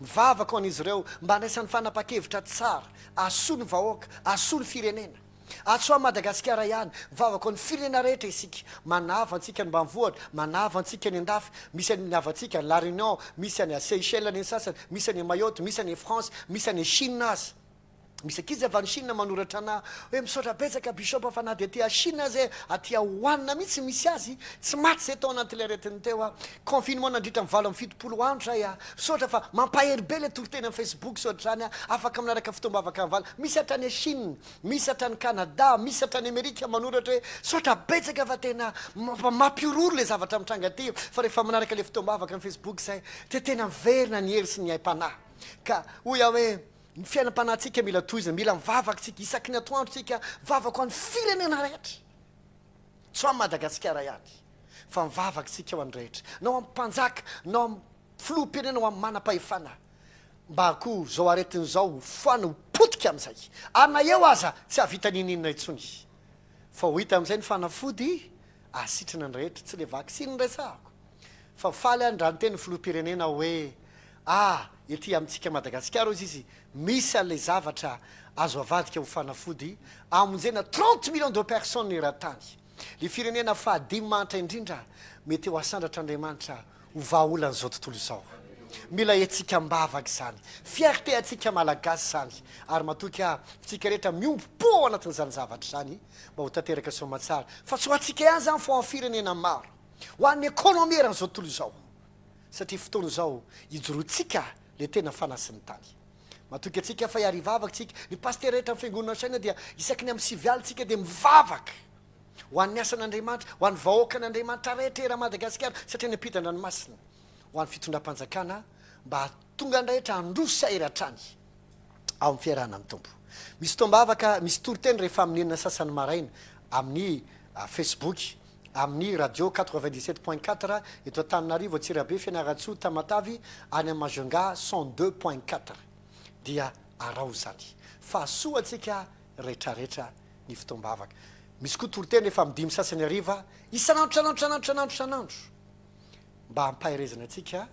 mivavaka ho an'izy ireo mba andraisan'ny fanapa-kevitra tsara asoa ny vahoaka asoa ny firenena atsoa Madagasikara ihany mivavaka ho ny firenena rehetra isika manava antsika ny mbanivohatra manava antsika ny andafy misy ny havatsika ny La Réunion misy any Seychelles ny sasany misy any Mayotte misy any France misy any Chine azy misy akizy avy any Chine manoratra ana hoe misaotra betsaka bisopa fa na dia aty Chine zay aty hoanina mihitsy misy azy tsy maty zay tao anaty le retiny teo confinement nandritra mivalo amin'ny 70 andro zay saotra fa mampahery be le toloteny amin'ny Facebook saotra zany afaka minaraka fotoambavaka mivalo misy hatrany Chine misy hatrany Canada misy hatrany Amerika manoratra hoe saotra betsaka fa tena mampiororo le zavatra mitranga aty fa rehefa minaraka le fotoambavaka amin'ny Facebook zay dia tena miverina ny hery sy ny aim-panahy ka hoy aho hoe ny fiainam-panahintsika mila toizina mila mivavaka tsika isaky ny atoandro tsika mivavaka ho an'ny firenena rehetra tsy amin'ny Madagasikara ihany fa mivavaka tsika ho an'ny rehetra nao amin'ny mpanjaka nao amin'ny filoham-pirenena ho amin'ny manam-pahefana mba koa zao aretin'izao foana ho potika amin'izay ary na eo aza tsy havita nininona intsony fa ho hita amin'izay ny fanafody asitrana ny rehetra tsy le vaksiny resahako fa faly any raha ny teny ny filoham-pirenena hoe ety amintsika Madagasikara izy misy an'ilay zavatra azo avadika ho fanafody amonjena 30 millions de personnes iran-tany le firenena fahadimy manitra indrindra mety ho asandratra Andriamanitra ho vahaolana zao tontolo izao mila etsika mbavaka zany fierté atsika malagasy zany ary matoky fitsika rehetra miompo anatin'izany zavatra zany mba ho tanteraka somatsara fa tsy ho atsika ihany zany fo am'firenena maro ho an'ny ekônômia ran'izao tontolo izao satria fotoana izao ijorotsika le tena fanasiny tany matoky atsika fa hiarivavaka tsika ny paster rehetra mifiangonana saina dia isaky ny amin'ny sivialitsika dia mivavaka ho an'ny asan'andriamanitra ho an'ny vahoaka an'andriamanitra rehetrera madagasikara satria ny ampita-dranomasina ho an'ny fitondram-panjakana mba tonga andrehetra androsa eratrany ao amin'ny fiarahana ny tompo misy tombavaka misy toriteny rehefa amin'ny enina sasany maraina amin'ny facebook amin'ny radio 97.4 eto Antananarivo Atsirabe Fianaratsoa Tamatavy any amin'ny Majunga 102.4 dia arao zany fa soa atsika rehetrarehetra ny fitombavaka misy koa toriteny rehefa amin'ny 5 sasany hariva isanandro mba hampahirezana atsika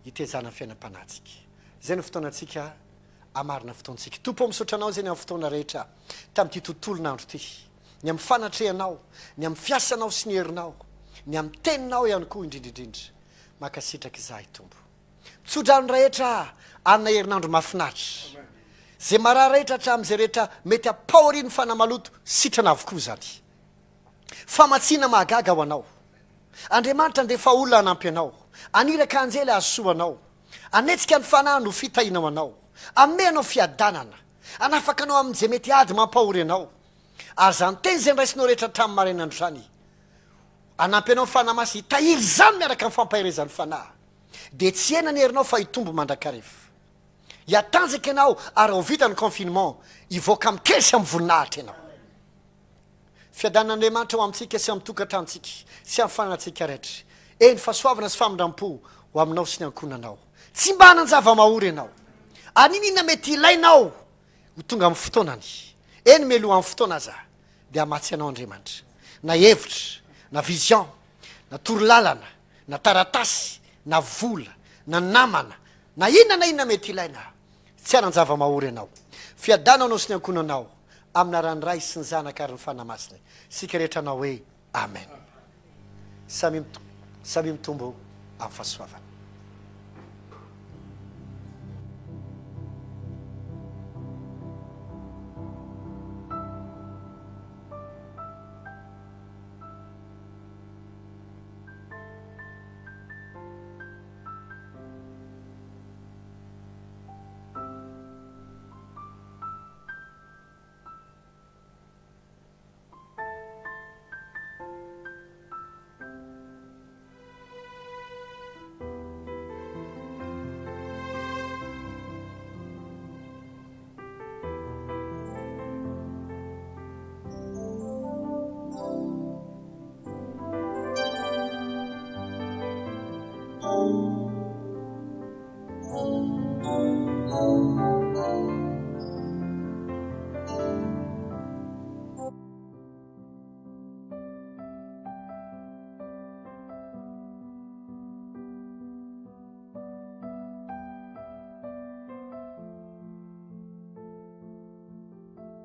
hitezana fiainam-panatsika zay ny fotoanatsika amarina fotoantsika tompo misaotranao zay ny amin'ny fotoana rehetra tamin'ity tontolonandro ty ny amin'ny fanatrehanao ny amin'ny fiasanao sy ny herinao ny amin'ny teninao ihany koa indrindrindrindra makasitraka izahay tombo mitsodrano rehetra anina herinandro mahafinatra zay marah rehetra hatramin'izay rehetra mety apaoriny fanamaloto sitrana avokoa zany famatsiana mahagaga ho anao andriamanitra ndefa olona hanampy anao aniraka anjely ahasoanao anetsika ny fanahy no fitahinao anao amenao fiadanana anafaka anao amin'izay mety ady mampahory anao ary zany teny zay nraisinao rehetra hatramin'ny marainandro zany anampy anao fanamasy hitahiry zany miaraka amin'ny fampahirezan'ny fanahy dia tsy ena ny herinao fa hitombo mandrakarefa hiatanjaka ianao ary ho vita ny confinement hivoaka mikesy amin'ny voninahitra ianao fiadanan'andriamanitra ho amintsika sy amin'ny tokantrantsika sy amin'ny fanantsika rehetra eny fahasoavana sy famindram-po ho aminao sy ny ankonanao tsy mba hanan-java-mahory ianao aninina mety ilainao ho tonga amin'ny fotoanany eny meloha amin'ny fotoana aza dia hamatsy anao andriamanitra na hevitra na vision na torolalana na taratasy na vola na namana na inona mety ilaina tsy hanan-java-mahory ianao fiadanao anao sy ny ankonanao amina ranoray sy ny zanaka ary ny fanamasina sika rehetra anao hoe amen samy mitombo amin'ny fahasoavana